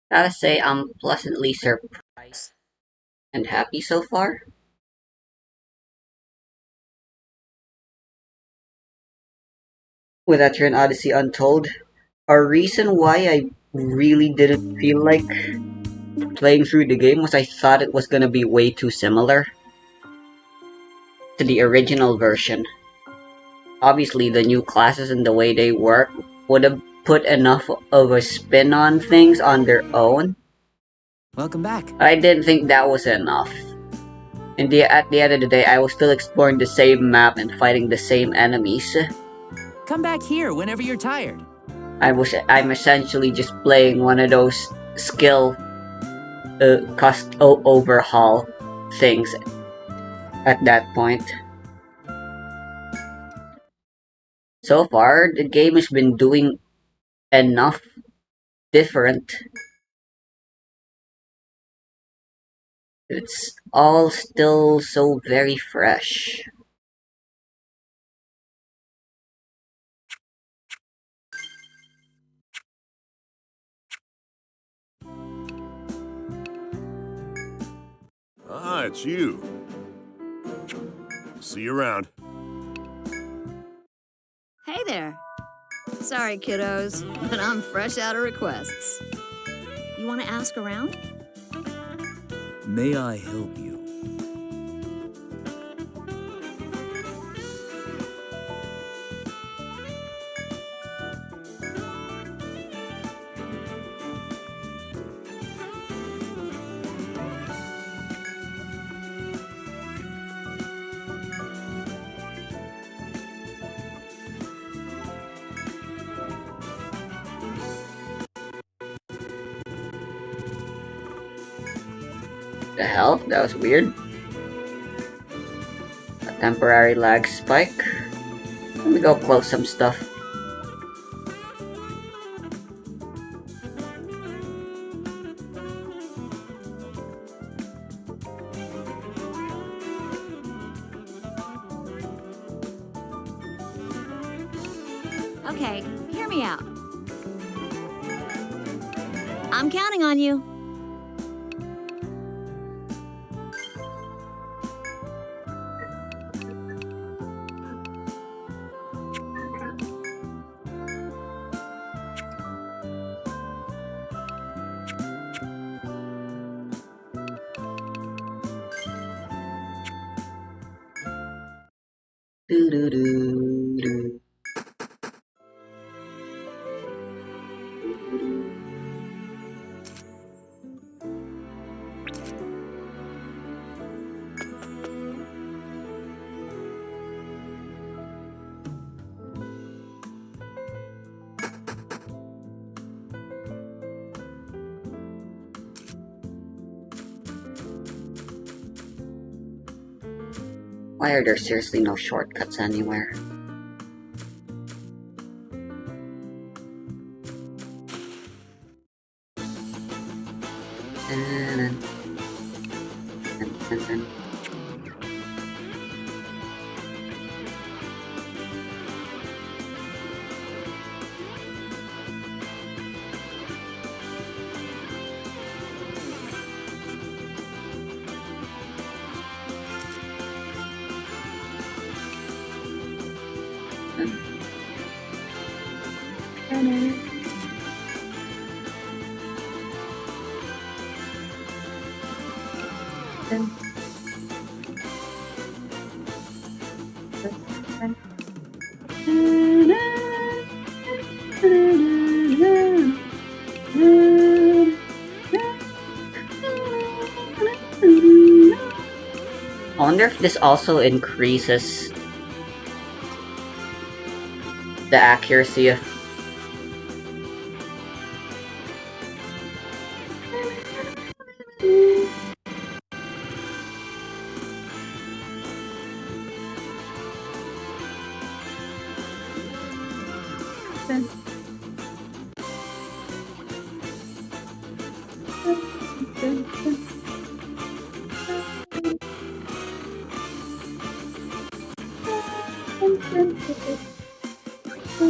Gotta say, I'm pleasantly surprised and happy so far. With Etrian Odyssey Untold, a reason why I really didn't feel like playing through the game was I thought it was gonna be way too similar to the original version. Obviously, the new classes and the way they work would have put enough of a spin on things on their own. Welcome back. I didn't think that was enough. At the end of the day, I was still exploring the same map and fighting the same enemies. Come back here whenever you're tired. I'm essentially just playing one of those skill overhaul things at that point. So far, the game has been doing enough different. It's all still so very fresh. Ah, it's you. See you around. Hey there. Sorry, kiddos, but I'm fresh out of requests. You want to ask around? May I help you? The hell? That was weird. A temporary lag spike. Let me go close some stuff. Okay, hear me out. I'm counting on you. Doo doo doo doo. Why are there seriously no shortcuts anywhere? I wonder if this also increases the accuracy of What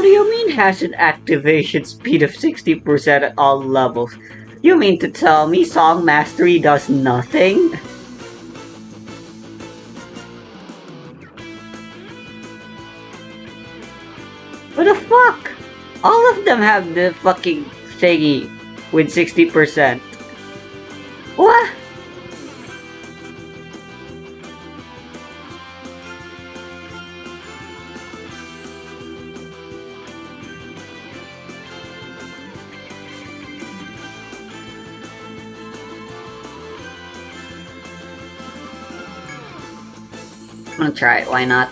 do you mean has an activation speed of 60% at all levels? You mean to tell me Song Mastery does nothing? What the fuck? All of them have the fucking thingy with 60%. What? I'm gonna try it, why not?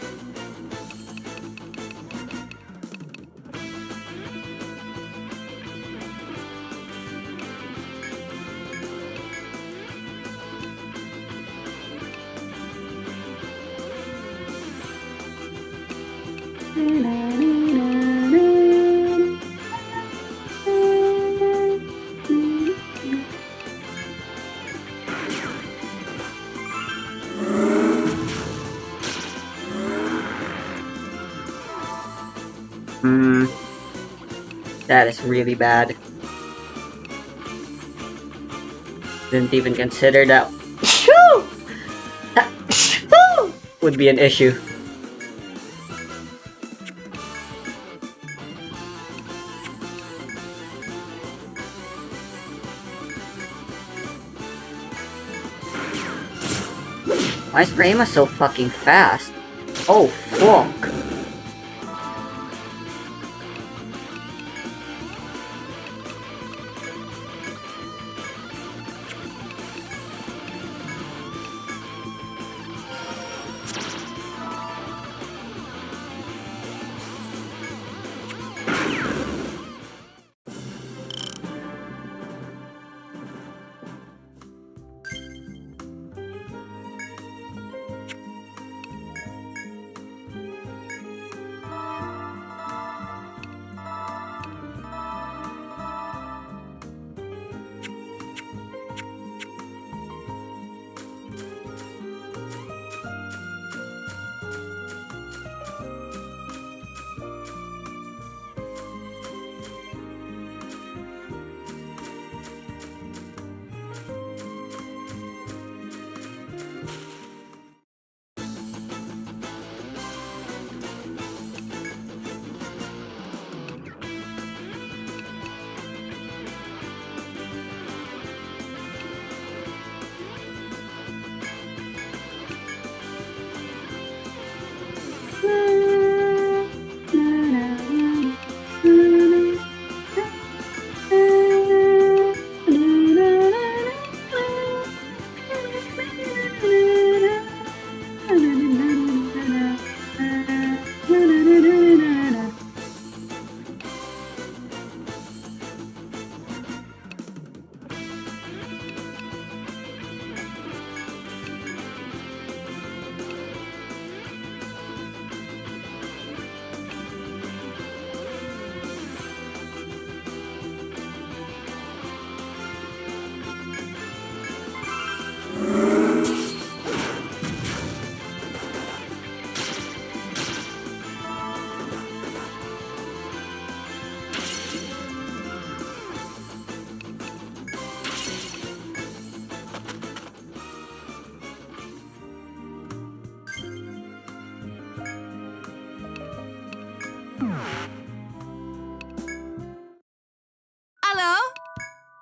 That is really bad. Didn't even consider that. Would be an issue. Why is Rayma so fucking fast? Oh fuck.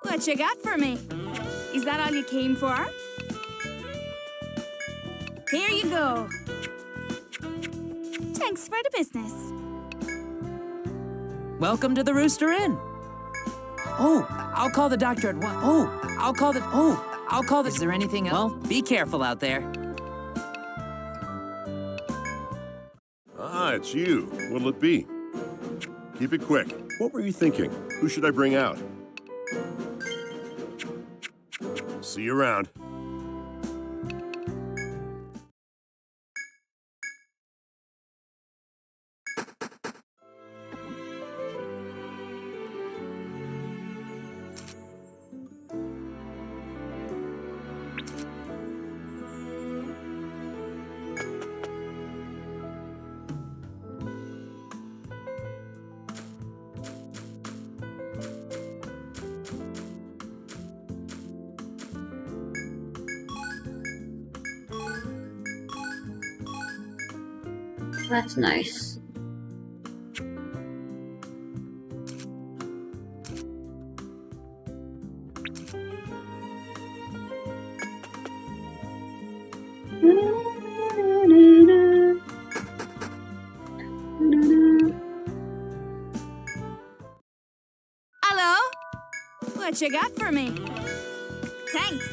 What you got for me? Is that all you came for? Here you go. Thanks for the business. Welcome to the Rooster Inn. Oh, I'll call the doctor at once. I'll call the... Is there anything else? Well, be careful out there. Ah, it's you. What'll it be? Keep it quick. What were you thinking? Who should I bring out? See you around. That's nice. Hello? What you got for me? Thanks.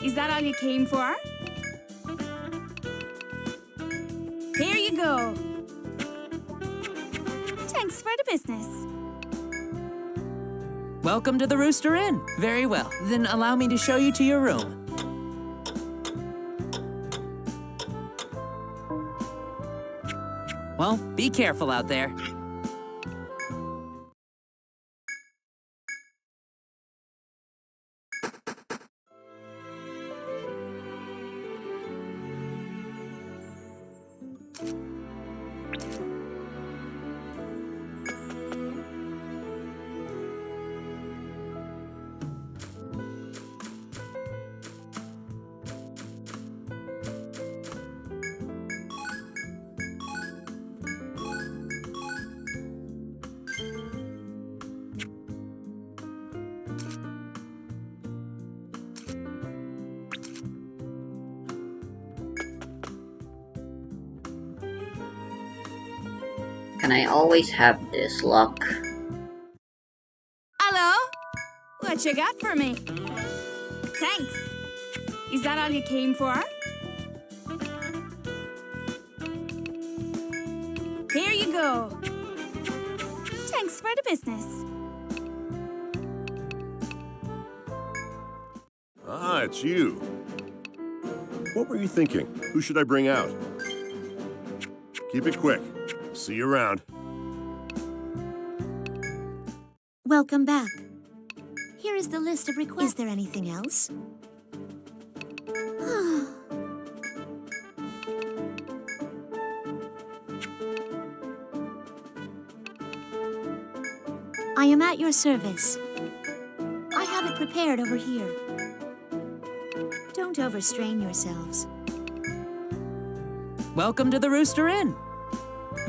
Is that all you came for? Here you go. Thanks for the business. Welcome to the Rooster Inn. Very well. Then allow me to show you to your room. Well, be careful out there. Can I always have this luck? Hello? What you got for me? Thanks. Is that all you came for? Here you go. Thanks for the business. Ah, it's you. What were you thinking? Who should I bring out? Keep it quick. See you around. Welcome back. Here is the list of requests. Is there anything else? I am at your service. I have it prepared over here. Don't overstrain yourselves. Welcome to the Rooster Inn.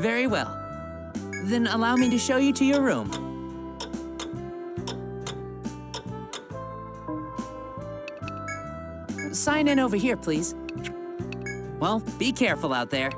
Very well. Then allow me to show you to your room. Sign in over here, please. Well, be careful out there.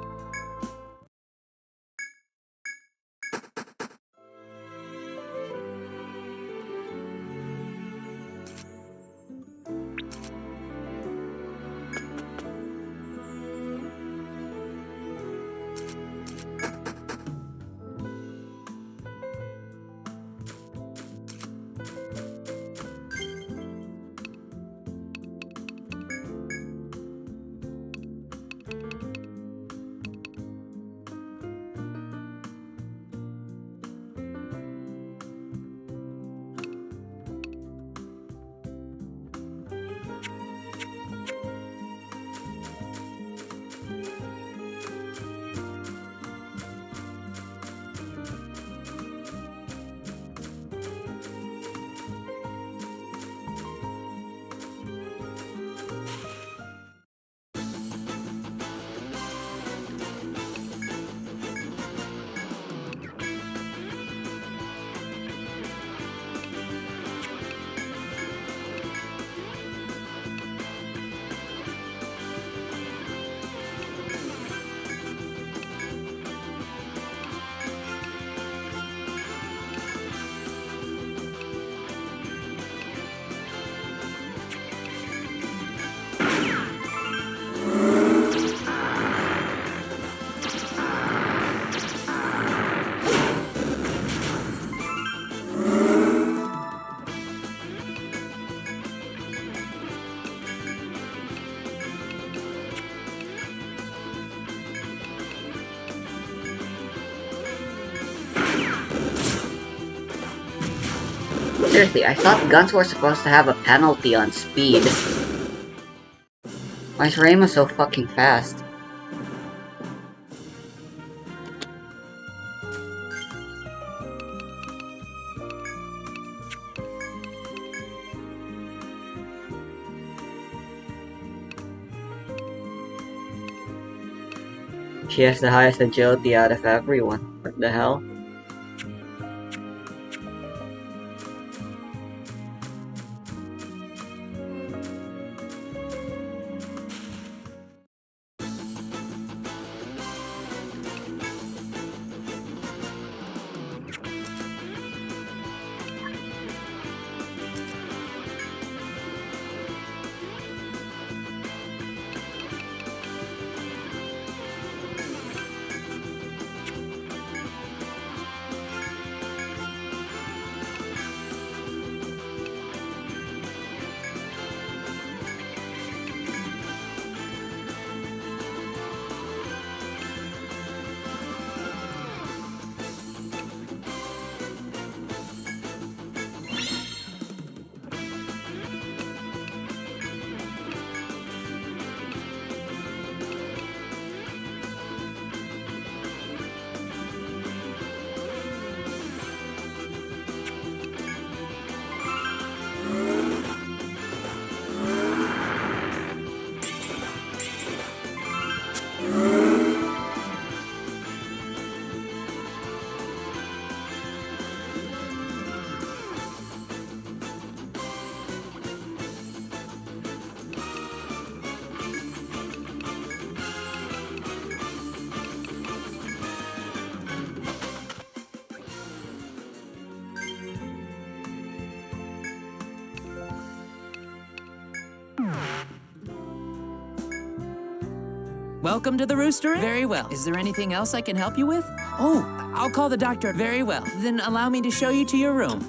Seriously, I thought guns were supposed to have a penalty on speed. Why is Raima so fucking fast? She has the highest agility out of everyone. What the hell? Welcome to the Rooster Inn. Very well. Is there anything else I can help you with? Oh, I'll call the doctor. Very well. Then allow me to show you to your room.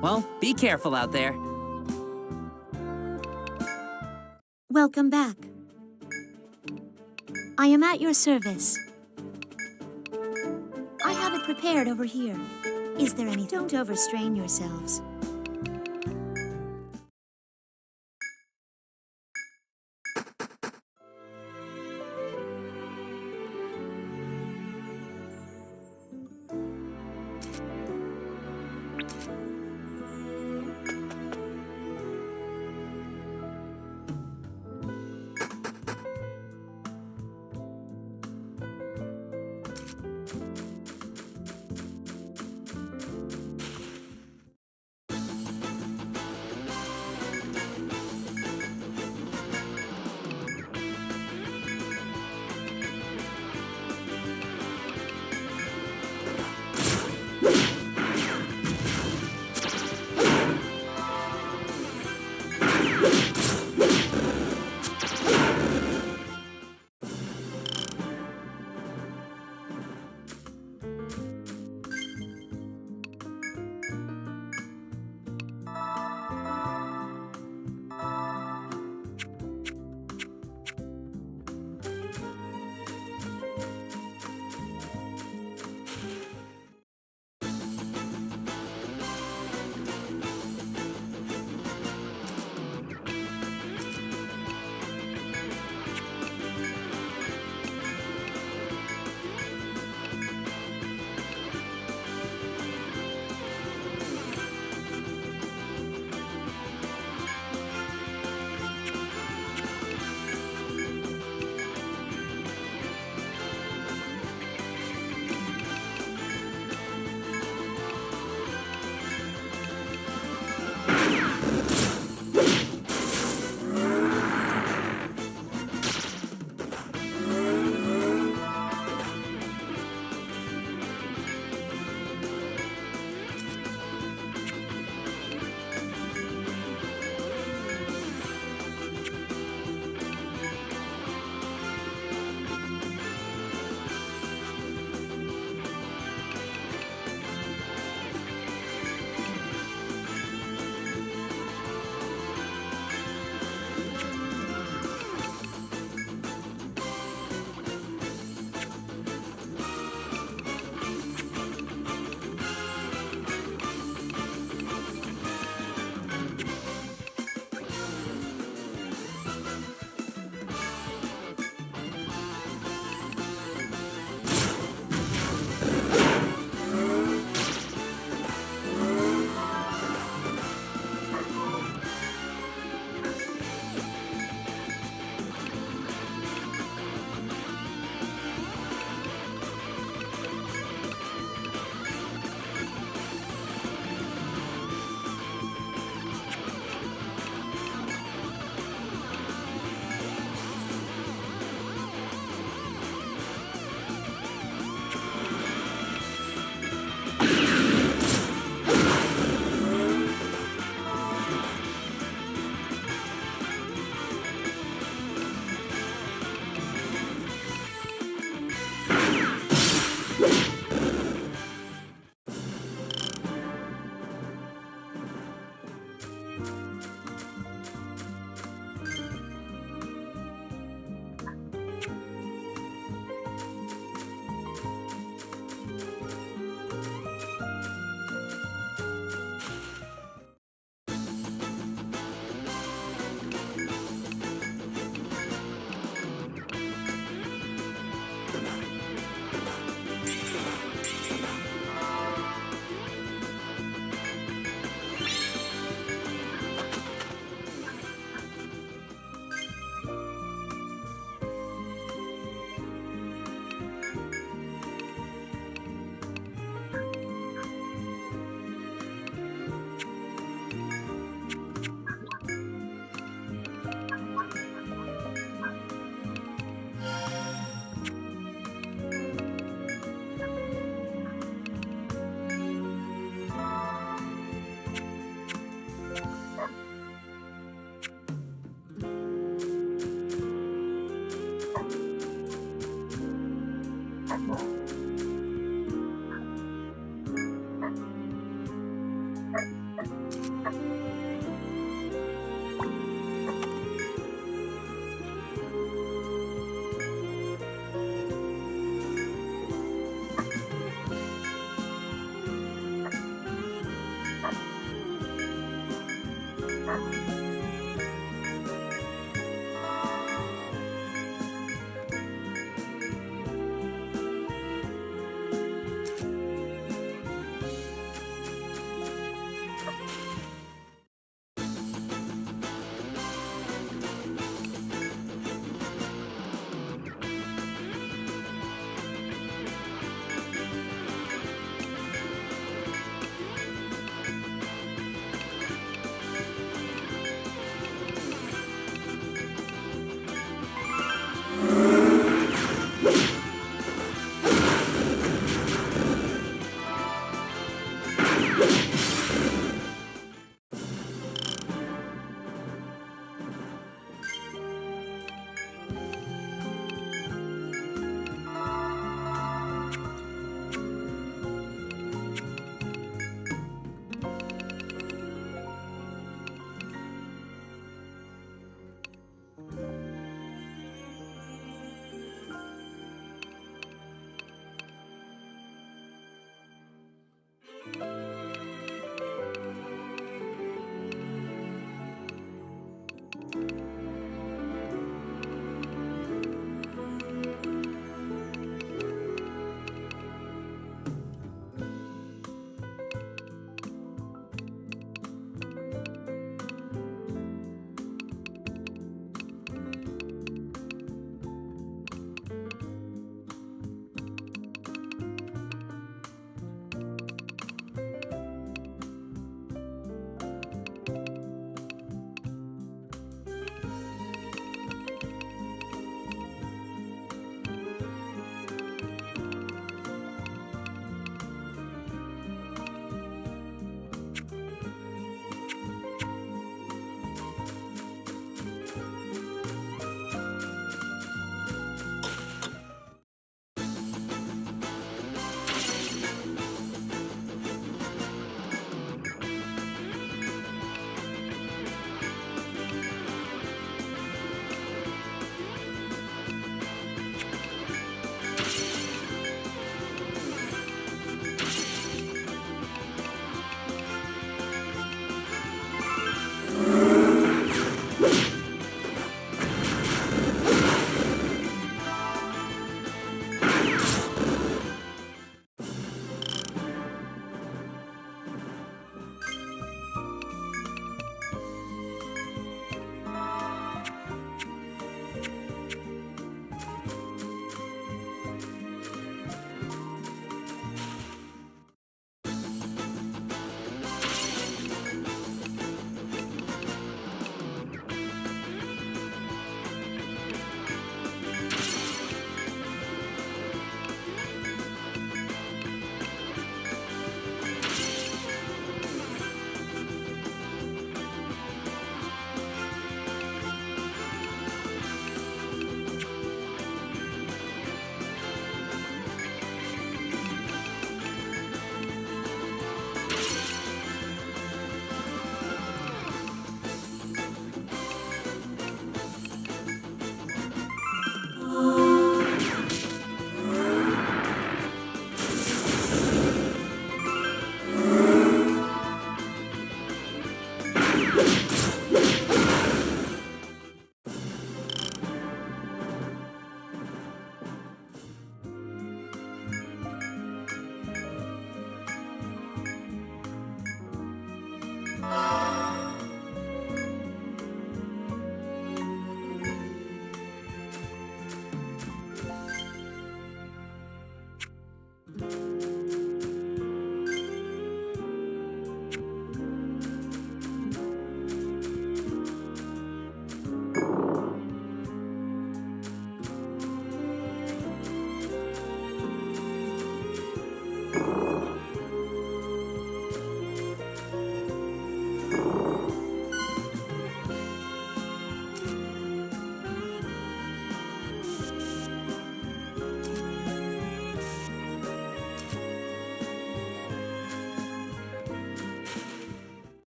Well, be careful out there. Welcome back. I am at your service. I have it prepared over here. Is there any? Don't overstrain yourselves.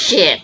Shit!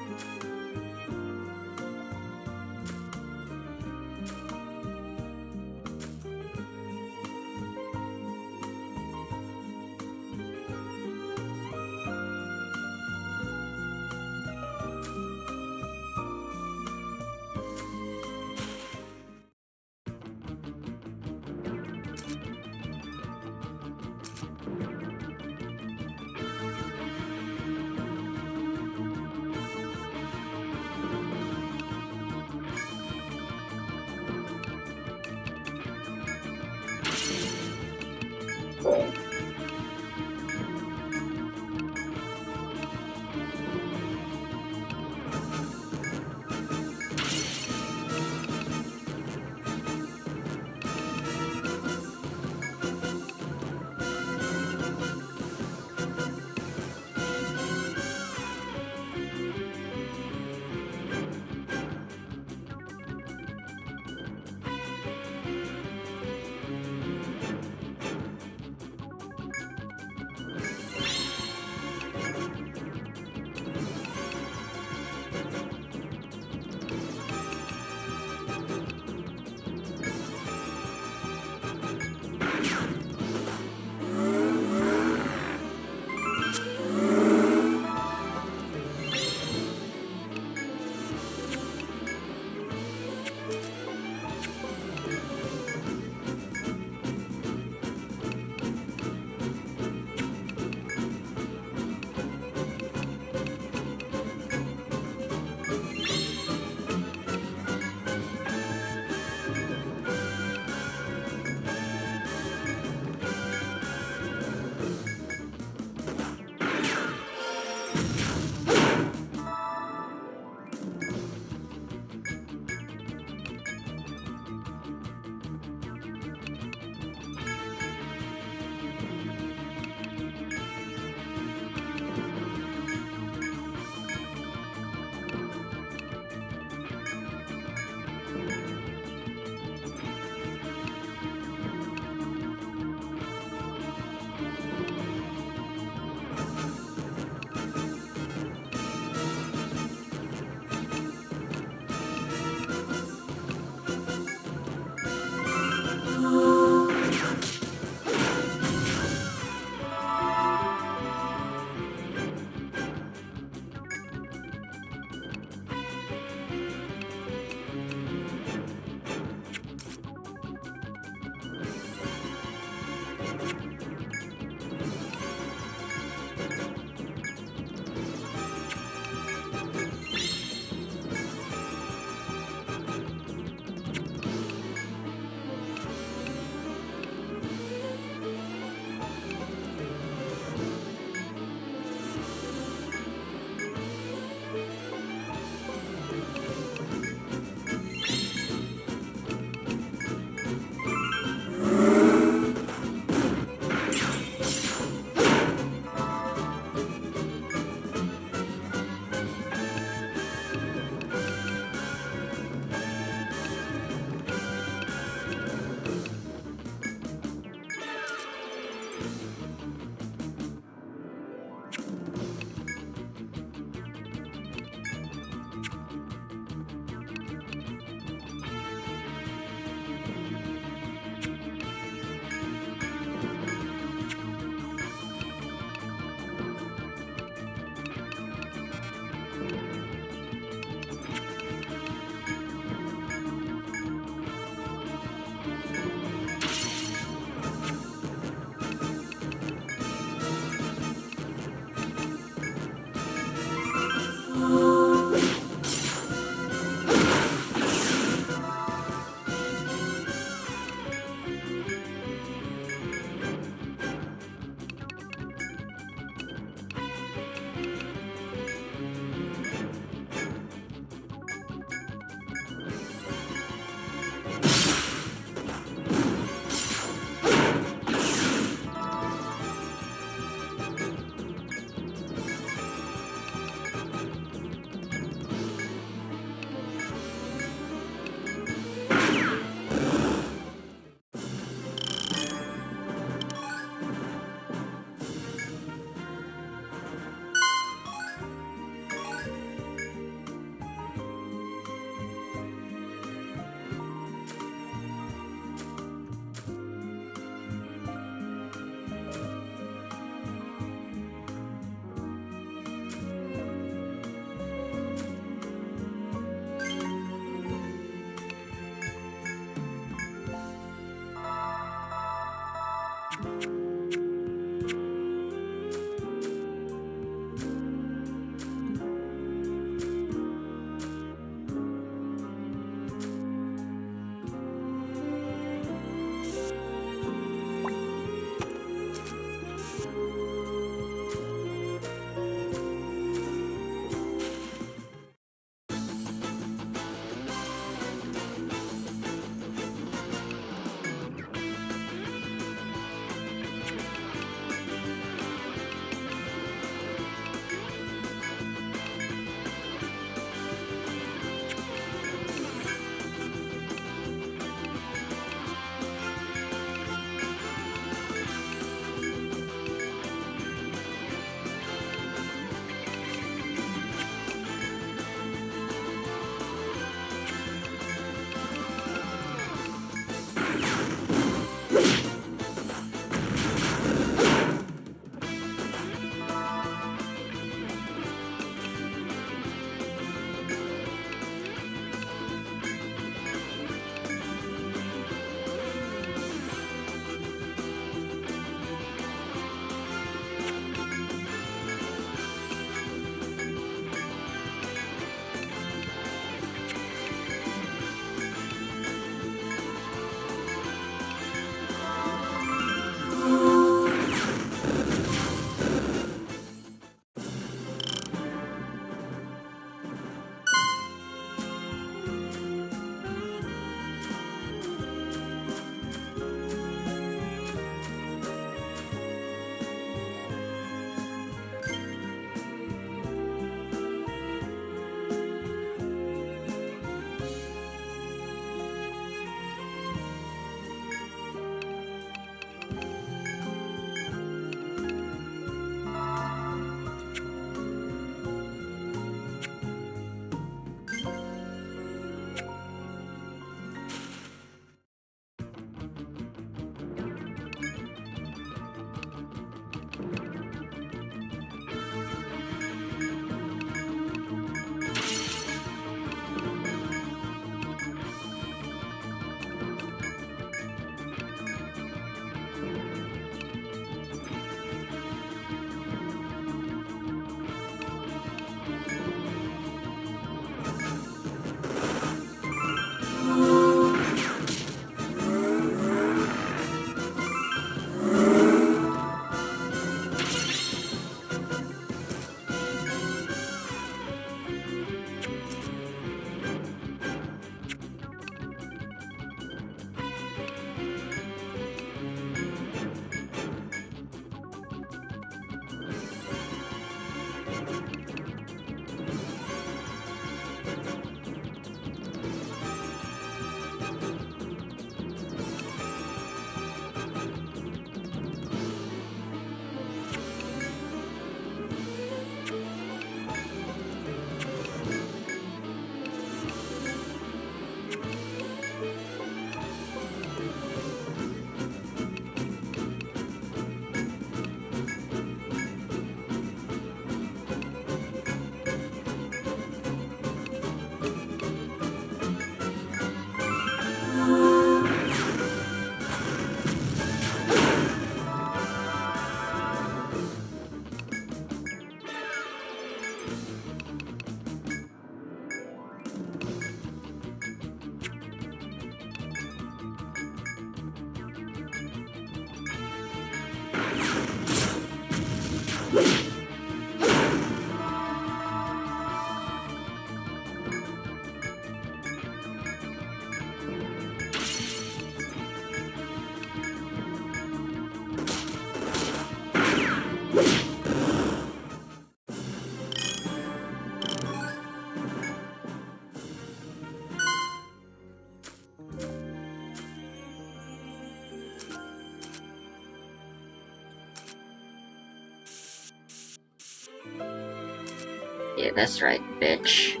Yeah, that's right, bitch.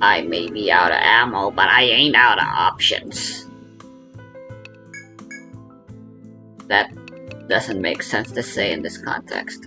I may be out of ammo, but I ain't out of options. That doesn't make sense to say in this context.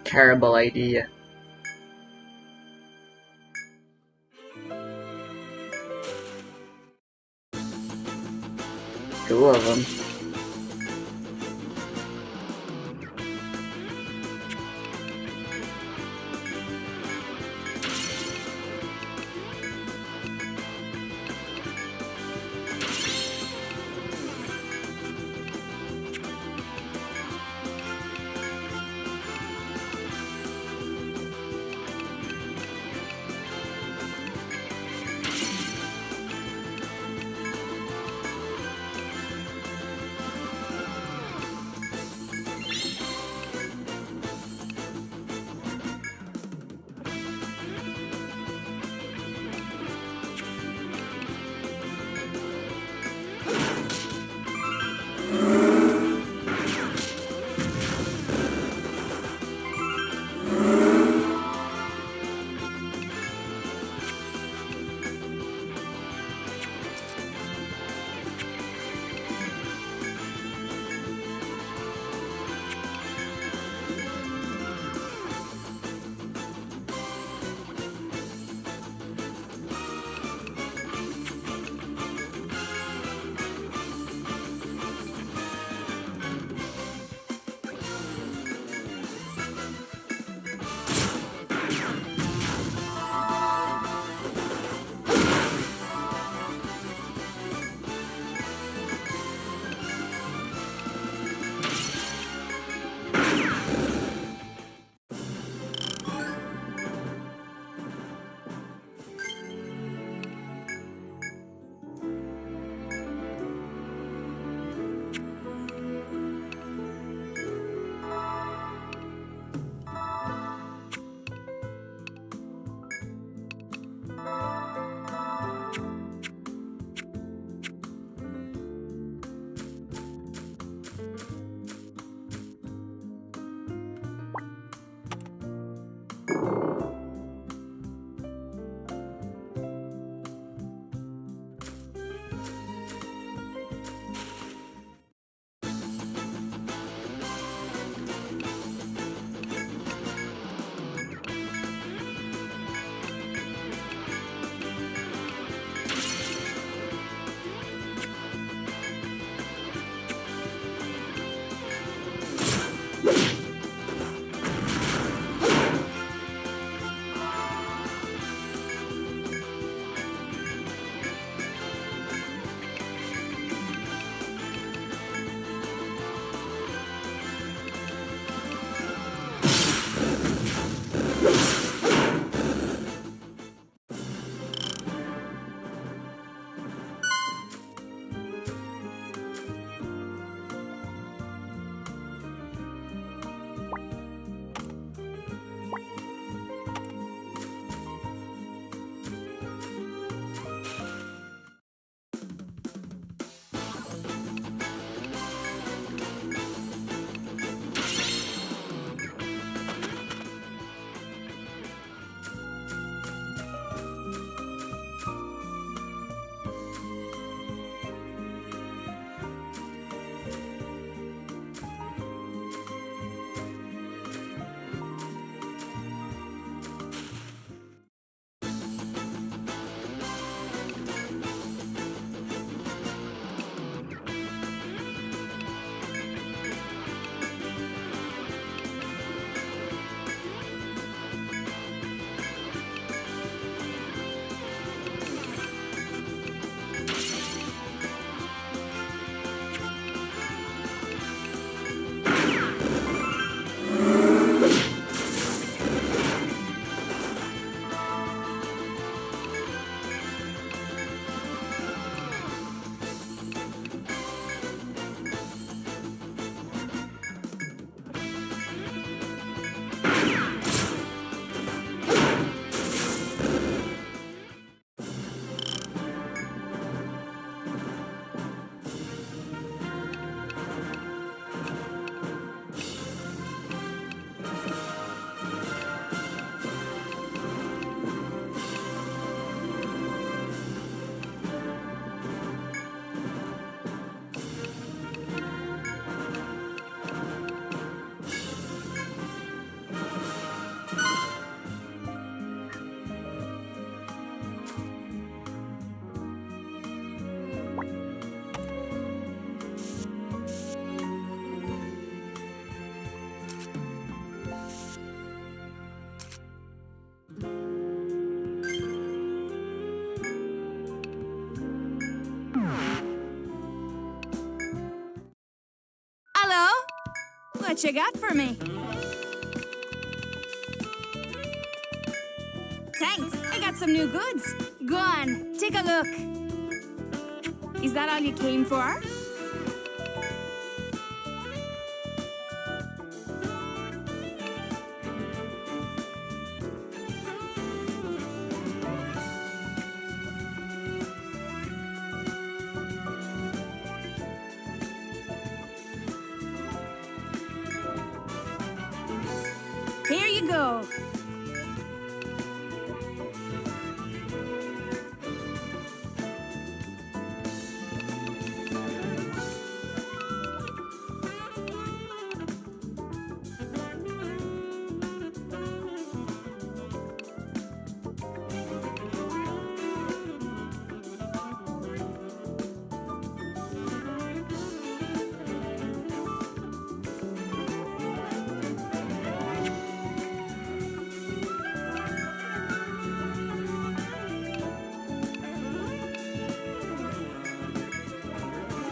Terrible idea. Two of them. Hello? What you got for me? Thanks, I got some new goods. Go on, take a look. Is that all you came for? Here you go.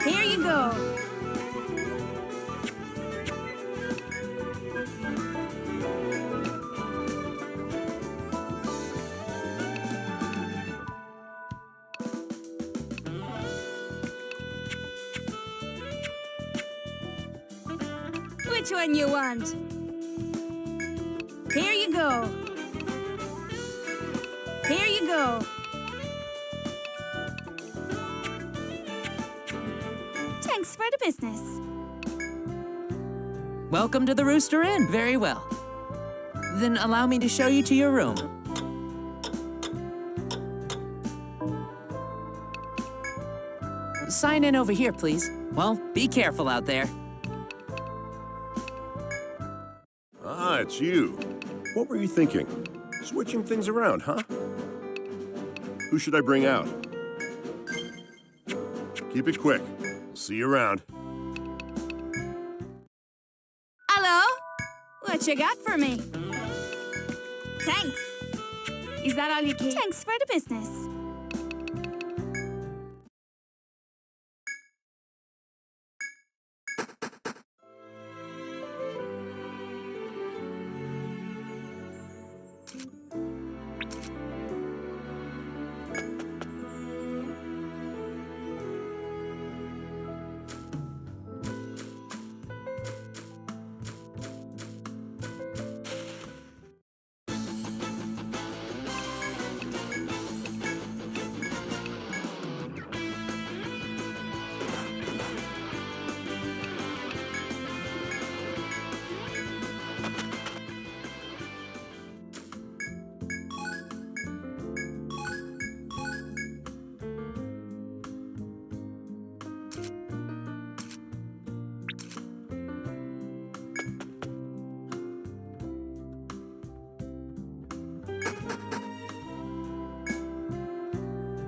Here you go. Which one you want? Here you go. Here you go. Thanks for the business. Welcome to the Rooster Inn. Very well. Then allow me to show you to your room. Sign in over here, please. Well, be careful out there. Ah, it's you. What were you thinking? Switching things around, huh? Who should I bring out? Keep it quick. See you around. Hello? What you got for me? Thanks. Is that all you came? Thanks for the business.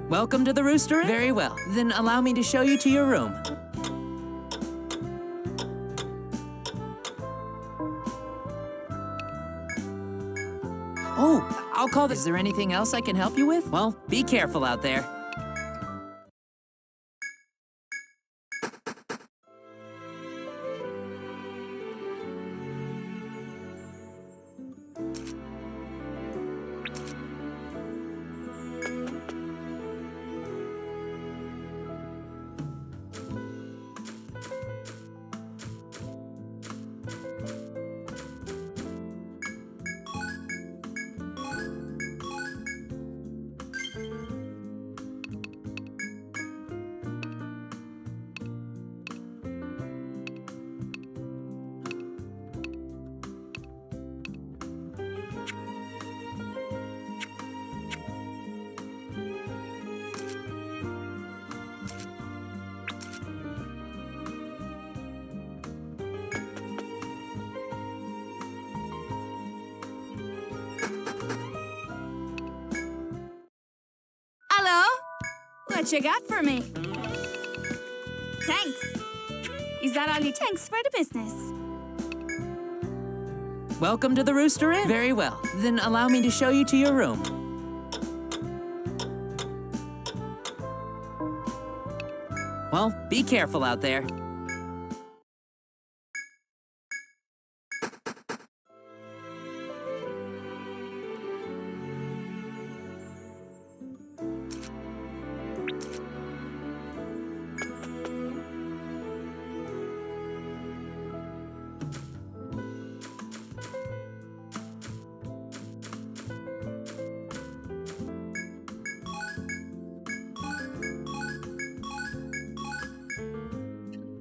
Welcome to the Rooster Inn. Very well. Then allow me to show you to your room. Oh, I'll call the... Is there anything else I can help you with? Well, be careful out there. Hello? What you got for me? Thanks. Is that all you... Thanks for the business. Welcome to the Rooster Inn. Very well. Then allow me to show you to your room. Well, be careful out there.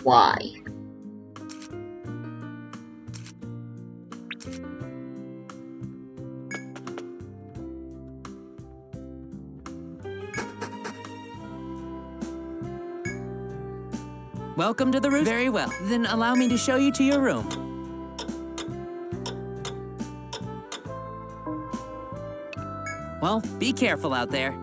Why? Welcome to the Rooster. Very well. Then allow me to show you to your room. Well, be careful out there.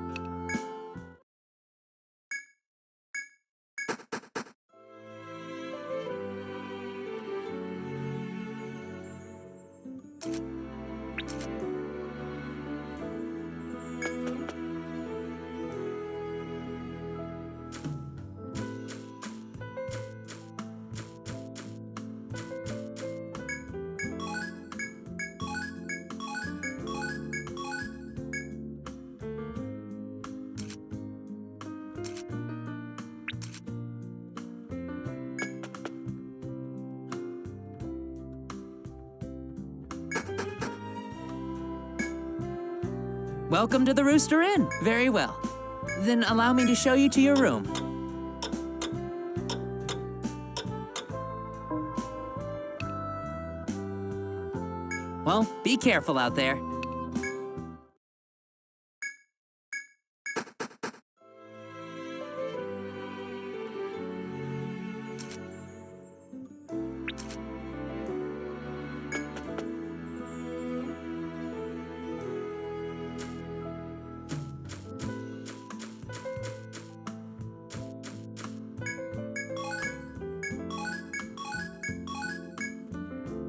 Welcome to the Rooster Inn. Very well. Then allow me to show you to your room. Well, be careful out there.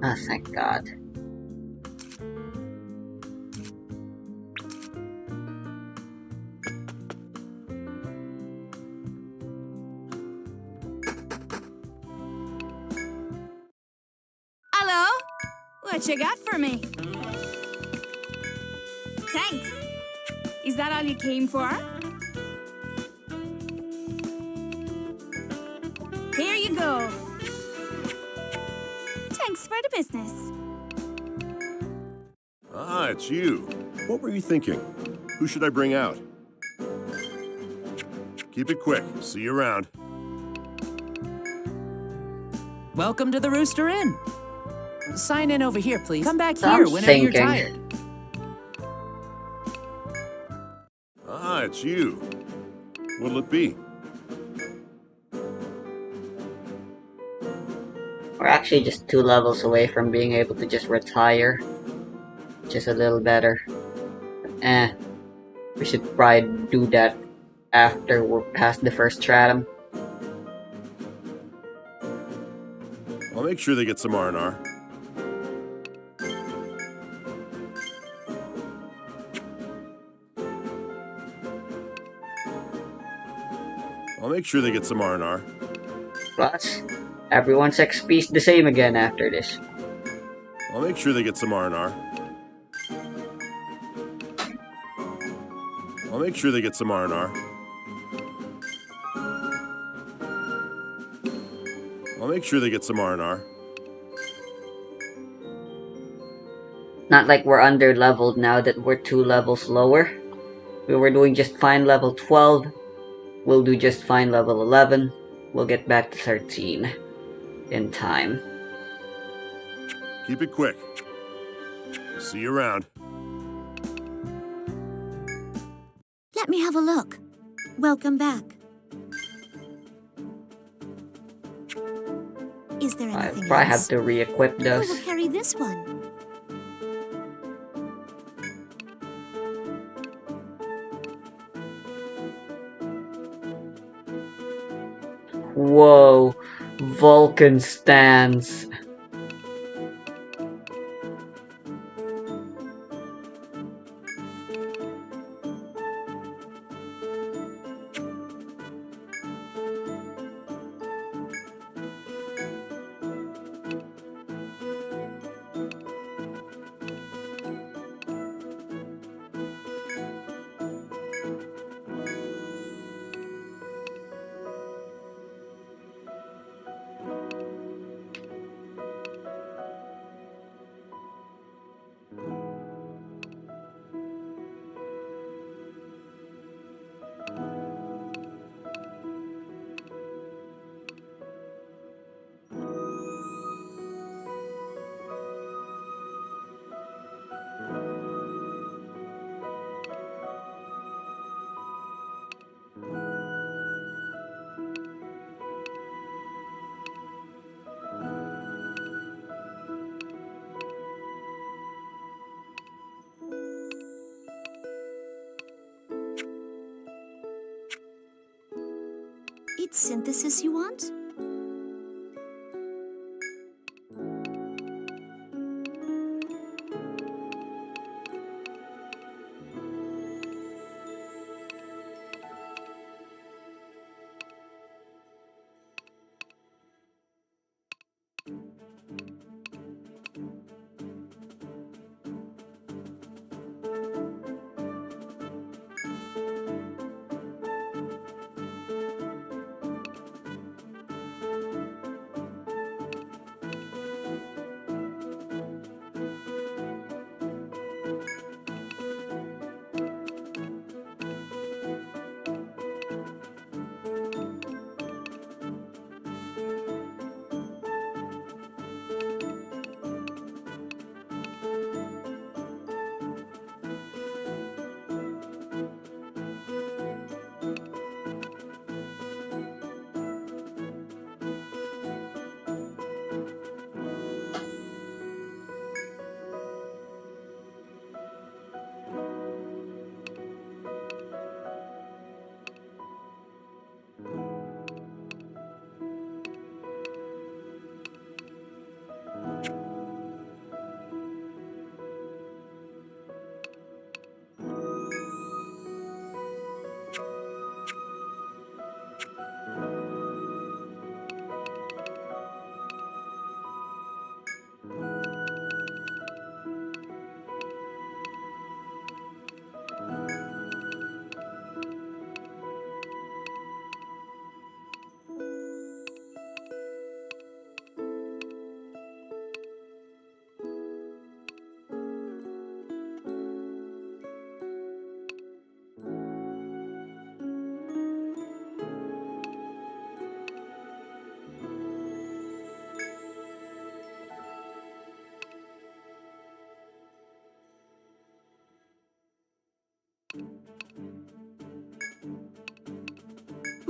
Ah, thank God. Hello? What you got for me? Thanks. Is that all you came for? Here you go. Thanks for the business. Ah, it's you. What were you thinking? Who should I bring out? Keep it quick. See you around. Welcome to the Rooster Inn. Sign in over here, please. Come back So here I'm whenever you're thinking. tired. Ah, it's you. What'll it be? We're actually just 2 levels away from being able to just retire, which is a little better. We should probably do that after we're past the first stratum. I'll make sure they get some R&R. I'll make sure they get some R&R. Plus, everyone's XP's the same again after this. I'll make sure they get some R&R. I'll make sure they get some R&R. I'll make sure they get some R&R. Not like we're under leveled now that we're 2 levels lower. We were doing just fine level 12. We'll do just fine level 11. We'll get back to 13 in time. Keep it quick. See you around. Let me have a look. Welcome back. Is there I anything probably have else? to re-equip Who those. will carry this one? Whoa, Vulcan stands. It's synthesis you want?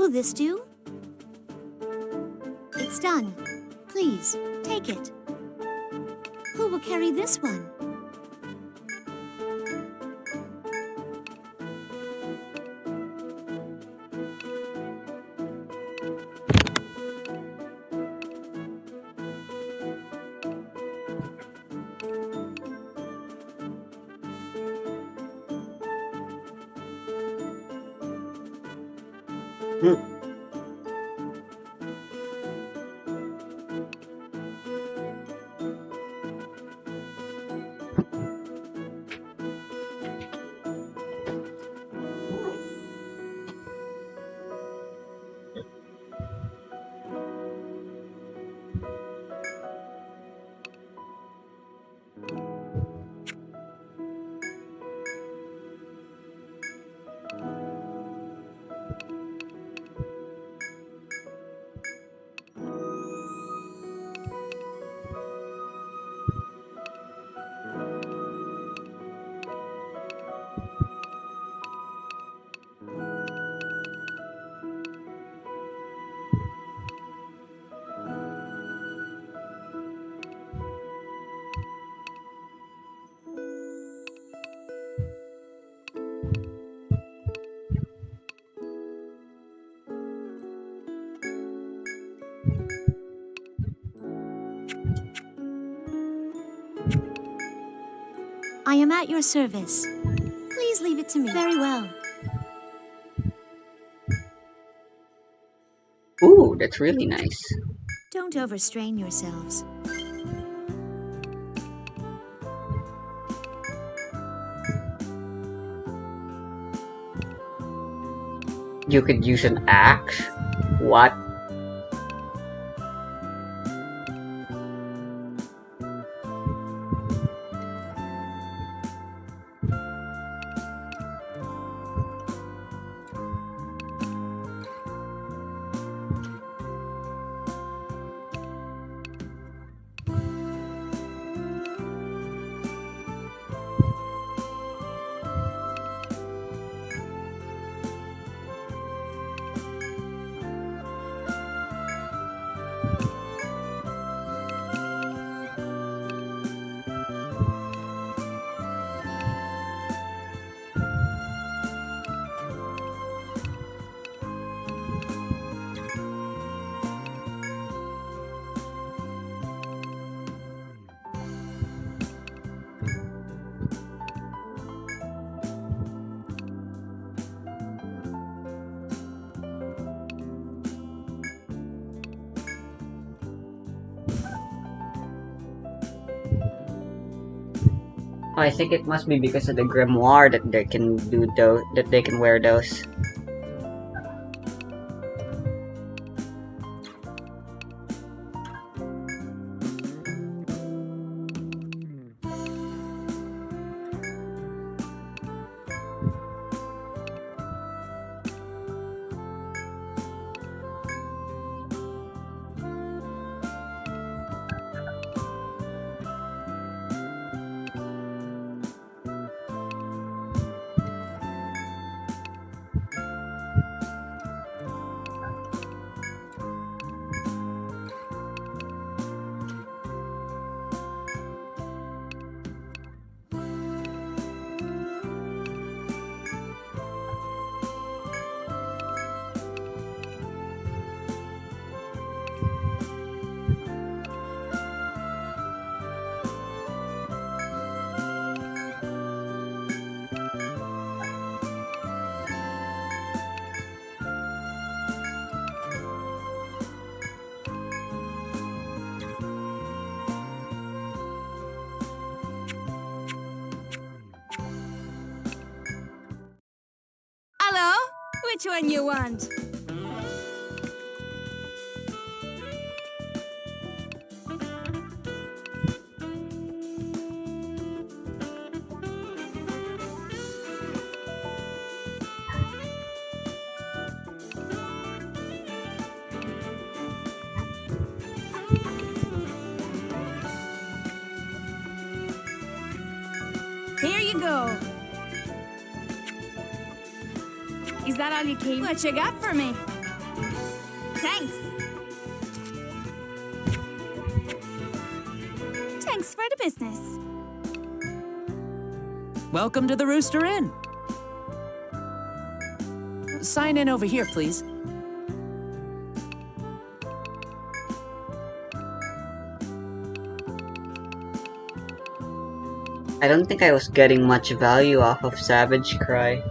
Will this do? It's done. Please, take it. Who will carry this one? Hmm. I am at your service. Please leave it to me. Very well. Ooh, that's really nice. Don't overstrain yourselves. You could use an axe? What? I think it must be because of the grimoire that they can do those, that they can wear those. Hello? Which one you want? Here you go. Is that all you came? What you got for me? Thanks. Thanks for the business. Welcome to the Rooster Inn. Sign in over here, please. I don't think I was getting much value off of Savage Cry.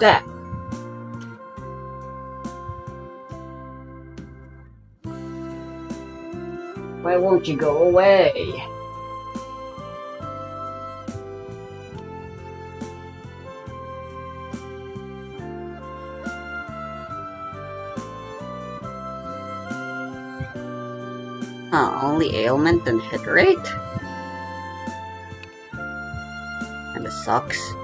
That. Why won't you go away? Only ailment and hit rate? Kinda sucks.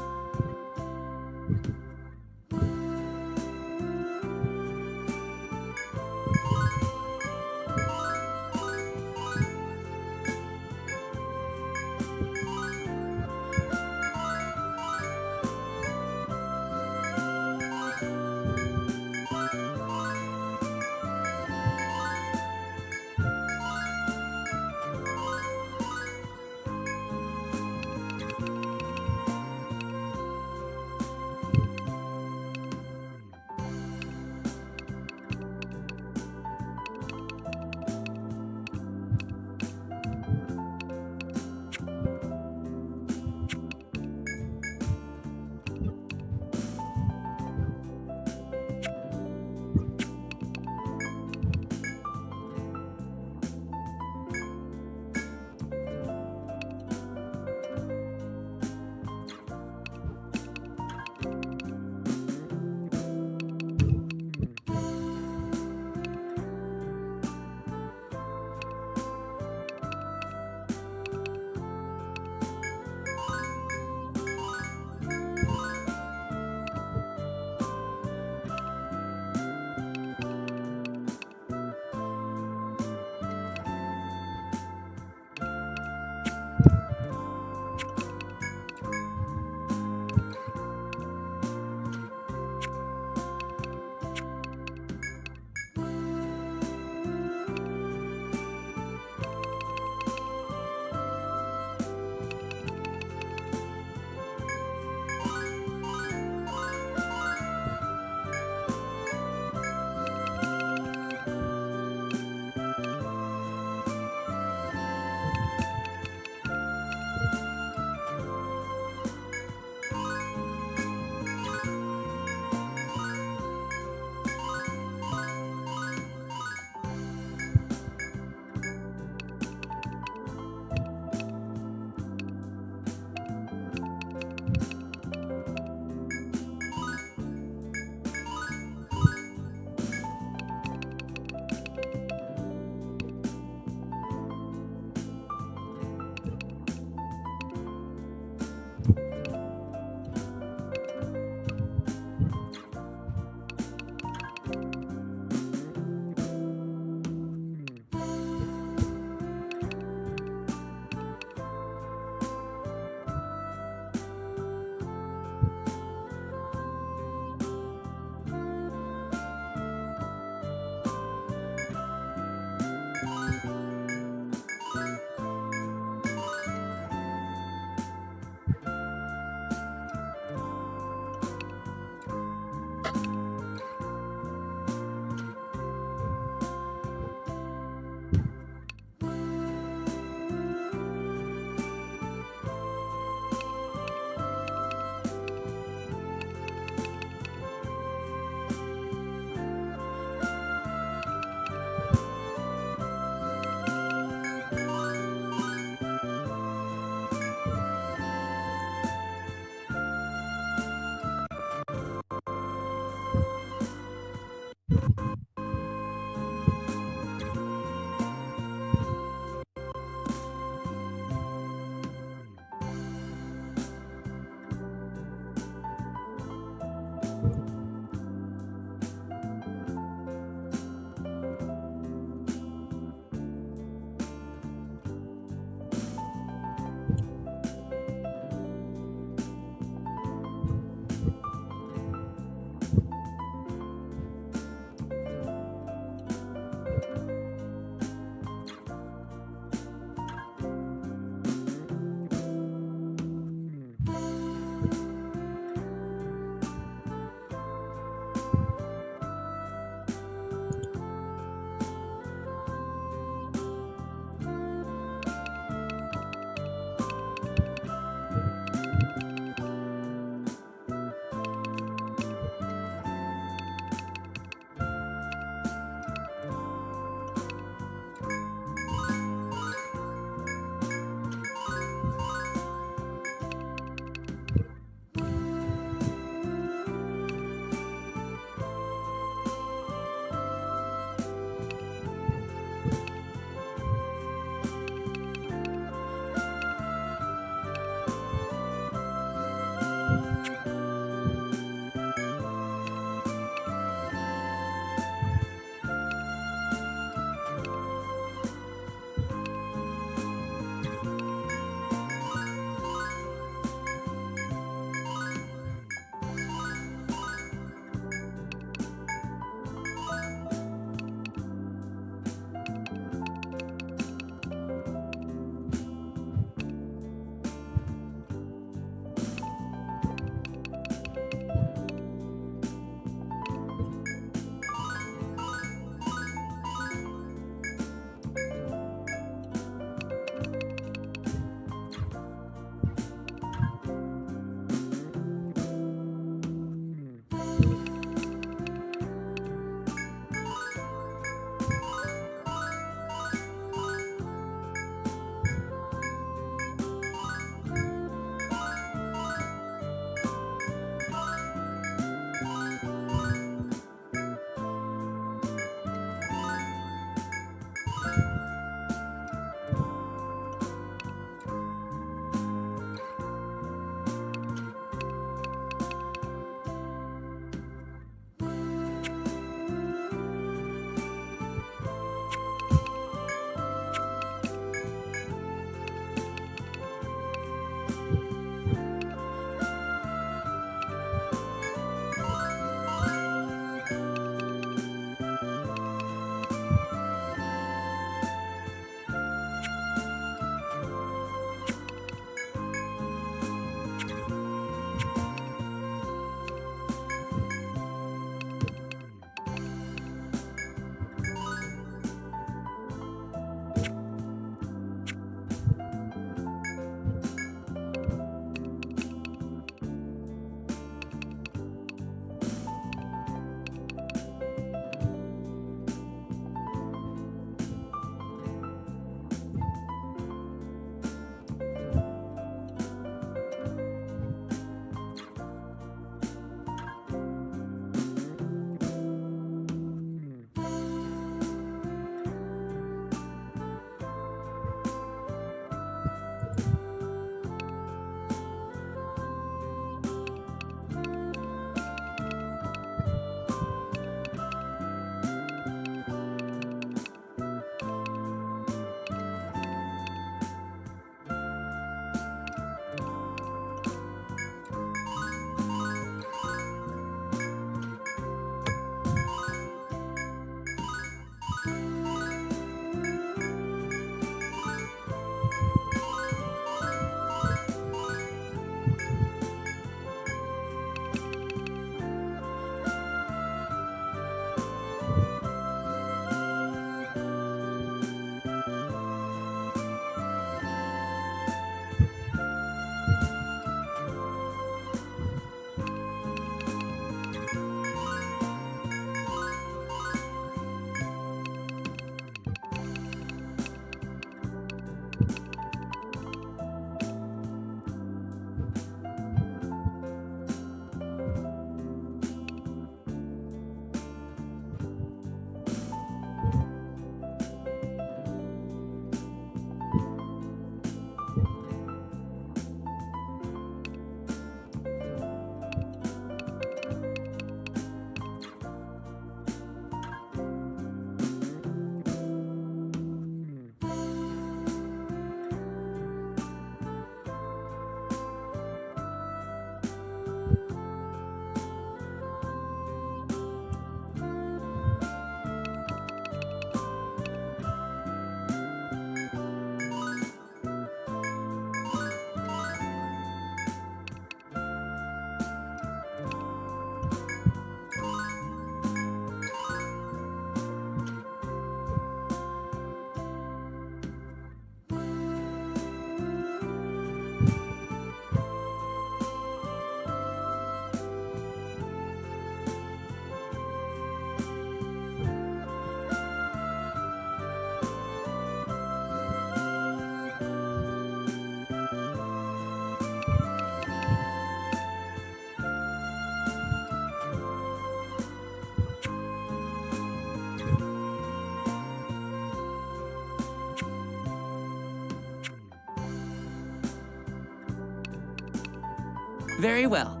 Very well.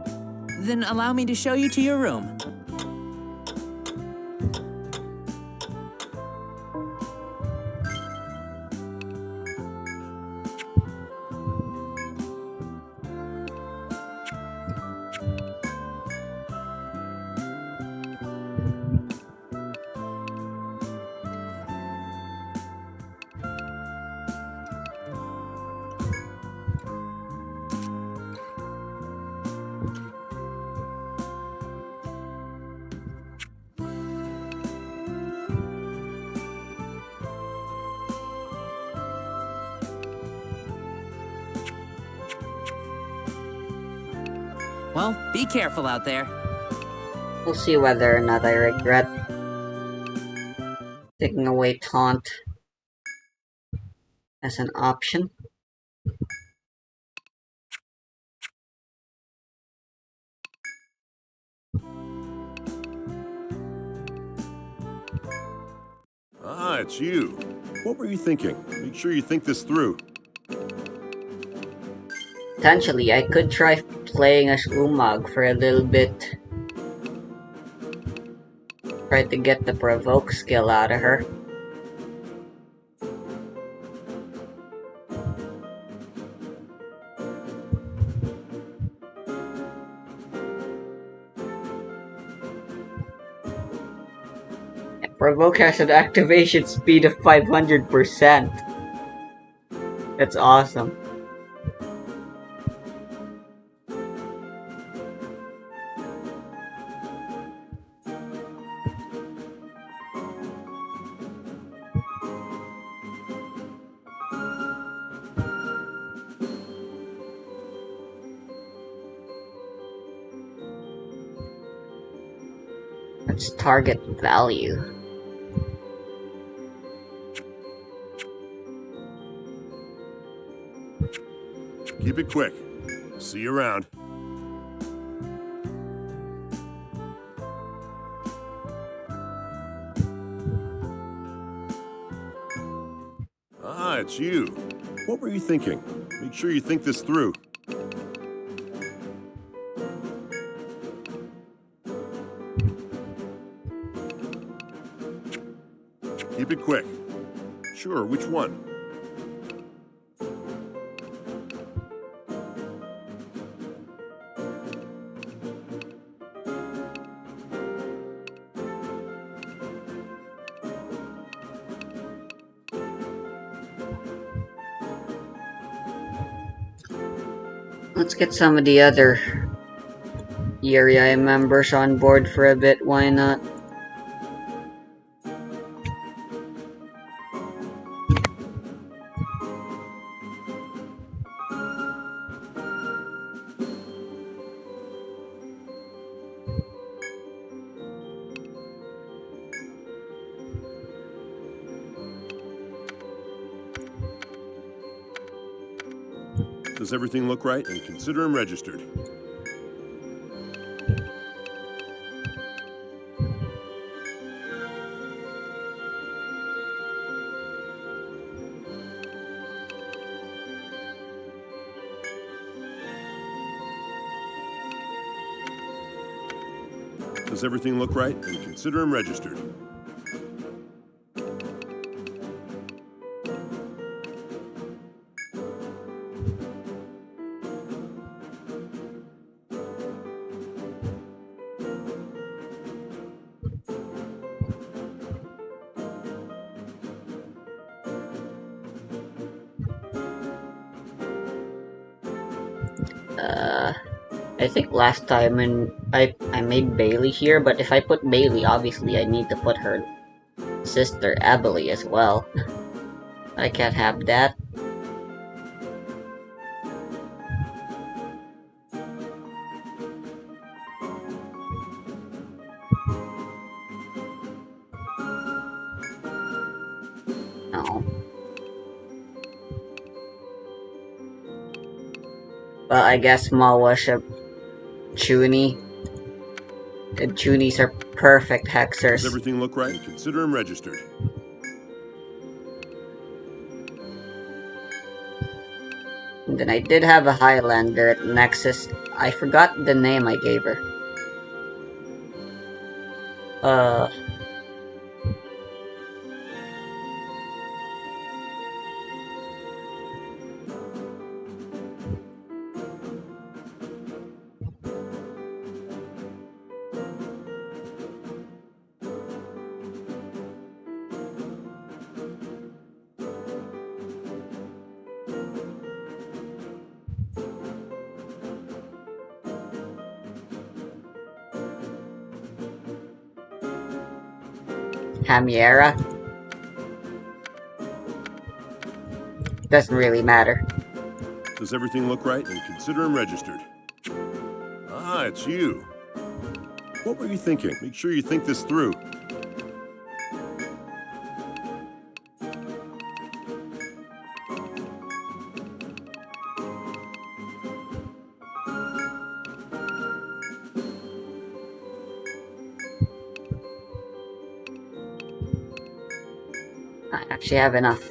Then allow me to show you to your room. Well, be careful out there. We'll see whether or not I regret taking away taunt as an option. Ah, it's you. What were you thinking? Make sure you think this through. Potentially, I could try playing as Umag for a little bit. Try to get the provoke skill out of her. Provoke has an activation speed of 500%. That's awesome. Let's target value. Keep it quick. See you around. Ah, it's you. What were you thinking? Make sure you think this through. Keep it quick. Sure, which one? Let's get some of the other yyyy members on board for a bit, why not? Does everything look right? And consider him registered. Does everything look right? And consider him registered. I think last time when I made Bailey here, but if I put Bailey, obviously I need to put her sister Emily as well. I can't have that. No. But I guess Mawasha Chuni. And Chunis are perfect hexers. Does everything look right? Consider him registered. And then I did have a Highlander at Nexus. I forgot the name I gave her. Uh... Hamiera? Doesn't really matter. Does everything look right? And consider him registered. Ah, it's you. What were you thinking? Make sure you think this through. I actually have enough.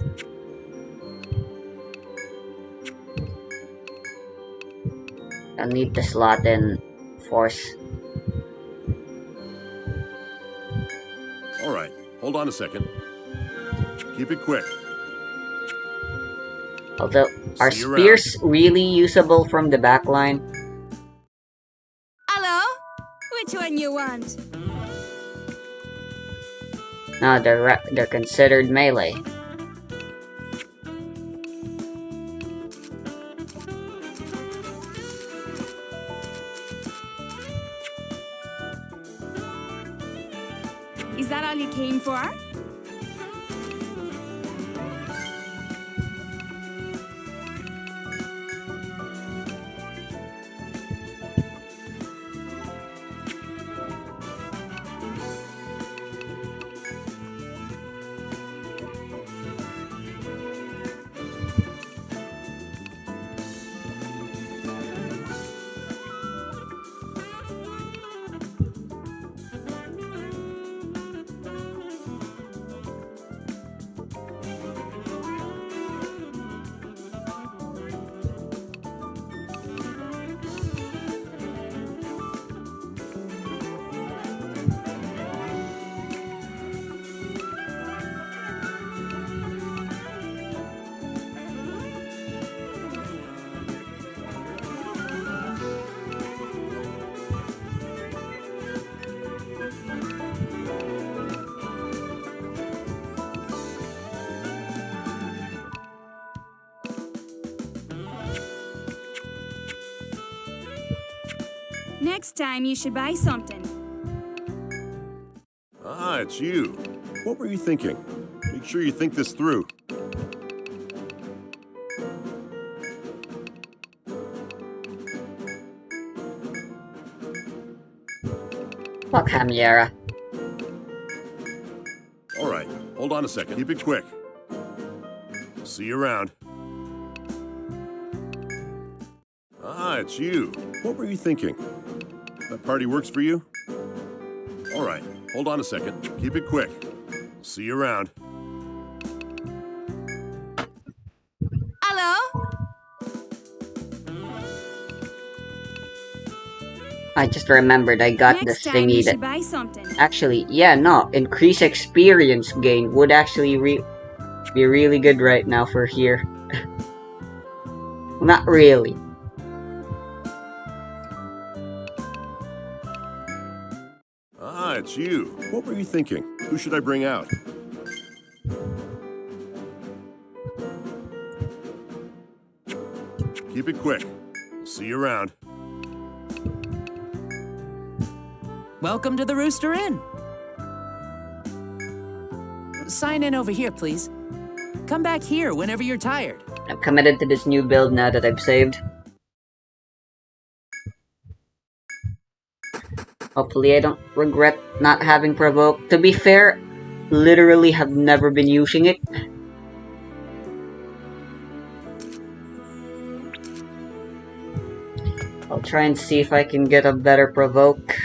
I'll need the slot in Force. Alright, hold on a second. Keep it quick. Although, are See you around. spears really usable from the back line? Hello? Which one you want? No, they're considered melee. Is that all you came for? Next time you should buy something. Ah, it's you. What were you thinking? Make sure you think this through. Fuck Hamiera. Alright, hold on a second. Keep it quick. See you around. Ah, it's you. What were you thinking? That party works for you? Alright, hold on a second. Keep it quick. See you around. Hello? I just remembered I got Next the time you thingy that... should buy something. Actually, yeah, no. Increase experience gain would actually be really good right now for here. Not really. Ah, it's you. What were you thinking? Who should I bring out? Keep it quick. See you around. Welcome to the Rooster Inn. Sign in over here, please. Come back here whenever you're tired. I'm committed to this new build now that I've saved. Hopefully I don't regret not having Provoke. To be fair, literally have never been using it. I'll try and see if I can get a better Provoke.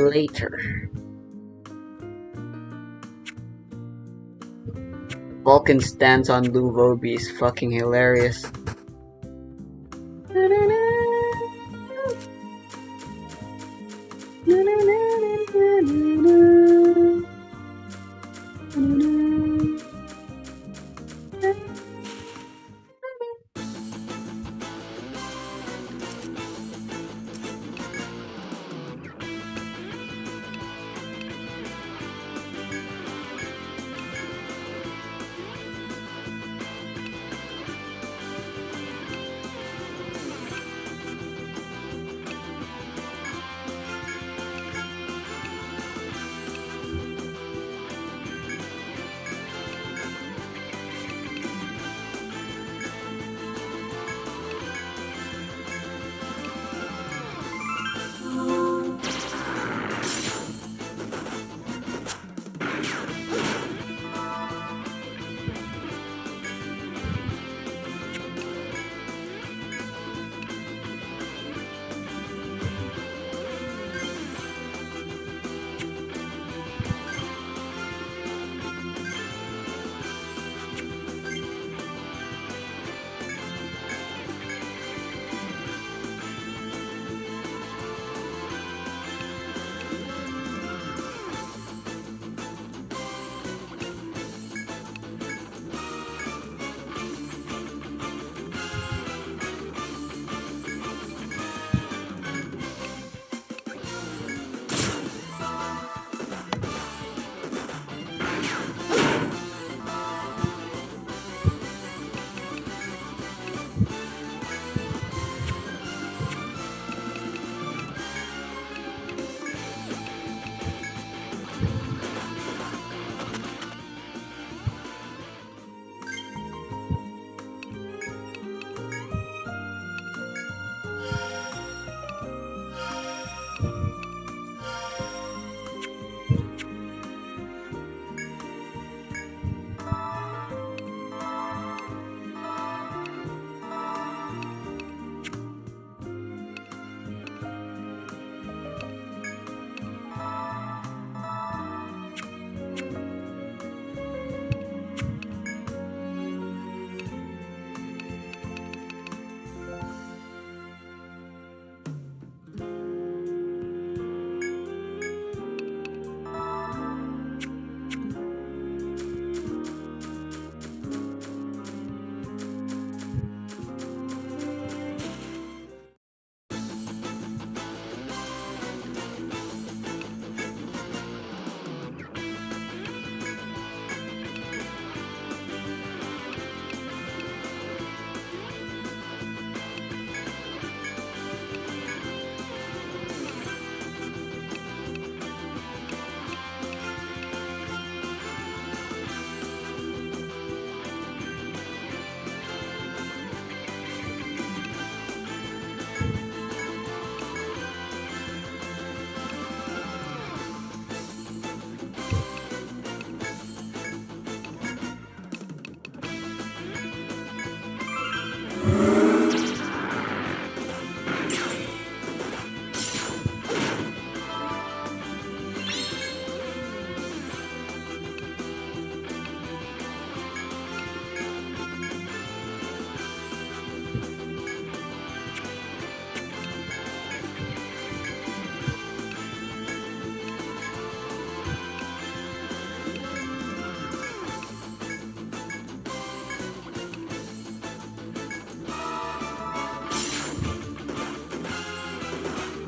later. Vulcan's stance on Luvobi is fucking hilarious.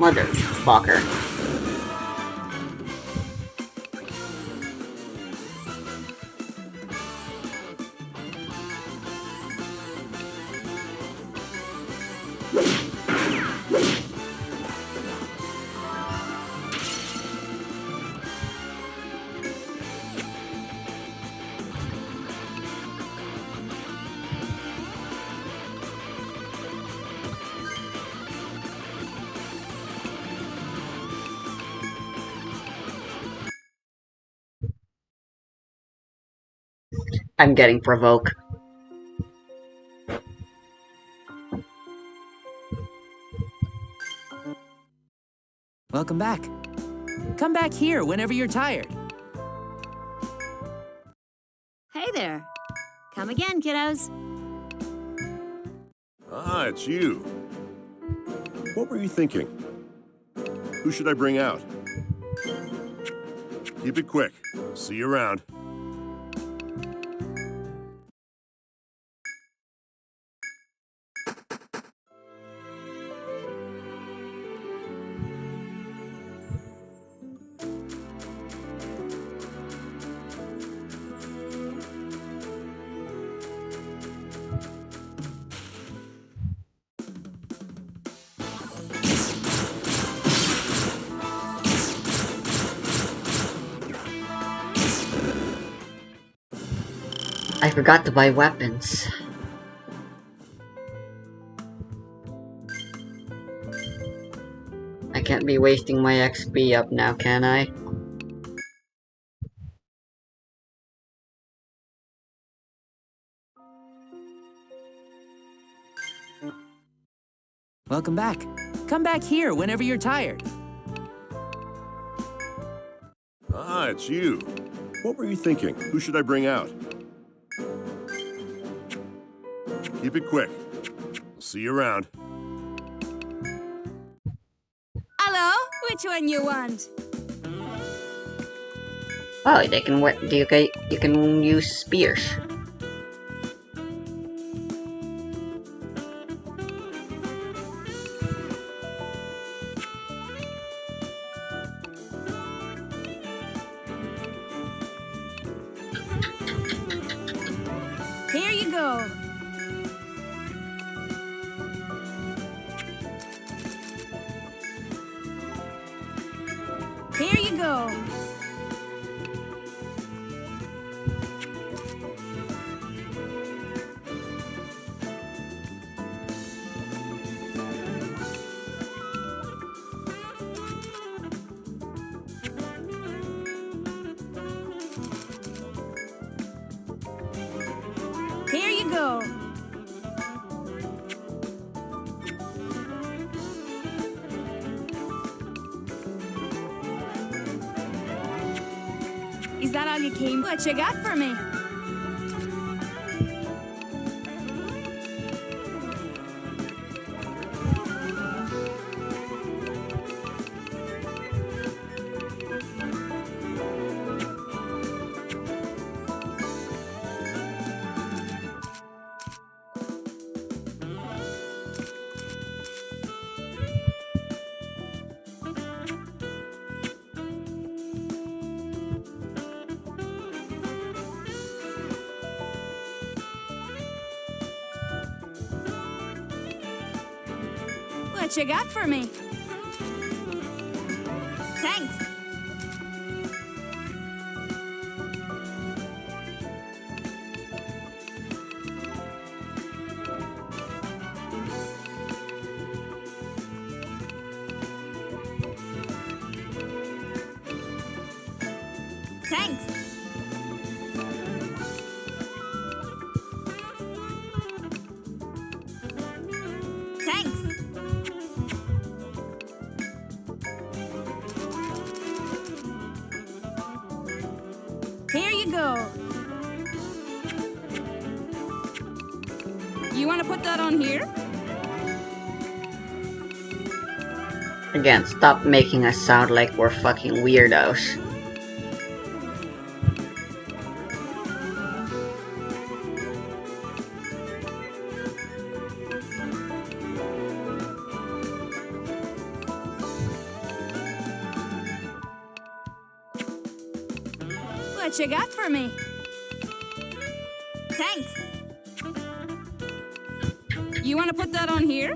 Motherfucker. I'm getting provoked. Welcome back. Come back here whenever you're tired. Hey there. Come again, kiddos. Ah, it's you. What were you thinking? Who should I bring out? Keep it quick. See you around. I forgot to buy weapons. I can't be wasting my XP up now, can I? Welcome back. Come back here whenever you're tired. Ah, it's you. What were you thinking? Who should I bring out? Keep it quick. See you around. Hello? Which one you want? Oh, they can you can use spears. Here you go. Here you go. Here you go. Is that all you came? What you got for me? What you got for me? Thanks. Thanks. Thanks. Here you go. You want to put that on here? Again, stop making us sound like we're fucking weirdos. What you got for me? Thanks. You want to put that on here?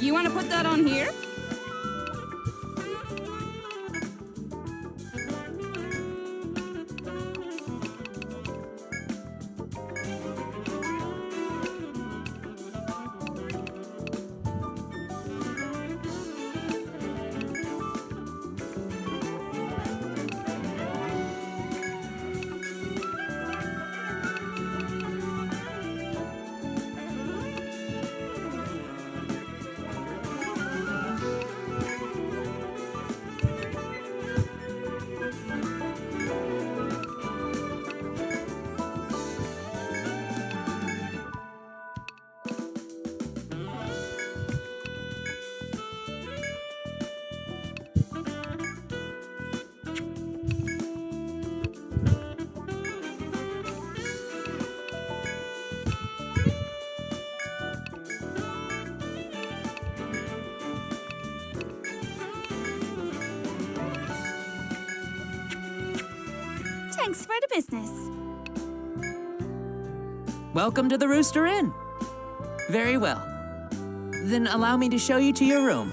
You want to put that on here? Thanks for the business. Welcome to the Rooster Inn. Very well. Then allow me to show you to your room.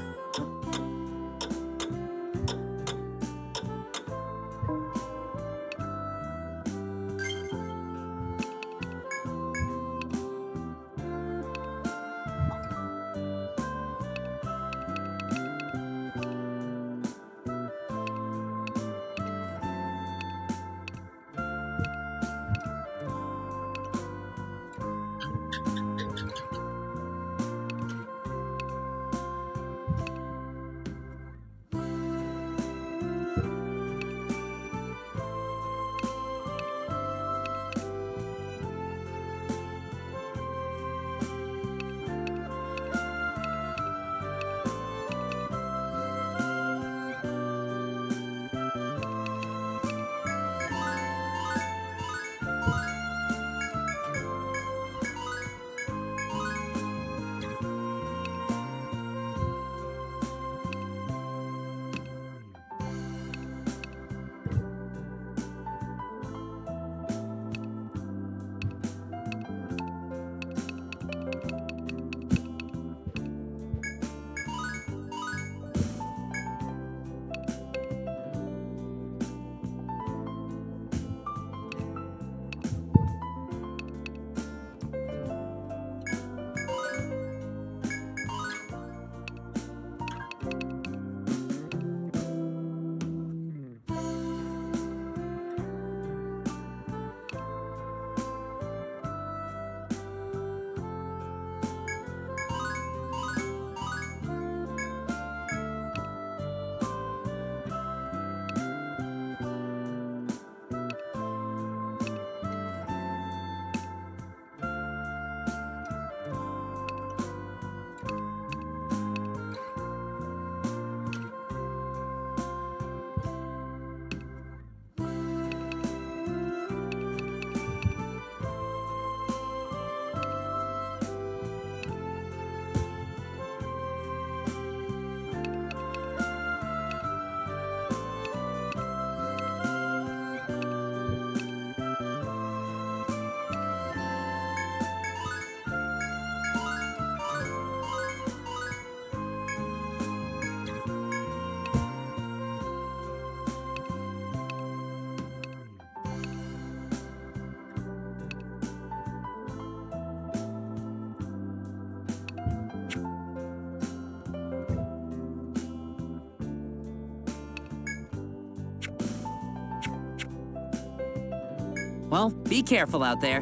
Well, be careful out there.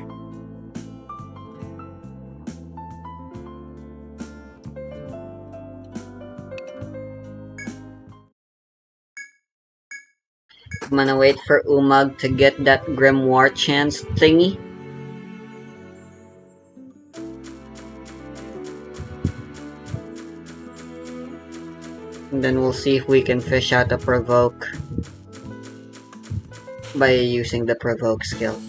I'm gonna wait for Umag to get that grimoire chance thingy. And then we'll see if we can fish out a provoke by using the provoke skill.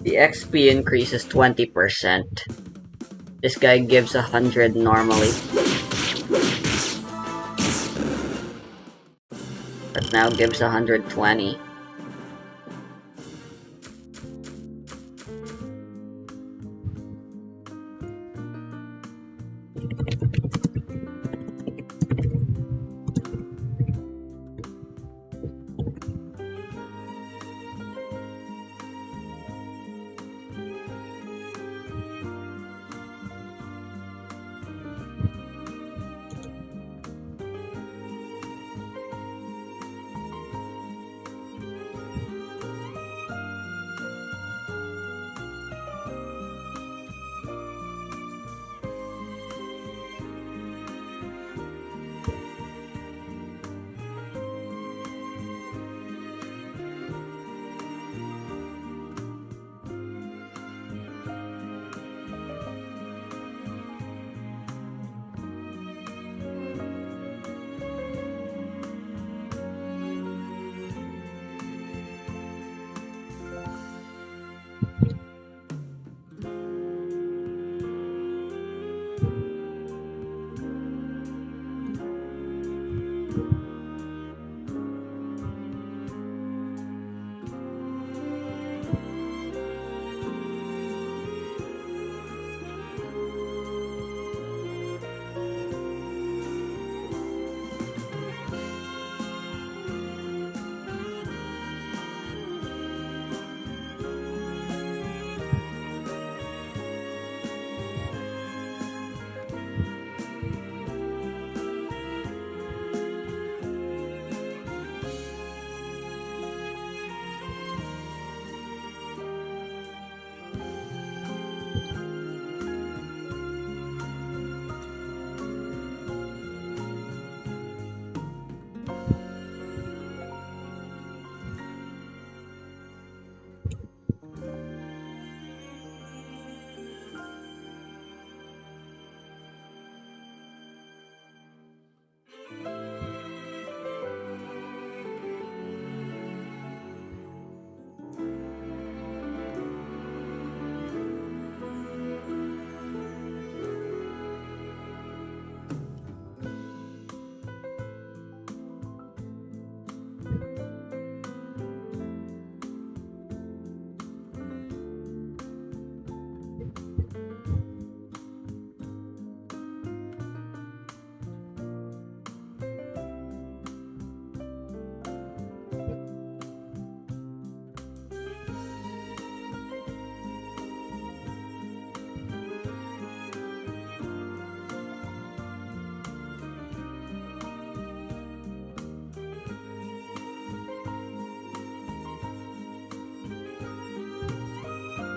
The XP increases 20%. This guy gives 100 normally. But now gives 120.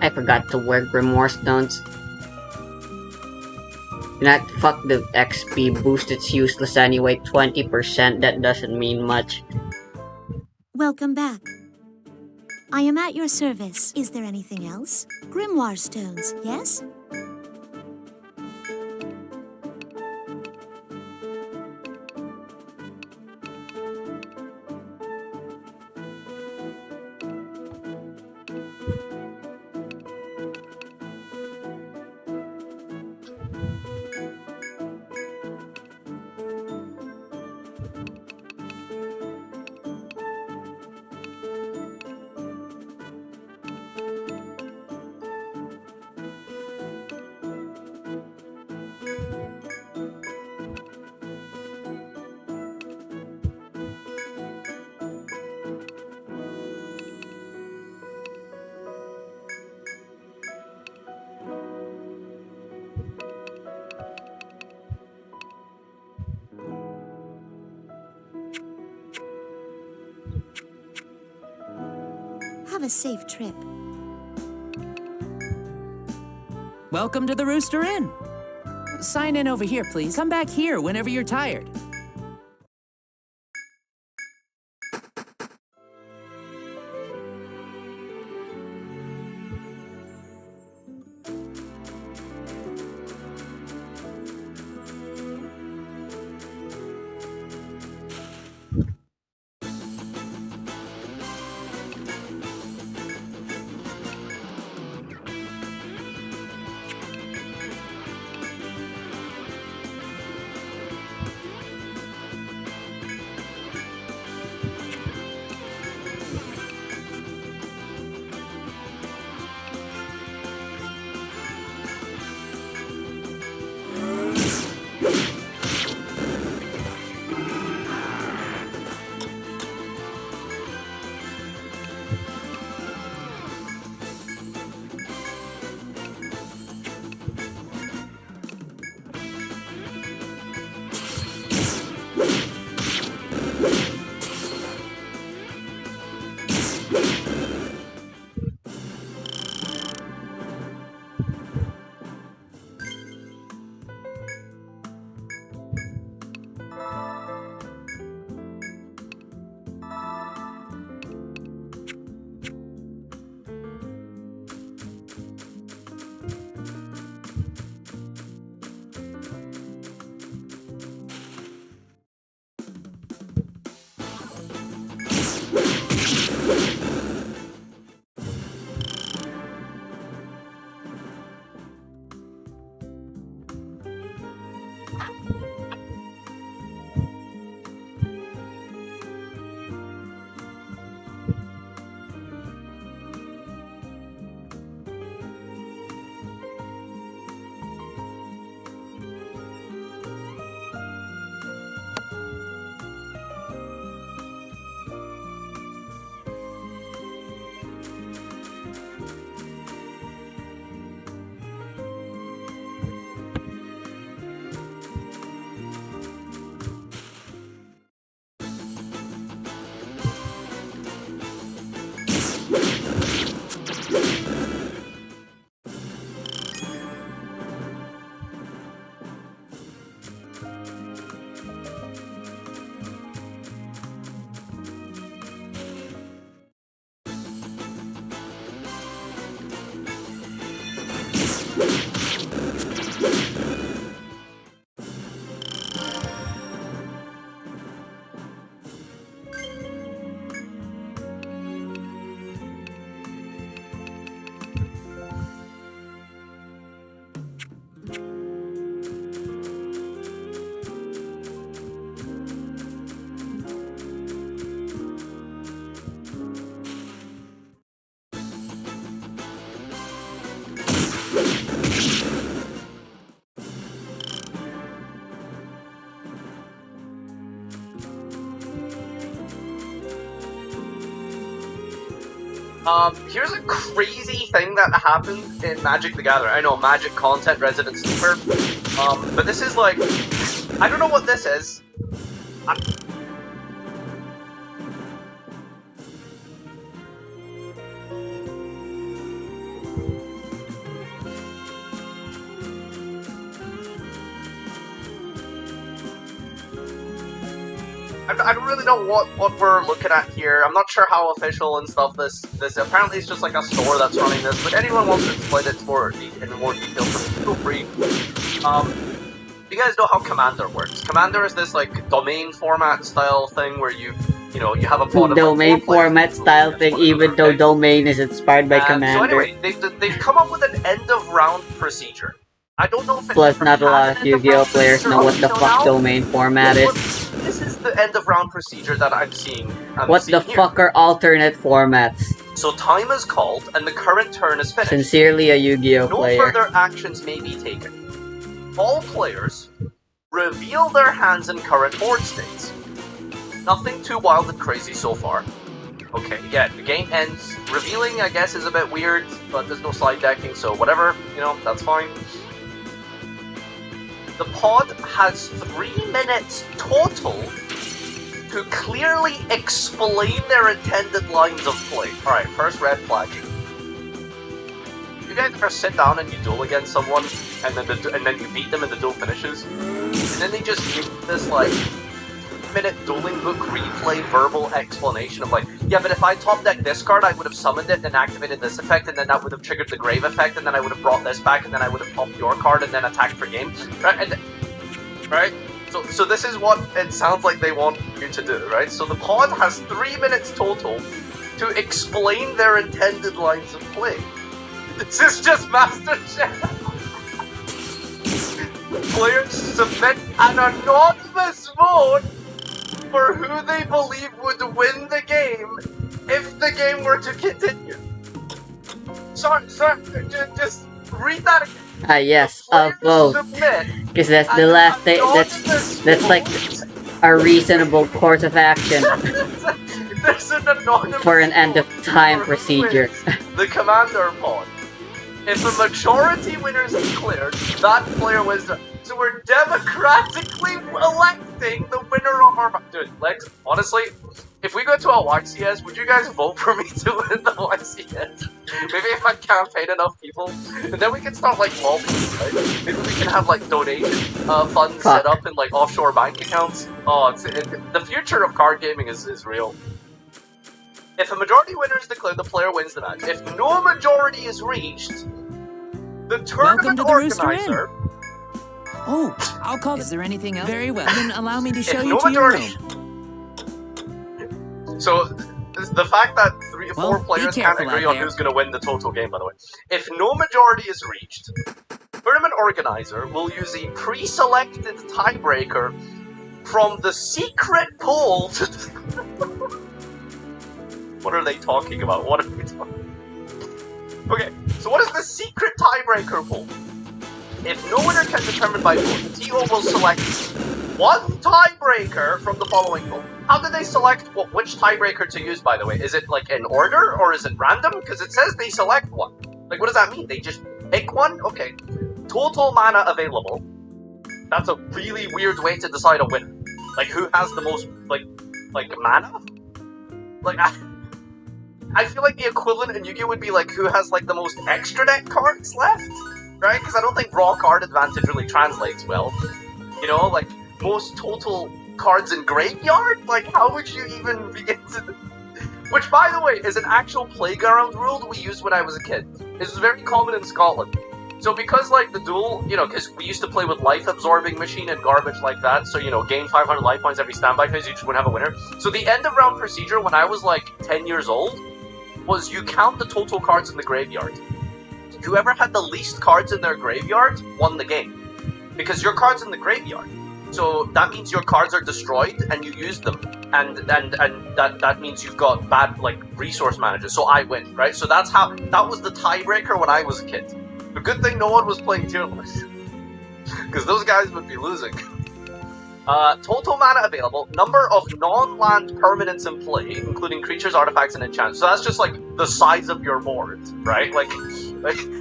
I forgot to wear grimoire stones. Not fuck the XP boost, it's useless anyway. 20%, that doesn't mean much. Welcome back. I am at your service. Is there anything else? Grimoire stones, yes? Have a safe trip. Welcome to the Rooster Inn. Sign in over here, please. Come back here whenever you're tired. Here's a crazy thing that happened in Magic the Gathering. I know, Magic content resident sleeper. But this is like, I don't know what this is. I don't really know what we're looking at here. I'm not sure how official and stuff this apparently it's just like a store that's running this, but anyone wants to explain it in more detail, feel free. You guys know how Commander works. Commander is this like domain format style thing where you have a pod of domain like, 4 players format in style total, thing, whatever, even though okay? domain is inspired by So Commander. anyway, they've come up with an end of round procedure. I don't know if it Plus, ever not a had lot an of end of Yu-Gi-Oh round players procedure know what up the until fuck now. domain format is. This is the end of round procedure that I'm seeing. What the here. fuck are alternate formats? So time is called, and the current turn is finished. Sincerely a Yu-Gi-Oh No player. further actions may be taken. All players reveal their hands in current board states. Nothing too wild and crazy so far. Okay, yeah, the game ends. Revealing, I guess, is a bit weird, but there's no slide decking, so whatever, that's fine. The pod has 3 minutes total to clearly explain their intended lines of play. Alright, first red flag. You guys ever sit down and you duel against someone, and then you beat them and the duel finishes? And then they just give this, like, 3-minute dueling book replay verbal explanation of like, yeah, but if I top deck this card, I would have summoned it and activated this effect, and then that would have triggered the grave effect, and then I would have brought this back, and then I would have popped your card and then attacked for game. Right? So this is what it sounds like they want you to do, right? So the pod has 3 minutes total to explain their intended lines of play. This is just Master Chef. Players submit an anonymous vote for who they believe would win the game if the game were to continue. Sorry, just read that again. Ah yes, a vote. Because that's the last thing. That's like a reasonable course of action There's an anonymous for an end of time for who procedure. wins the Commander pod. If a majority winner is declared, that player wins. So we're democratically electing the winner of our... Dude, Lex, honestly, if we go to a YCS, would you guys vote for me to win the YCS? Maybe if I campaign enough people, and then we can start like lobbying, right? Maybe we can have like donation funds set up in like offshore bank accounts. Oh, the future of card gaming is real. If a majority winner is declared, the player wins the match. If no majority is reached, the tournament organizer... Oh, I'll call. Is there anything else? Very well. Then allow me to show If you no to your majority... room. So, the fact that 3 or 4 Well, players be can't careful agree out on there. who's going to win the total game, by the way. If no majority is reached, tournament organizer will use a pre-selected tiebreaker from the secret pool to... What are they talking about? What are we talking about? Okay, so what is the secret tiebreaker pool? If no winner can determine by vote, the TO will select one tiebreaker from the following pool. How do they select which tiebreaker to use, by the way? Is it like in order, or is it random? Because it says they select one. Like, what does that mean? They just pick one? Okay. Total mana available. That's a really weird way to decide a winner. Like, who has the most, like mana? Like, I feel like the equivalent in Yu-Gi-Oh! Would be like, who has, like, the most extra deck cards left? Right? Because I don't think raw card advantage really translates well. You know, like, most total cards in graveyard? Like, how would you even begin to... Which, by the way, is an actual playground rule that we used when I was a kid. This is very common in Scotland. So because, like, the duel, because we used to play with life-absorbing machine and garbage like that, so, gain 500 life points every standby phase, you just wouldn't have a winner. So the end-of-round procedure when I was, like, 10 years old was you count the total cards in the graveyard. Whoever had the least cards in their graveyard won the game. Because your cards in the graveyard. So that means your cards are destroyed and you use them. And that means you've got bad, like, resource managers. So I win, right? So that was the tiebreaker when I was a kid. The good thing no one was playing tier list. Because those guys would be losing. Total mana available, number of non-land permanents in play, including creatures, artifacts, and enchantments. So that's just, like, the size of your board, right? Like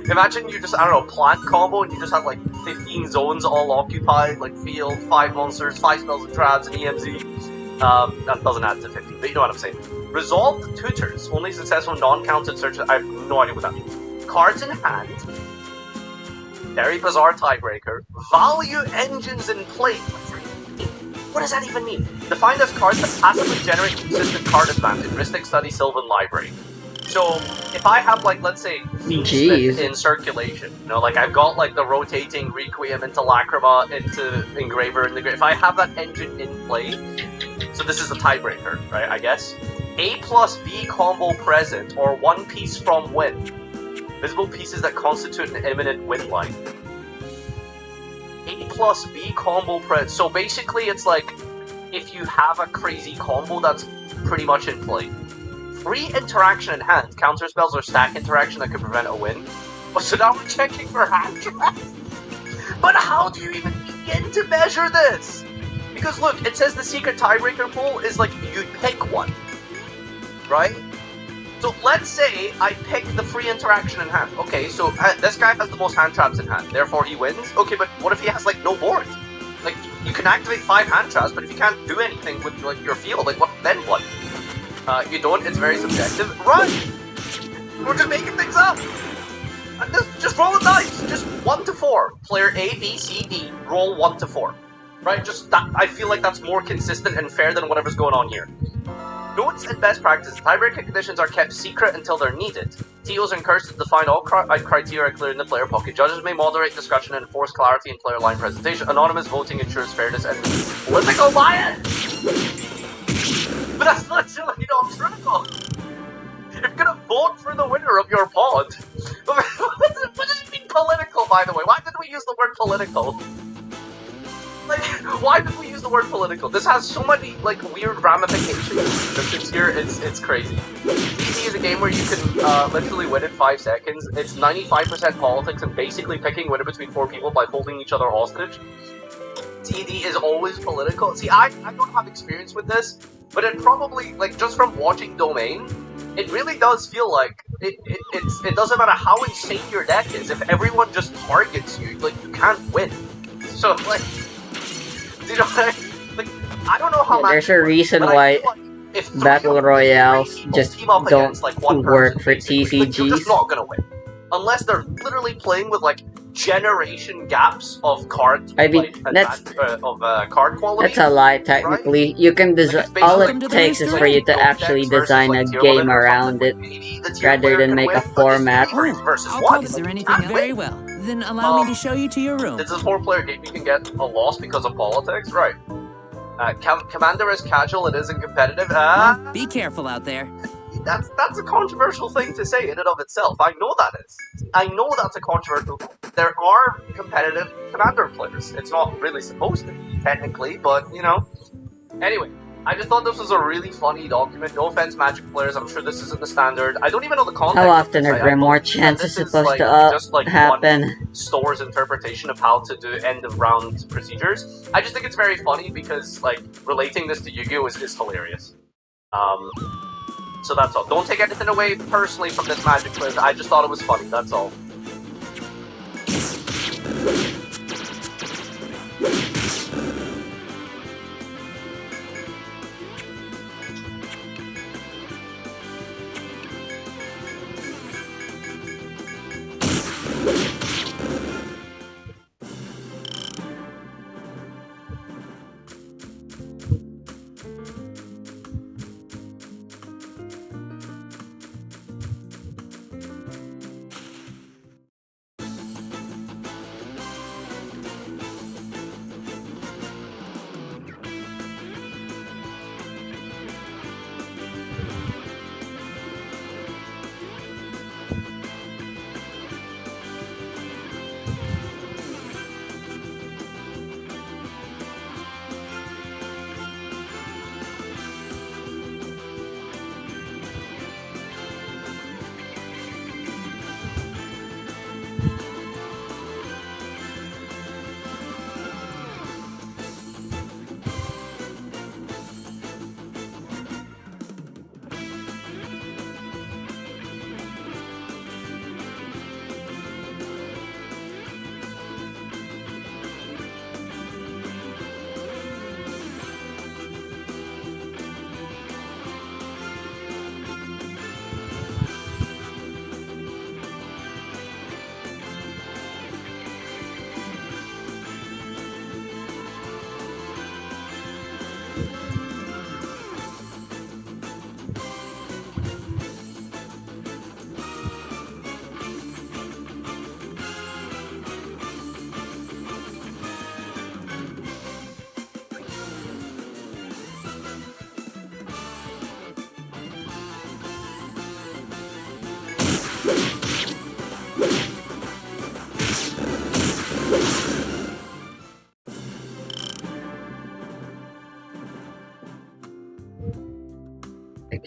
imagine you just, I don't know, plant combo, and you just have, like, 15 zones all occupied, like, field, 5 monsters, 5 spells and traps, and EMZ. That doesn't add to 50, but you know what I'm saying. Resolved tutors, only successful non-counted searches. I have no idea what that means. Cards in hand. Very bizarre tiebreaker. Value engines in play. What does that even mean? Defined as cards that passively generate consistent card advantage. Mystic Study, Sylvan Library. So, if I have, like, let's say, Fiendsmith in circulation, you know, like, I've got, like, the rotating Requiem into Lacrima, into Engraver, and if I have that engine in play, so this is a tiebreaker, right, I guess? A plus B combo present, or one piece from win. Visible pieces that constitute an imminent win line. A plus B combo present. So basically, it's like, if you have a crazy combo that's pretty much in play. Free interaction in hand, counter spells or stack interaction that could prevent a win. Oh, so now we're checking for hand traps? But how do you even begin to measure this? Because look, it says the secret tiebreaker pool is like, you pick one. Right? So let's say I pick the free interaction in hand. Okay, so this guy has the most hand traps in hand, therefore he wins. Okay, but what if he has like no board? Like, you can activate 5 hand traps, but if you can't do anything with like your field, like what? You don't, it's very subjective. Run! We're just making things up! And just roll the dice! Just 1 to 4. Player A, B, C, D, roll 1 to 4. Right? Just that, I feel like that's more consistent and fair than whatever's going on here. Notes and best practices. Tiebreaker conditions are kept secret until they're needed. TOs are encouraged to define all criteria clear in the player pocket. Judges may moderate discussion and enforce clarity in player line presentation. Anonymous voting ensures fairness and political bias! But that's literally not critical. If you're gonna vote for the winner of your pod, what does it mean political, by the way? Why did we use the word political? Like, why did we use the word political? This has so many, like, weird ramifications here, it's crazy. DD is a game where you can literally win in 5 seconds. It's 95% politics and basically picking winner between 4 people by holding each other hostage. DD is always political. See, I don't have experience with this, but it probably, like, just from watching Domain, it really does feel like it doesn't matter how insane your deck is, if everyone just targets you, like, you can't win. So, like, you know what I mean? Like, I don't know how there's a reason why if Battle Royales just team up don't against, like, one work person, for basically, like, you're just TCGs. not gonna win. Unless they're literally playing with, like, generation gaps of card, I mean, card quality. That's a lie, technically. You can all Like, it takes is for you to actually design a game around it, rather than make a format. Is there anything else? Very well. Then allow me to show you to your room. This is a 4-player game. You can get a loss because of politics, right? Commander is casual. It isn't competitive. Be careful out there. That's a controversial thing to say in and of itself. I know that is. I know that's a controversial thing. There are competitive Commander players. It's not really supposed to be, technically, but, you know. Anyway, I just thought this was a really funny document. No offense, Magic players. I'm sure this isn't the standard. I don't even know the context. How often are Grimoire chances supposed to just like happen? One store's interpretation of how to do end-of-round procedures. I just think it's very funny because, like, relating this to Yu-Gi-Oh! is hilarious. So that's all. Don't take anything away personally from this Magic quiz. I just thought it was funny, that's all.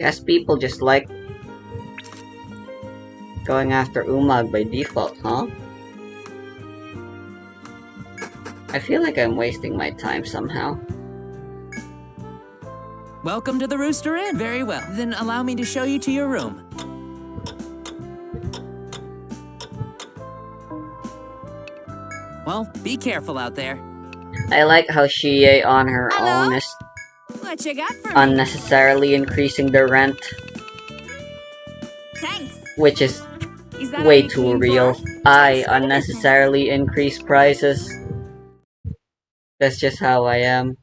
Guess people just like going after Umag by default, huh? I feel like I'm wasting my time somehow. Welcome to the Rooster Inn. Very well. Then allow me to show you to your room. Well, be careful out there. I like how she on her Hello? own is What you got for me? unnecessarily increasing the rent, Thanks. which is Is that way all you too came real. for? I Thanks for the business. unnecessarily increase prices. That's just how I am.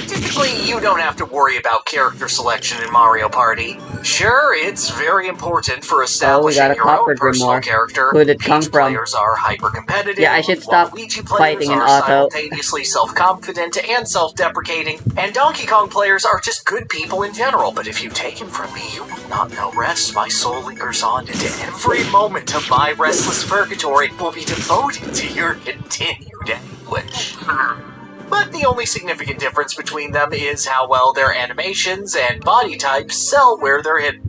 Typically, you don't have to worry about character selection in Mario Party. Sure, it's very important for establishing got a your copper own personal grimoire. character. Who did it come Peach from? players are hyper-competitive, Yeah, I should while stop Luigi players fighting in are auto. simultaneously self-confident and self-deprecating, and Donkey Kong players are just good people in general. But if you take him from me, you will not know rest. My soul lingers on into every moment of my restless purgatory will be devoted to your continued anguish. But the only significant difference between them is how well their animations and body types sell where they're hidden.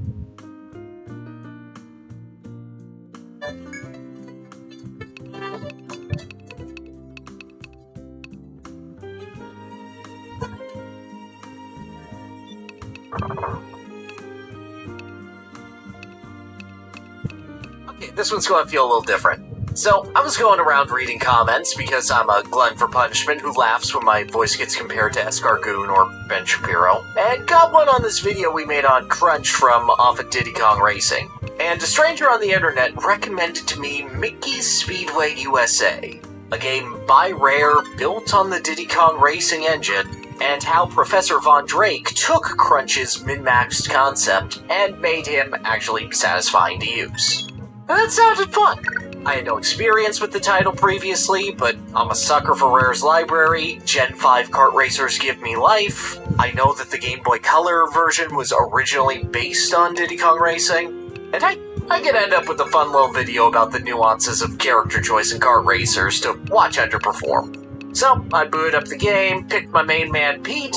Okay, this one's going to feel a little different. So, I was going around reading comments because I'm a glutton for punishment who laughs when my voice gets compared to Escargoon or Ben Shapiro, and got one on this video we made on Crunch from off of Diddy Kong Racing. And a stranger on the internet recommended to me Mickey's Speedway USA, a game by Rare built on the Diddy Kong Racing engine, and how Professor Von Drake took Crunch's min-maxed concept and made him actually satisfying to use. That sounded fun. I had no experience with the title previously, but I'm a sucker for Rare's library. Gen 5 kart racers give me life. I know that the Game Boy Color version was originally based on Diddy Kong Racing, and I could end up with a fun little video about the nuances of character choice in kart racers to watch underperform. So, I booted up the game, picked my main man Pete,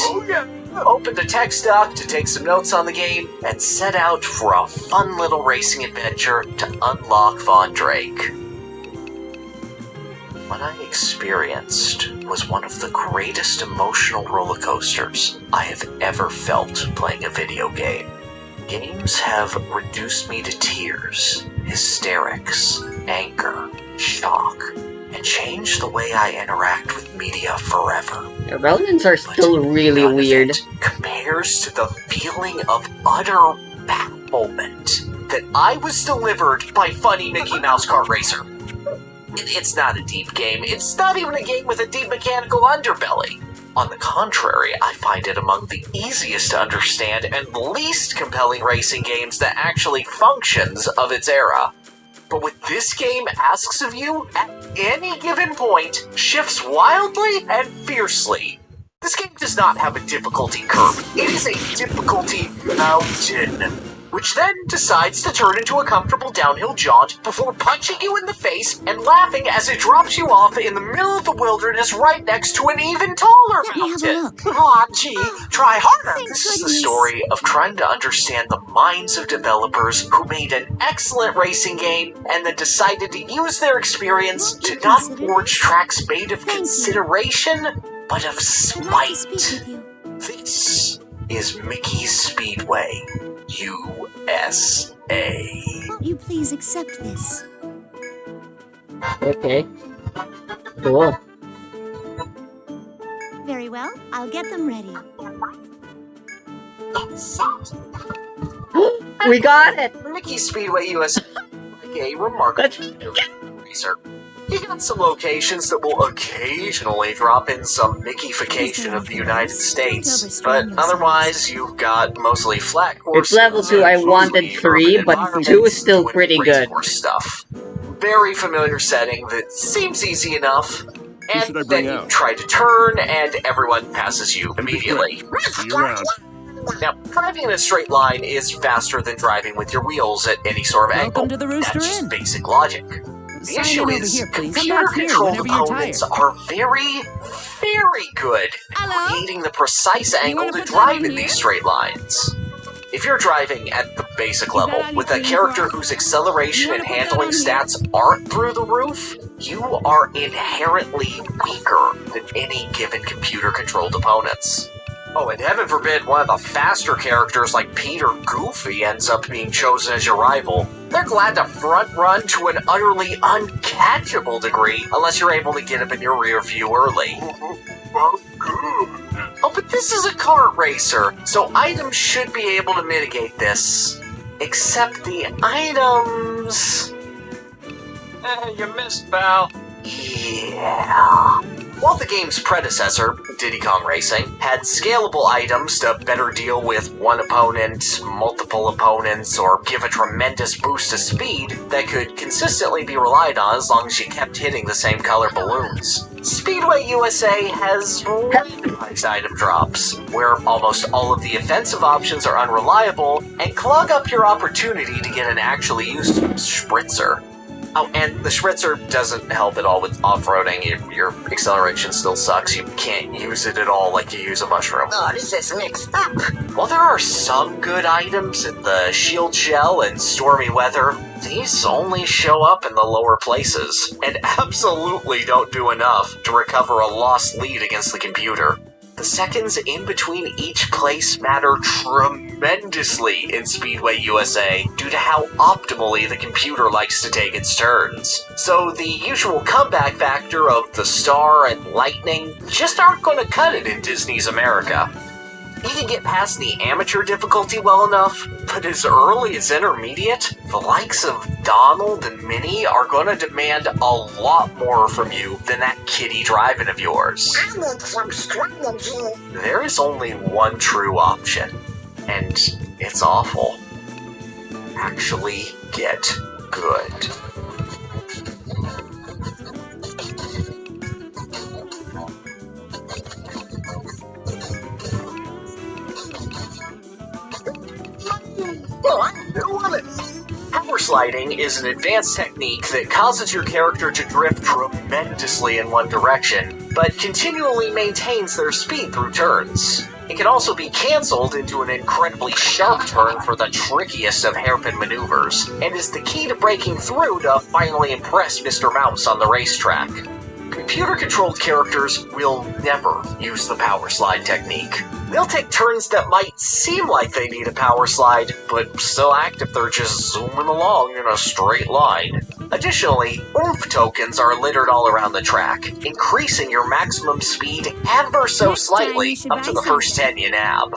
opened a text doc to take some notes on the game, and set out for a fun little racing adventure to unlock Von Drake. What I experienced was one of the greatest emotional roller coasters I have ever felt playing a video game. Games have reduced me to tears, hysterics, anger, shock, and changed the way I interact with media forever. The Romans are still really None of weird. it compares to the feeling of utter bafflement that I was delivered by Funny Mickey Mouse Kart Racer. It's not a deep game. It's not even a game with a deep mechanical underbelly. On the contrary, I find it among the easiest to understand and least compelling racing games that actually functions of its era. But what this game asks of you at any given point shifts wildly and fiercely. This game does not have a difficulty curve. It is a difficulty mountain, which then decides to turn into a comfortable downhill jaunt before punching you in the face and laughing as it drops you off in the middle of the wilderness right next to an even taller Let me have a mountain. look. Aw, gee, try harder. Thank This is the goodness. story of trying to understand the minds of developers who made an excellent racing game and then decided to use their experience Won't to you not consider forge this? tracks made of Thank you. consideration, but of I'd like to speak spite. with you. This is Mickey's Speedway, USA. Won't you please accept this? Okay. Cool. Very well, I'll get them ready. We got it! Mickey's Speedway USA, like a remarkable racer. You got some locations that will occasionally drop in some Mickeyfication of the United States, but otherwise you've got mostly flat courses. It's level 2, I wanted 3, but 2 is still doing pretty race good. course stuff. Very familiar setting that seems easy enough, Who should I And bring then you out? try to turn, and everyone passes you immediately. See you around. Now, driving in a straight line is faster than driving with your wheels at any sort of angle. Welcome to the Rooster That's just Inn. basic logic. The Sign issue in over is, here, please. Come back here computer-controlled whenever you're opponents tired. are very, very good at Hello? creating the precise angle wanna to put that drive on in here? these straight lines. If you're driving at the basic that level all you with a came character for? whose acceleration You and wanna put that handling on here? stats aren't through the roof, you are inherently weaker than any given computer-controlled opponents. Oh, and heaven forbid one of the faster characters like Peter Goofy ends up being chosen as your rival. They're glad to front run to an utterly uncatchable degree unless you're able to get up in your rear view early. Oh, but this is a kart racer, so items should be able to mitigate this. Except the items... You missed, pal. Yeah. While the game's predecessor, Diddy Kong Racing, had scalable items to better deal with one opponent, multiple opponents, or give a tremendous boost of speed that could consistently be relied on as long as you kept hitting the same color balloons, Speedway USA has randomized item drops, where almost all of the offensive options are unreliable and clog up your opportunity to get an actually used spritzer. Oh, and the Spritzer doesn't help at all with off-roading. Your acceleration still sucks. You can't use it at all like you use a mushroom. Oh, this is mixed up. While there are some good items in the Shield Shell and Stormy Weather, these only show up in the lower places, and absolutely don't do enough to recover a lost lead against the computer. The seconds in between each place matter tremendously in Speedway USA due to how optimally the computer likes to take its turns. So the usual comeback factor of the star and lightning just aren't going to cut it in Disney's America. You can get past the amateur difficulty well enough, but as early as intermediate, the likes of Donald and Minnie are going to demand a lot more from you than that kiddie driving of yours. I need some strategy. There is only one true option, and it's awful. Actually get good. Power sliding is an advanced technique that causes your character to drift tremendously in one direction, but continually maintains their speed through turns. It can also be cancelled into an incredibly sharp turn for the trickiest of hairpin maneuvers, and is the key to breaking through to finally impress Mr. Mouse on the racetrack. Computer-controlled characters will never use the power slide technique. They'll take turns that might seem like they need a power slide, but still act if they're just zooming along in a straight line. Additionally, oomph tokens are littered all around the track, increasing your maximum speed ever so Next time slightly you should up to buy the first something. 10 you nab.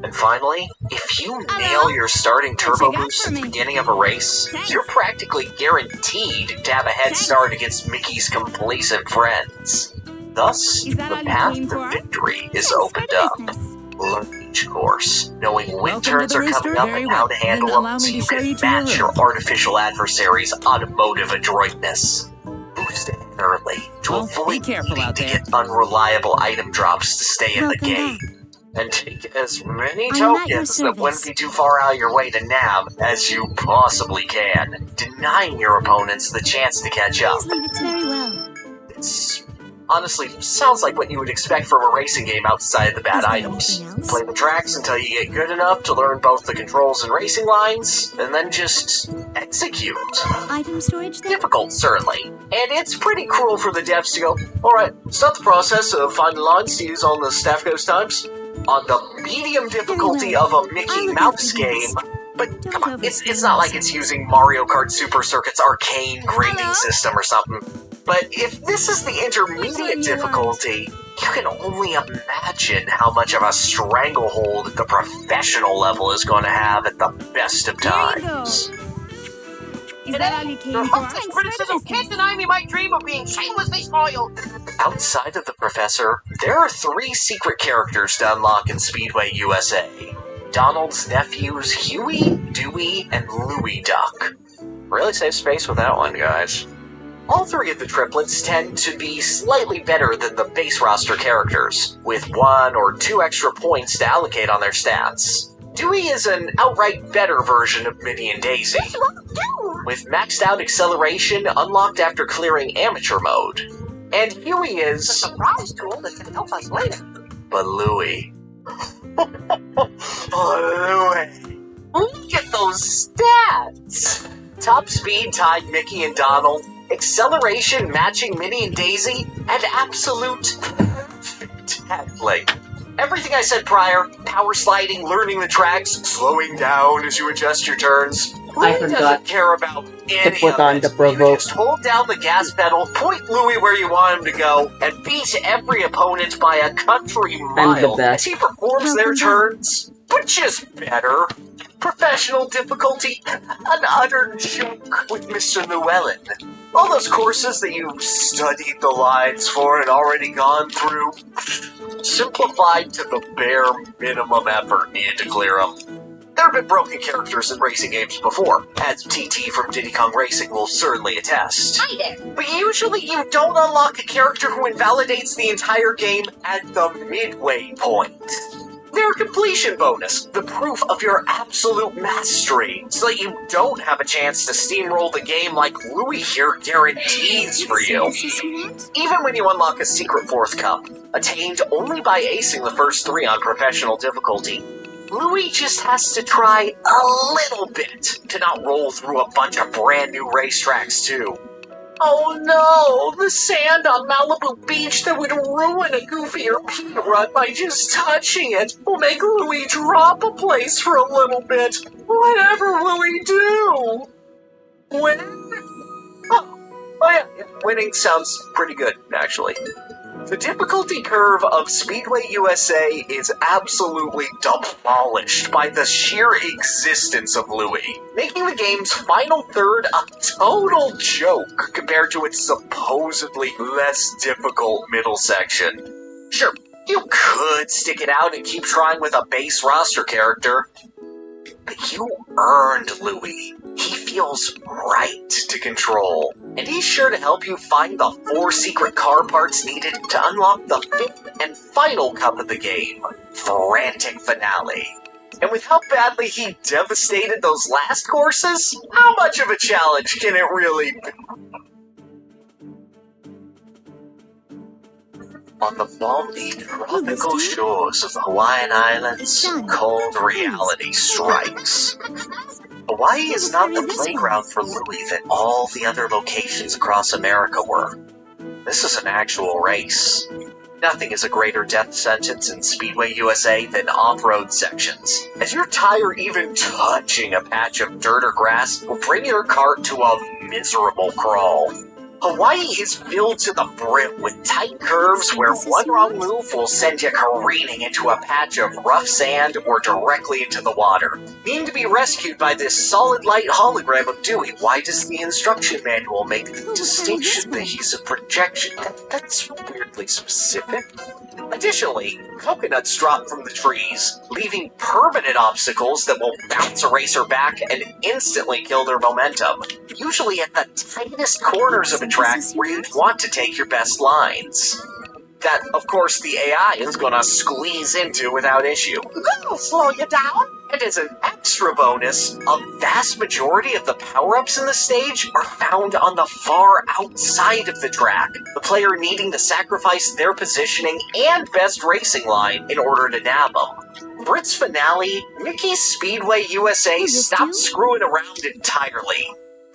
And finally, if you Hello? nail your starting What turbo you got boost for at the me? beginning of a race, Thanks. you're practically guaranteed to have a head Thanks. start against Mickey's complacent friends. Thus, Is that the all you path came to for? victory is Thanks for opened the up. business. Learn each course, knowing when Welcome to turns the are coming Rooster. up Very and how well. to handle Then them allow so me to you show can you to your match room. your artificial adversary's automotive adroitness. Boost it early to Well, be avoid careful needing out to there. get unreliable item drops to stay in the Welcome game. back. And take as many I am at your tokens that wouldn't service. be too far out of your way to nab as you possibly can, denying your opponents the chance to catch up. Please leave it very well. It's honestly sounds like what you would expect from a racing game outside of the bad Is there items. anything else? Play the tracks until you get good enough to learn both the controls and racing lines, and then just execute. Item storage then? Difficult, certainly. And it's pretty cruel for the devs to go, alright, start the process of finding lines to use on the staff ghost times. On the medium difficulty well. of a Mickey I'll look Mouse after these. game, but Don't come on, it's overstrain not like yourself. it's using Mario Kart Super Circuit's arcane grading Hello? system or something. But if this is the Which one intermediate you want? difficulty, you can only imagine how much of a stranglehold the professional level is going to have at the best of Here you go. times. Is that all you came Your for? hostess Thanks for the criticism business. can't deny me my dream of being shamelessly spoiled. Outside of the professor, there are 3 secret characters to unlock in Speedway USA. Donald's nephews Huey, Dewey, and Louie Duck. Really save space with that one, guys. All three of the triplets tend to be slightly better than the base roster characters, with 1 or 2 extra points to allocate on their stats. Dewey is an outright better version of Minnie and Daisy, with maxed out acceleration unlocked after clearing amateur mode. And Huey is A surprise tool that can help us later. but Louie. Oh, Louie. Look at those stats! Top speed tied Mickey and Donald, acceleration matching Minnie and Daisy, and absolute perfect handling. Everything I said prior, power sliding, learning the tracks, slowing down as you adjust your turns. I Louie forgot doesn't care about any put of on it. the You provoke. just hold down the gas pedal, point Louie where you want him to go, and beat every opponent by a country I'm the mile best. as he performs their Welcome back. turns. But just better. Professional difficulty, an utter joke with Mr. Llewellyn. All those courses that you've studied the lines for and already gone through, simplified to the bare minimum effort needed to clear them. There have been broken characters in racing games before, as TT from Diddy Kong Racing will certainly attest. Hi there. But usually you don't unlock a character who invalidates the entire game at the midway point. They're a completion bonus, the proof of your absolute mastery, so that you don't have a chance to steamroll the game like Louie here guarantees for you. Services you want? Even when you unlock a secret 4th cup, attained only by acing the first 3 on professional difficulty, Louie just has to try a little bit to not roll through a bunch of brand new racetracks too. Oh no, the sand on Malibu Beach that would ruin a goofier peak run by just touching it will make Louie drop a place for a little bit. Whatever will he do? Win? Oh yeah, winning sounds pretty good, actually. The difficulty curve of Speedway USA is absolutely demolished by the sheer existence of Louie, making the game's final third a total joke compared to its supposedly less difficult middle section. Sure, you could stick it out and keep trying with a base roster character, but you earned Louie. He feels right to control, and he's sure to help you find the 4 secret car parts needed to unlock the 5th and final cup of the game, Frantic Finale. And with how badly he devastated those last courses, how much of a challenge can it really be? On the balmy, tropical shores of the Hawaiian Islands, cold reality strikes. Hawaii is not the playground for Louie that all the other locations across America were. This is an actual race. Nothing is a greater death sentence in Speedway USA than off-road sections, as your tire even touching a patch of dirt or grass will bring your cart to a miserable crawl. Hawaii is filled to the brim with tight curves where one wrong move will send you careening into a patch of rough sand or directly into the water. Needing to be rescued by this solid light hologram of Dewey, why does the instruction manual make the distinction that he's a projection? That's weirdly specific. Additionally, coconuts drop from the trees, leaving permanent obstacles that will bounce a racer back and instantly kill their momentum, usually at the tightest corners of a track where you'd want to take your best lines. That, of course, the AI is gonna squeeze into without issue. That'll slow you down. And as an extra bonus, a vast majority of the power-ups in the stage are found on the far outside of the track, the player needing to sacrifice their positioning and best racing line in order to nab them. For its finale, Mickey's Speedway USA stopped screwing around entirely.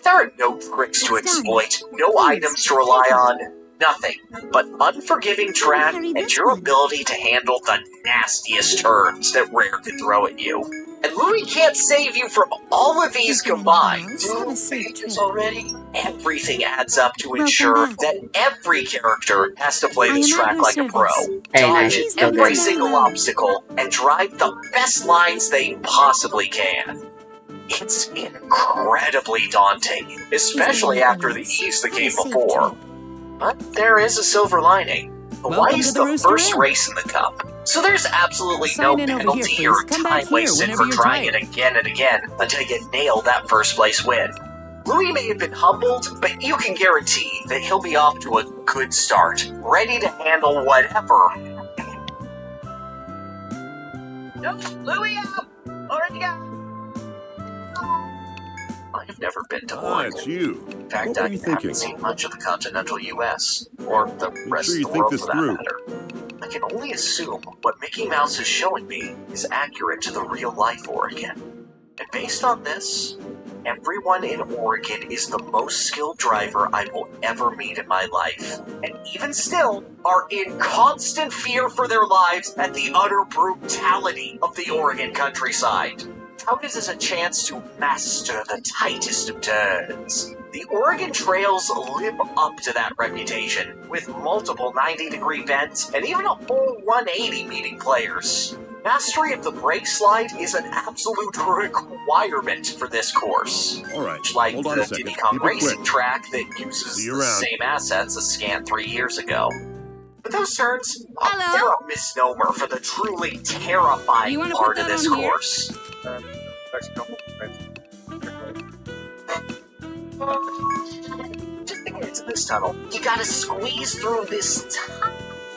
There are no tricks to exploit, no items to rely on, nothing but unforgiving track and your ability to handle the nastiest turns that Rare could throw at you. And Louie can't save you from all of these combined. Have a safe trip. Already, everything adds up to ensure back. that every character has to play I this am at track your like a service. pro, Hey, dodge nice. Please don't every go single down. obstacle, and drive the best lines they possibly can. It's incredibly daunting, especially after the ease that came before. But there is a silver lining. Hawaii's to the the Rooster first Inn. race in the cup, so there's absolutely no Sign in over penalty here, or please. Come back time here wasted whenever for you're trying tired. it again and again until you nail that first place win. Louis may have been humbled, but you can guarantee that he'll be off to a good start, ready to handle whatever. Nope, Louis up! Already got. I've never been to Oregon. It's you. In fact, What were I you haven't thinking? seen much of the continental U.S. or the rest sure of you the think world this for that through. matter. I can only assume what Mickey Mouse is showing me is accurate to the real-life Oregon. And based on this, everyone in Oregon is the most skilled driver I will ever meet in my life. And even still, are in constant fear for their lives at the utter brutality of the Oregon countryside. Touted as a chance to master the tightest of turns. The Oregon trails live up to that reputation, with multiple 90-degree bends and even a full 180 meeting players. Mastery of the brake slide is an absolute requirement for this course. Alright, Much like hold on the a second. Diddy Kong Keep it racing quick. track that uses See you the around. same assets as Scan 3 years ago. But those turns, Hello? they're a misnomer for the truly terrifying You wanna put part of that this on here? course. Just to get into this tunnel, you gotta squeeze through this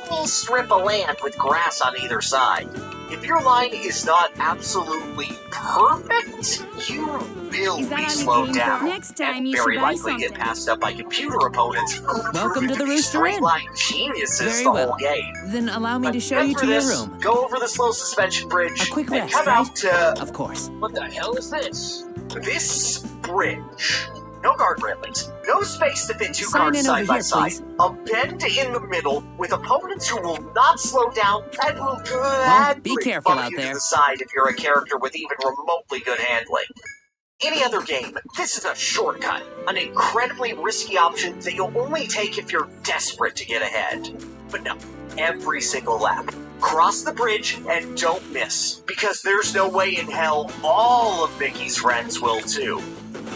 tiny strip of land with grass on either side. If your line is not absolutely perfect, you will Is that be all you slowed came down. for? Next time and you very should buy likely get something. passed up by computer opponents who Welcome prove to the be Rooster straight Inn. line geniuses Very the well. whole game. Then allow me to But show you for to your this, room. Go over the slow suspension bridge A quick and rest, come right? out to Of course. What the hell is this? this bridge. No guardrailings, no space to fit two Sign cars in side over by here, side. please. A bend in the middle with opponents who will not slow down and will gladly be careful bump out you there. to the side if you're a character with even remotely good handling. Any other game, this is a shortcut, an incredibly risky option that you'll only take if you're desperate to get ahead. But no, every single lap. Cross the bridge and don't miss, because there's no way in hell all of Mickey's friends will too.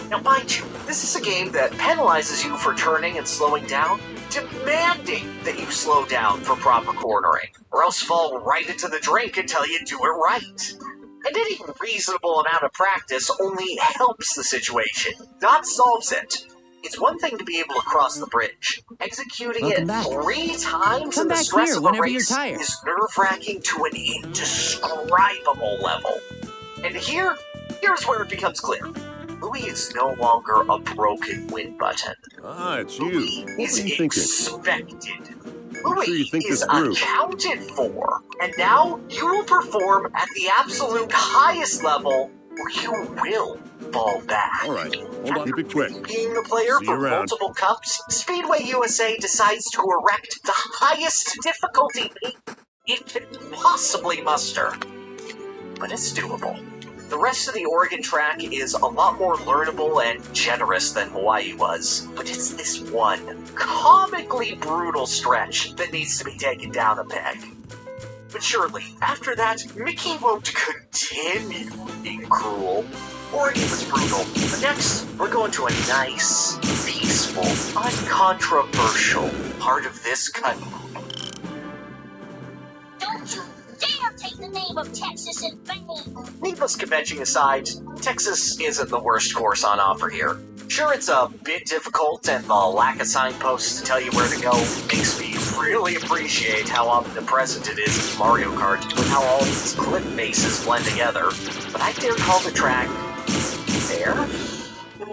Now mind you, this is a game that penalizes you for turning and slowing down, demanding that you slow down for proper cornering, or else fall right into the drink until you do it right. And any reasonable amount of practice only helps the situation, not solves it. It's one thing to be able to cross the bridge. Executing Welcome it back. 3 times Come in the back stress here of a whenever you're race tired. is nerve-wracking to an indescribable level. And here's where it becomes clear. Louis is no longer a broken win button. It's you. Louis What is were you thinking? expected. I'm Louis sure you think is this through. accounted for. And now you will perform at the absolute highest level, or you will fall back. Alright, hold on. Keep it quick. Being the player See you for around. multiple cups, Speedway USA decides to erect the highest difficulty it can possibly muster. But it's doable. The rest of the Oregon track is a lot more learnable and generous than Hawaii was, but it's this one comically brutal stretch that needs to be taken down a peg. But surely, after that, Mickey won't continue being cruel. Oregon was brutal, but next, we're going to a nice, peaceful, uncontroversial part of this country. Don't you dare take the name of Texas in vain! Needless kvetching aside, Texas isn't the worst course on offer here. Sure, it's a bit difficult, and the lack of signposts to tell you where to go makes me really appreciate how omnipresent it is in Mario Kart with how all these cliff faces blend together. But I dare call the track fair?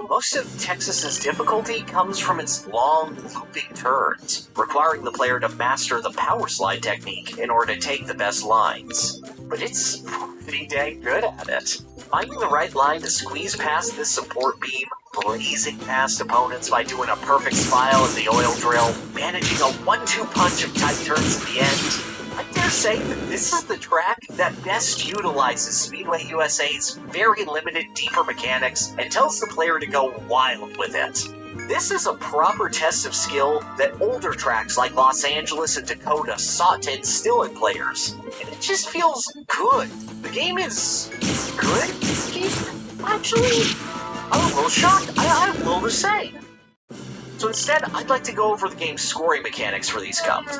Most of Texas's difficulty comes from its long, looping turns, requiring the player to master the power slide technique in order to take the best lines. But it's pretty dang good at it. Finding the right line to squeeze past this support beam, blazing past opponents by doing a perfect smile in the oil drill, managing a 1-2 punch of tight turns at the end. I dare say that this is the track that best utilizes Speedway USA's very limited deeper mechanics and tells the player to go wild with it. This is a proper test of skill that older tracks like Los Angeles and Dakota sought to instill in players, and it just feels good. The game is good? Actually, I'm a little shocked, I will to say. So instead, I'd like to go over the game's scoring mechanics for these cups.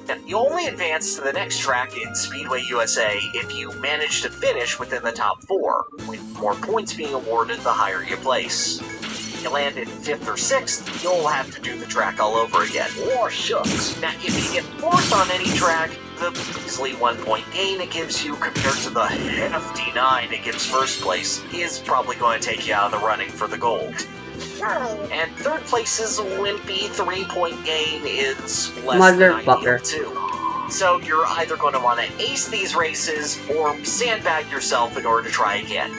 And you only advance to the next track in Speedway USA if you manage to finish within the top 4, with more points being awarded the higher you place. you land in 5th or 6th, you'll have to do the track all over again. Or shucks. Now, if you get 4th on any track, the measly 1-point gain it gives you compared to the hefty 9 it gives first place is probably going to take you out of the running for the gold. And 3rd place's wimpy 3-point gain is less than ideal too. So you're either going to want to ace these races or sandbag yourself in order to try again.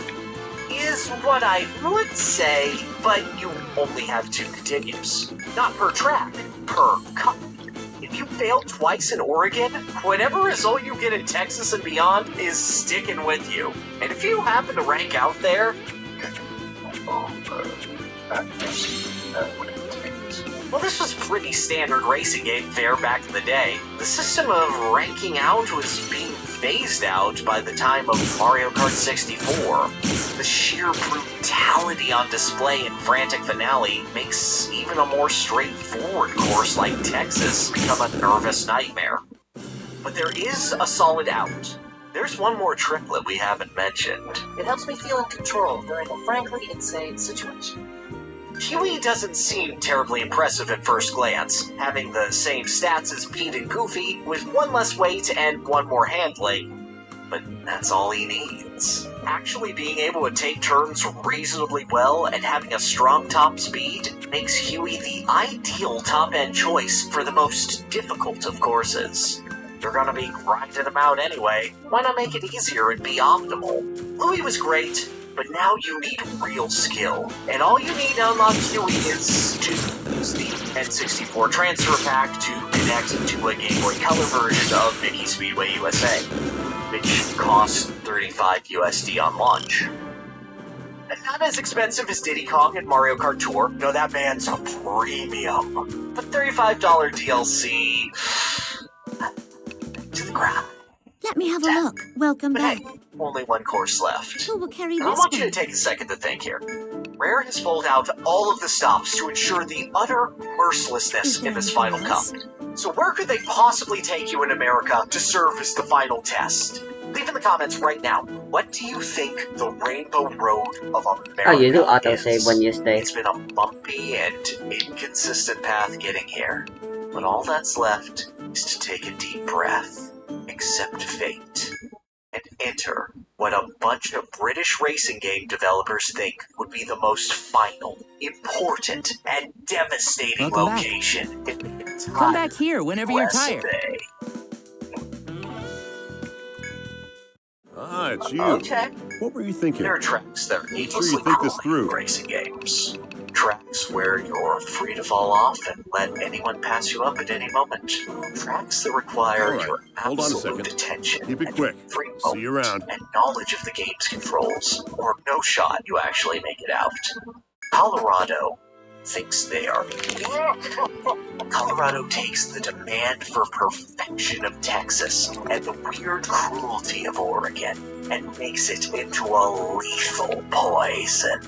Is what I would say, but you only have 2 continues. Not per track, per cup. If you fail twice in Oregon, whatever result you get in Texas and beyond is sticking with you. And if you happen to rank out there, well, this was pretty standard racing game fare back in the day. The system of ranking out was being phased out by the time of Mario Kart 64. The sheer brutality on display in Frantic Finale makes even a more straightforward course like Texas become a nervous nightmare. But there is a solid out. There's one more triplet we haven't mentioned. It helps me feel in control during a frankly insane situation. Huey doesn't seem terribly impressive at first glance, having the same stats as Pete and Goofy, with 1 less weight and 1 more handling. But that's all he needs. Actually being able to take turns reasonably well and having a strong top speed makes Huey the ideal top-end choice for the most difficult of courses. You're gonna be grinding them out anyway. Why not make it easier and be optimal? Louie was great, but now you need real skill. And all you need to unlock Huey is to use the N64 transfer pack to connect to a Game Boy Color version of Mickey Speedway USA, which costs 35 USD on launch. And not as expensive as Diddy Kong and Mario Kart Tour. No, that man's a premium. But $35 DLC to the ground. Let me have a look. Welcome But back. hey, only 1 course left. Who will carry And I this want you to one? take a second to think here. Rare has pulled out all of the stops to ensure the utter mercilessness Is there in this anything final cup. else? So where could they possibly take you in America to serve as the final test? Leave in the comments right now. What do you think the Rainbow Road of America Oh, you do is? autosave when you stay. It's been a bumpy and inconsistent path getting here. But all that's left is to take a deep breath, accept fate, and enter what a bunch of British racing game developers think would be the most final, important, and devastating Welcome back. location in the entire Come back here whenever you're tired. USA. Ah, it's you. Okay. What were you thinking? There are tracks that are Make sure needlessly you think this cruel in through. racing games. Tracks where you're free to fall off and let anyone pass you up at any moment. Tracks that require All right, your hold on a absolute second. attention Keep it and quick. free See you around. and knowledge of the game's controls, or no shot you actually make it out. Colorado thinks they are. Colorado takes the demand for perfection of Texas and the weird cruelty of Oregon and makes it into a lethal poison.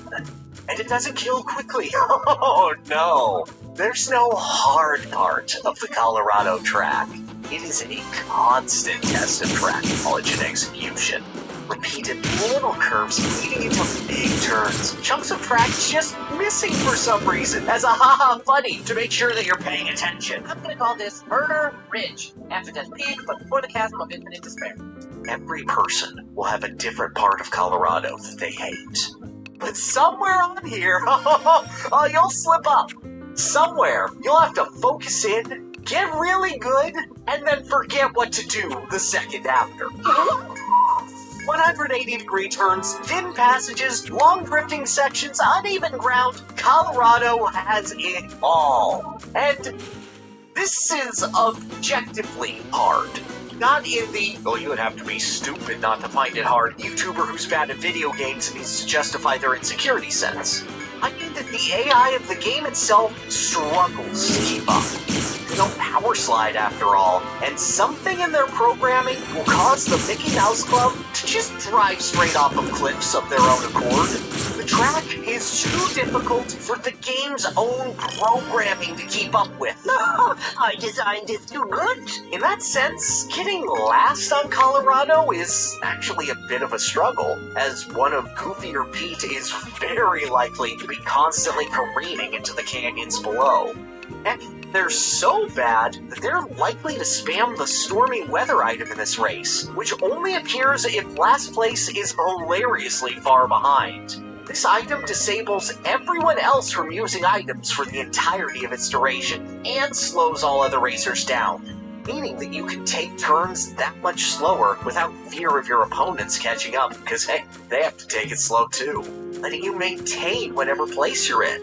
And it doesn't kill quickly. Oh no! There's no hard part of the Colorado track. It is a constant test of track knowledge and execution. Repeated little curves leading into big turns. Chunks of track just missing for some reason as a haha funny to make sure that you're paying attention. I'm gonna call this Murder Ridge. After Death Peak, but before the chasm of infinite despair. Every person will have a different part of Colorado that they hate. But somewhere on here, oh, you'll slip up. Somewhere, you'll have to focus in, get really good, and then forget what to do the second after. 180-degree turns, thin passages, long drifting sections, uneven ground. Colorado has it all. And this is objectively hard. Not in the, oh, you would have to be stupid not to find it hard, YouTuber who's bad at video games and needs to justify their insecurity sense. I mean that the AI of the game itself struggles to keep up. You know how power slide after all, and something in their programming will cause the Mickey Mouse Club to just drive straight off of cliffs of their own accord. The track is too difficult for the game's own programming to keep up with. No, our design is too good. In that sense, getting last on Colorado is actually a bit of a struggle, as one of Goofy or Pete is very likely to be constantly careening into the canyons below. Heck, they're so bad that they're likely to spam the stormy weather item in this race, which only appears if last place is hilariously far behind. This item disables everyone else from using items for the entirety of its duration, and slows all other racers down, meaning that you can take turns that much slower without fear of your opponents catching up, because hey, they have to take it slow too, letting you maintain whatever place you're in.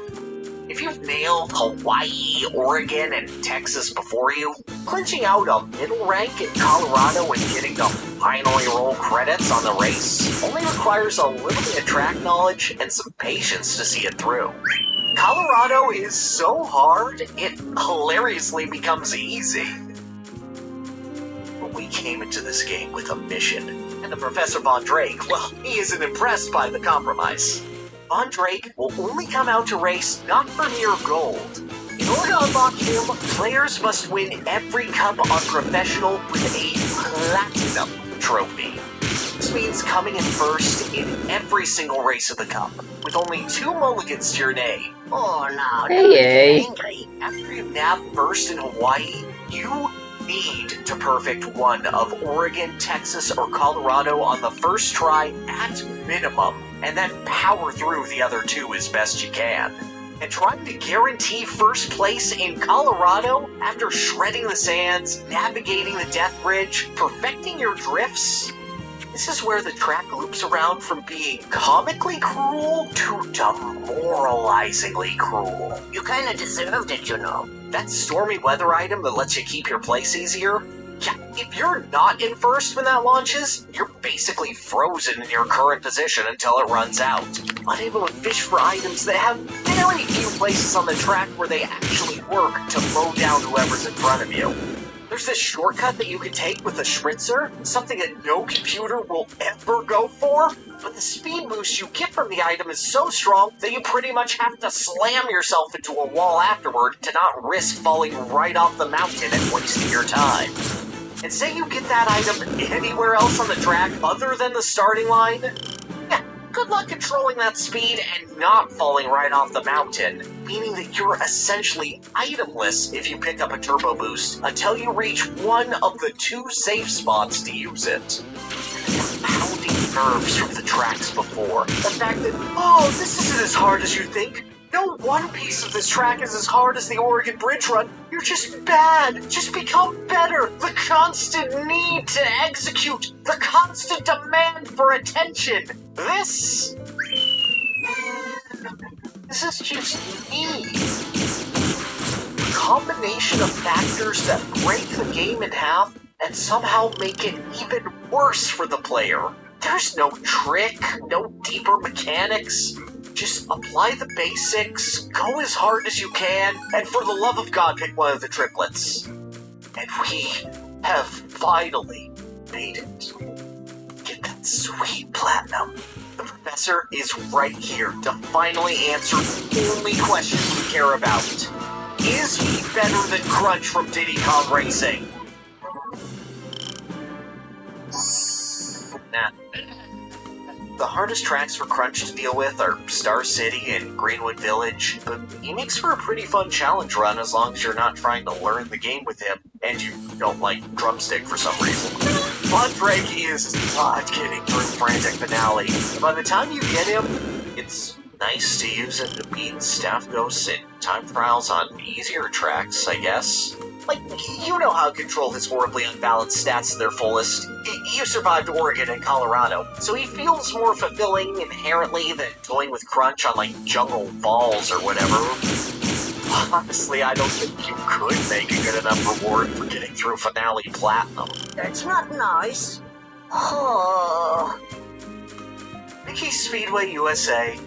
If you've nailed Hawaii, Oregon, and Texas before you, clinching out a middle rank in Colorado and getting to finally roll credits on the race only requires a little bit of track knowledge and some patience to see it through. Colorado is so hard, it hilariously becomes easy. We came into this game with a mission, and the Professor Von Drake, well, he isn't impressed by the compromise. Von Drake will only come out to race not for mere gold. In order to unlock him, players must win every cup on Professional with a Platinum trophy. This means coming in first in every single race of the cup, with only 2 mulligans to your name. Oh, no, Hey. angry. After you nab first in Hawaii, you need to perfect one of Oregon, Texas, or Colorado on the first try at minimum, and then power through the other 2 as best you can. And trying to guarantee first place in Colorado after shredding the sands, navigating the death bridge, perfecting your drifts? This is where the track loops around from being comically cruel to demoralizingly cruel. You kinda deserved it, you know. That stormy weather item that lets you keep your place easier? Yeah, if you're not in first when that launches, you're basically frozen in your current position until it runs out, unable to fish for items that have very few places on the track where they actually work to mow down whoever's in front of you. There's this shortcut that you can take with a Schritzer, something that no computer will ever go for, but the speed boost you get from the item is so strong that you pretty much have to slam yourself into a wall afterward to not risk falling right off the mountain and wasting your time. And say you get that item anywhere else on the track other than the starting line, yeah, good luck controlling that speed and not falling right off the mountain, meaning that you're essentially itemless if you pick up a turbo boost until you reach one of the 2 safe spots to use it. The pounding nerves from the tracks before, the fact that, oh, this isn't as hard as you think. No one piece of this track is as hard as the Oregon Bridge Run. You're just bad. Just become better. The constant need to execute. The constant demand for attention. This is just me. A combination of factors that break the game in half and somehow make it even worse for the player. There's no trick, no deeper mechanics. Just apply the basics, go as hard as you can, and for the love of God, pick one of the triplets. And we have finally made it. Get that sweet platinum. The professor is right here to finally answer the only question we care about. Is he better than Crunch from Diddy Kong Racing? Nah. The hardest tracks for Crunch to deal with are Star City and Greenwood Village, but he makes for a pretty fun challenge run as long as you're not trying to learn the game with him, and you don't like Drumstick for some reason. Von Drake is not getting through Frantic Finale. By the time you get him, it's nice to use him to beat staff ghosts in time trials on easier tracks, I guess. Like, you know how to control his horribly unbalanced stats to their fullest. You survived Oregon and Colorado, so he feels more fulfilling inherently than toying with Crunch on, like, Jungle Falls or whatever. Honestly, I don't think you could make a good enough reward for getting through Finale Platinum. That's not nice. Oh. Mickey Speedway USA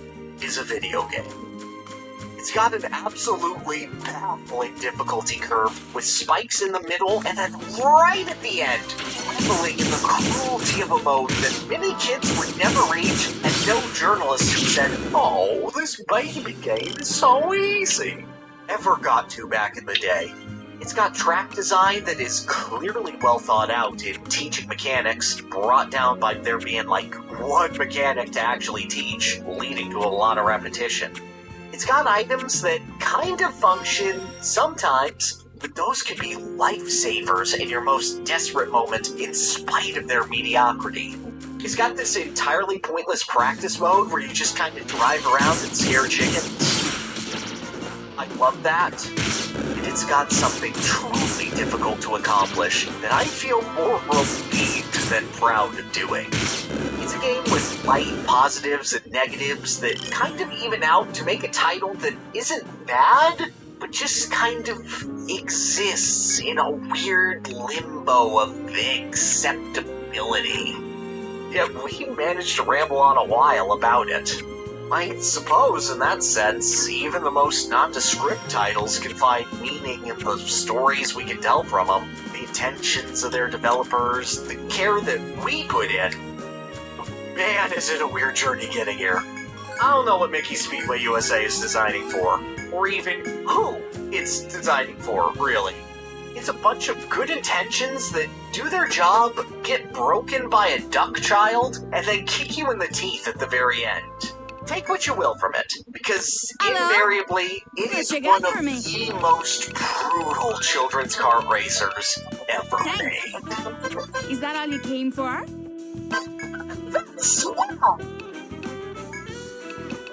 is a video game. It's got an absolutely baffling difficulty curve with spikes in the middle and then right at the end, reveling in the cruelty of a mode that many kids would never reach and no journalists who said, "Oh, this baby game is so easy," ever got to back in the day. It's got track design that is clearly well thought out in teaching mechanics, brought down by there being like one mechanic to actually teach, leading to a lot of repetition. It's got items that kind of function sometimes, but those can be lifesavers in your most desperate moment in spite of their mediocrity. It's got this entirely pointless practice mode where you just kind of drive around and scare chickens. I love that. And it's got something truly difficult to accomplish that I feel more relieved than proud of doing. It's a game with light positives and negatives that kind of even out to make a title that isn't bad, but just kind of exists in a weird limbo of acceptability. Yet we managed to ramble on a while about it. I suppose, in that sense, even the most nondescript titles can find meaning in the stories we can tell from them, the intentions of their developers, the care that we put in. Man, is it a weird journey getting here. I don't know what Mickey Speedway USA is designing for, or even who it's designing for, really. It's a bunch of good intentions that do their job, get broken by a duck child, and then kick you in the teeth at the very end. Take what you will from it, because invariably, it is one of the most brutal children's kart racers ever made. Is that all you came for? Swell!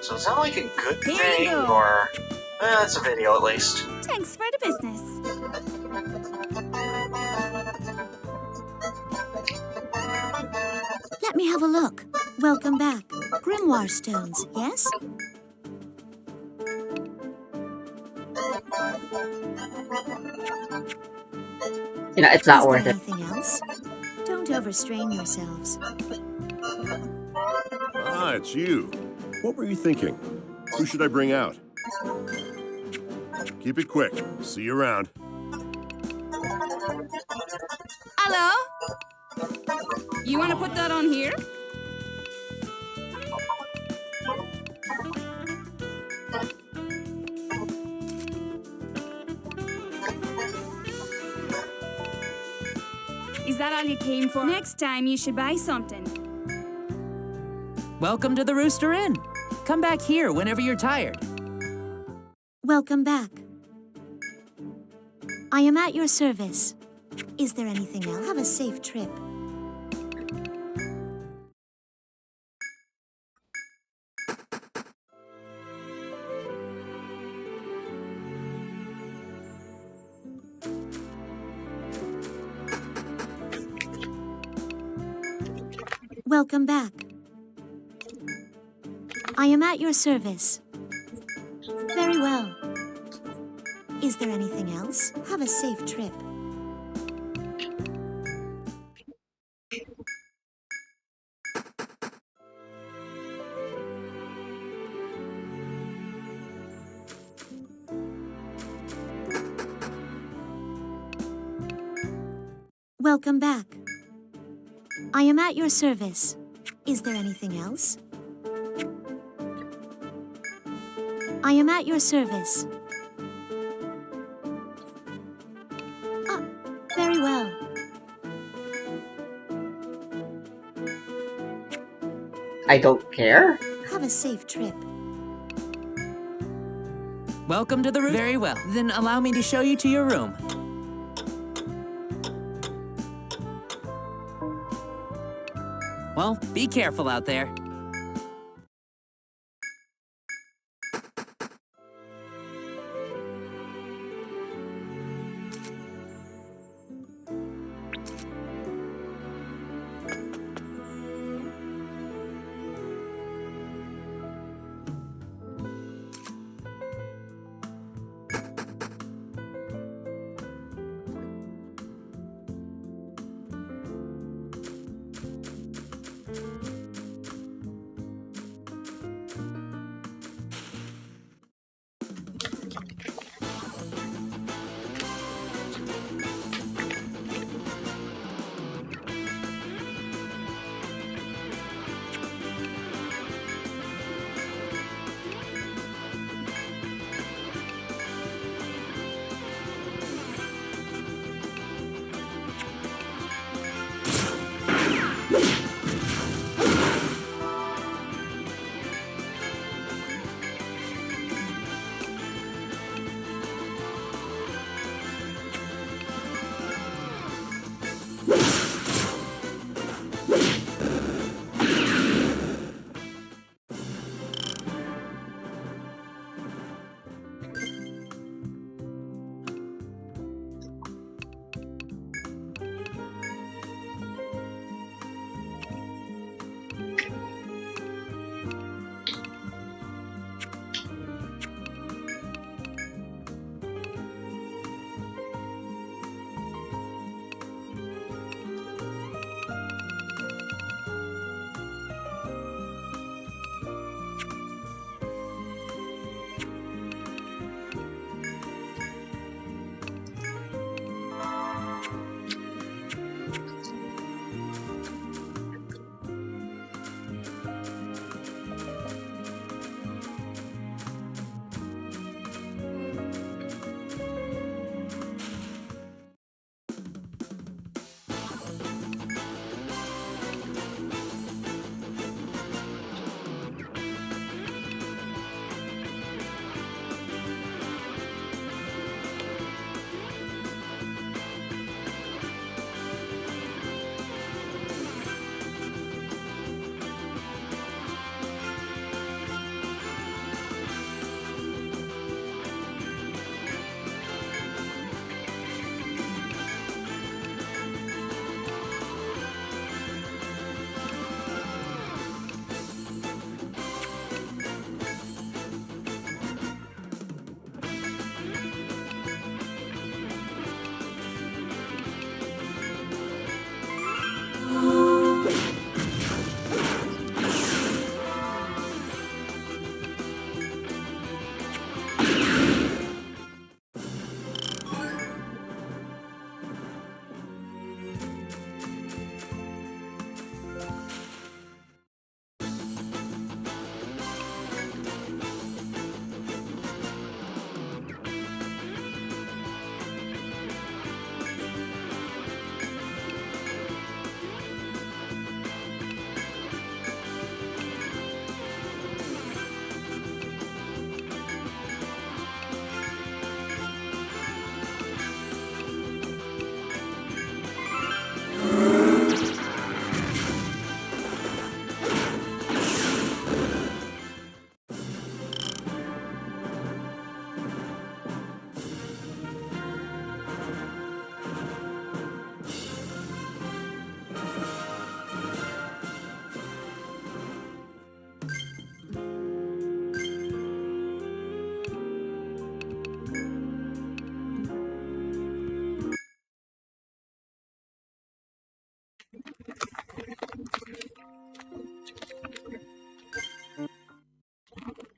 So is that like a good Here you thing, go. or... it's a video at least. Thanks for the business. Let me have a look. Welcome back. Grimoire stones, yes? You know, it's not Is worth there it. anything else? Don't overstrain yourselves. Ah, it's you. What were you thinking? Who should I bring out? Keep it quick. See you around. Hello? You want to put that on here? Is that all you came for? Next time you should buy something. Welcome to the Rooster Inn. Come back here whenever you're tired. Welcome back. I am at your service. Is there anything else? Have a safe trip. Welcome back. I am at your service. Very well. Is there anything else? Have a safe trip. Welcome back. I am at your service. Is there anything else? I am at your service. Ah, very well. I don't care. Have a safe trip. Welcome to the Rooster. Very well. Then allow me to show you to your room. Well, be careful out there.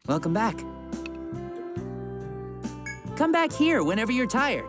Welcome back. Come back here whenever you're tired.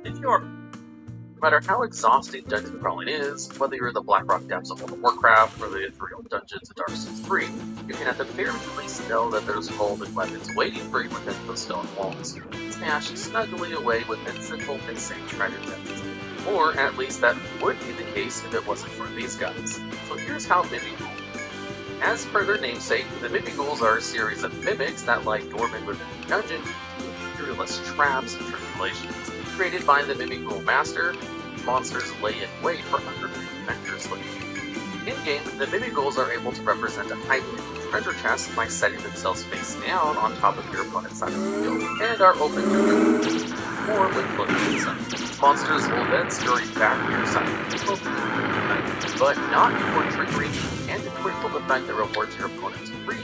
If you're, no matter how exhausting dungeon crawling is, whether you're in the Blackrock depths of World of Warcraft or the ethereal dungeons of Dark Souls 3, you can at the very least know that there's golden weapons waiting for you within those stone walls, stashed snugly away within simple and safe treasure chests. Or at least that would be the case if it wasn't for these guys. So here's how Mimigoul. As per their namesake, the Mimigouls are a series of mimics that lie dormant within the dungeon, fearless traps and tribulations. Created by the Mimigoul Master, monsters lay in wait for underground adventures. In-game, the Mimigouls are able to represent a hidden treasure chest by setting themselves face down on top of your opponent's side of the field, and are open to or when looking inside. Monsters will then scurry back to your side of the field, but not before triggering and equipped effect that rewards your opponent's greed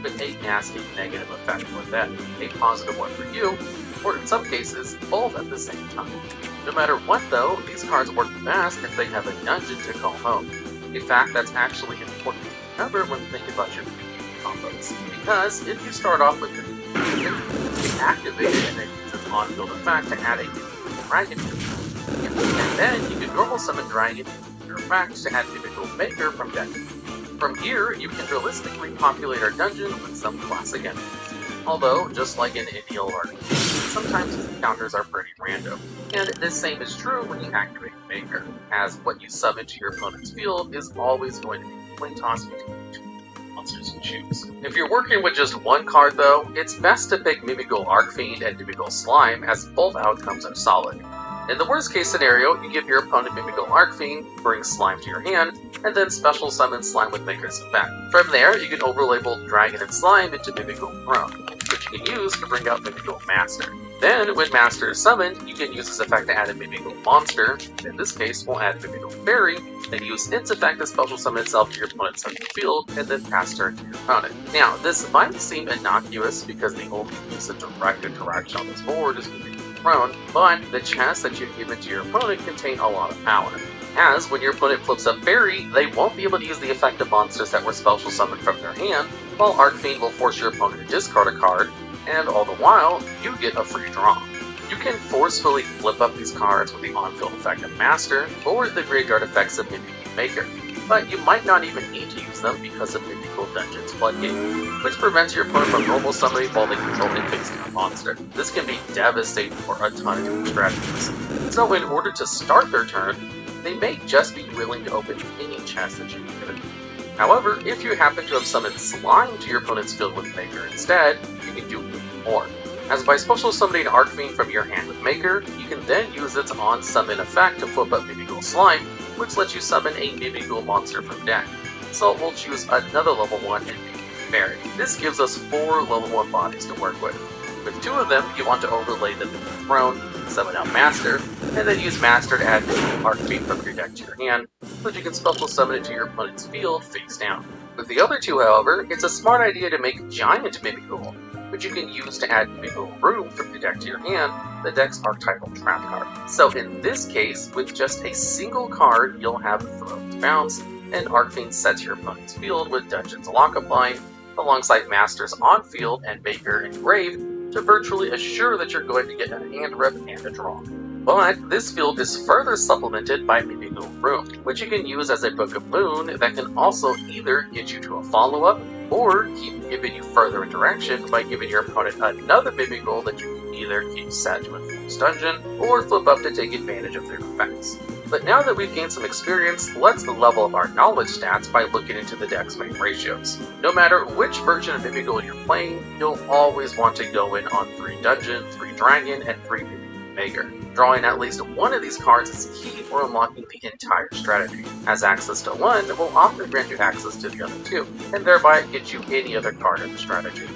with a nasty negative effect for them, a positive one for you, or in some cases, both at the same time. No matter what though, these cards work best if they have a dungeon to call home. A fact that's actually important to remember when thinking about your combos. Because if you start off with the activated and then use its on-field effect to add a dragon, and then you can normal summon dragon your effect to add Mimigoul Maker from deck. From here, you can realistically populate our dungeon with some classic enemies. Although, just like in any RPG, sometimes these encounters are pretty random. And the same is true when you activate Maker, as what you summon to your opponent's field is always going to be a coin toss between two monsters you choose. If you're working with just one card though, it's best to pick Mimigoul Arcfiend and Mimigoul Slime, as both outcomes are solid. In the worst case scenario, you give your opponent Mimigoul Arcfiend, bring Slime to your hand, and then special summon Slime with Maker's effect. From there, you can overlay both Dragon and Slime into Mimigoul Throne, which you can use to bring out Mimigoul Master. Then, when Master is summoned, you can use this effect to add a Mimigoul Monster. In this case, we'll add Mimigoul Fairy, then use its effect to special summon itself to your opponent's side of the field, and then pass turn to your opponent. Now, this might seem innocuous because the only piece of direct interaction on this board is Mimigoul Throne, but the chests that you've given to your opponent contain a lot of power. As, when your opponent flips a fairy, they won't be able to use the effect of monsters that were special summoned from their hand, while Arcfiend will force your opponent to discard a card, and all the while, you get a free draw. You can forcefully flip up these cards with the on-field effect of Master, or the graveyard effects of Mimigoul Maker, but you might not even need to use them because of Mimigoul Dungeon's Floodgate, which prevents your opponent from normal summoning while they control a face-down monster. This can be devastating for a ton of different strategies. So in order to start their turn, they may just be willing to open any chest that you give it. However, if you happen to have summoned Slime to your opponent's field with Maker instead, you can do even more. As by special summoning Arcfiend from your hand with Maker, you can then use its on-summon effect to flip up Mimigoul Slime, which lets you summon a Mimigoul monster from deck. So we'll choose another level 1 and Mimigoul Fairy. This gives us 4 level 1 bodies to work with. With 2 of them, you want to overlay the Mimigoul Throne, summon out Master, and then use Master to add Mimigoul Arcfiend from your deck to your hand, so that you can special summon it to your opponent's field face down. With the other 2, however, it's a smart idea to make Giant Mimigoul, which you can use to add Mimigoul Room from your deck to your hand, the deck's archetypal trap card. So in this case, with just a single card, you'll have Throne's Bounce, and Arcfiend sets your opponent's field with Dungeon's Lockup line, alongside Master's on-field and Maker Engrave, to virtually assure that you're going to get a hand rep and a draw. But this field is further supplemented by Mimigoul Room, which you can use as a Book of Moon that can also either get you to a follow-up, or keep giving you further interaction by giving your opponent another Mimigoul that you can either keep set to enforce dungeon, or flip up to take advantage of their effects. But now that we've gained some experience, let's level up our knowledge stats by looking into the deck's main ratios. No matter which version of Mimigoul you're playing, you'll always want to go in on 3 Dungeon, 3 Dragon, and 3 Mimigoul Maker. Drawing at least one of these cards is key for unlocking the entire strategy, as access to one will often grant you access to the other two, and thereby get you any other card in the strategy.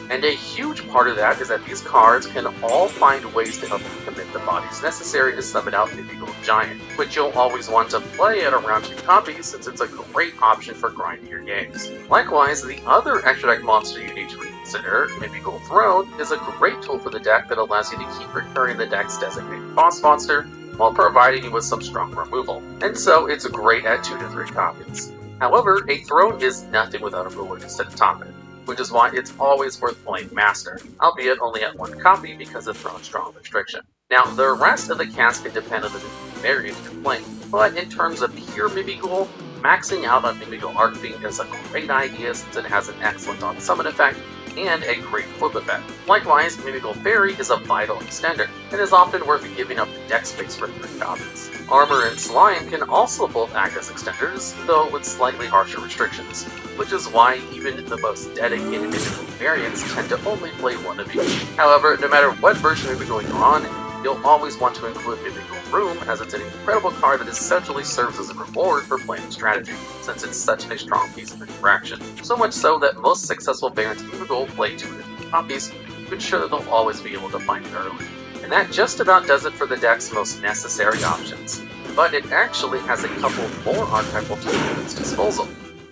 And a huge part of that is that these cards can all find ways to help you commit the bodies necessary to summon out the Gold Giant, which you'll always want to play at around 2 copies since it's a great option for grinding your games. Likewise, the other extra deck monster you need to reconsider, Mythical Throne, is a great tool for the deck that allows you to keep recurring the deck's designated boss monster while providing you with some strong removal, and so it's great at 2 to 3 copies. However, a throne is nothing without a ruler to sit atop it, which is why it's always worth playing Master, albeit only at 1 copy because of Throne's strong restriction. Now, the rest of the cast can depend on the variant you're playing, but in terms of pure Mimighoul, maxing out on Mimighoul Arcfiend is a great idea since it has an excellent on-summon effect and a great flip effect. Likewise, Mimighoul Fairy is a vital extender, and is often worth giving up the deck space for 3 copies. Armor and Slime can also both act as extenders, though with slightly harsher restrictions, which is why even the most dedicated Mimighoul variants tend to only play one of each. However, no matter what version of Mimighoul you're on, you'll always want to include Mimighoul Room, as it's an incredible card that essentially serves as a reward for playing the strategy, since it's such a strong piece of interaction. So much so that most successful variants of Mimighoul play 2 to 3 copies to ensure that they'll always be able to find it early. And that just about does it for the deck's most necessary options. But it actually has a couple more archetypal tools at its disposal.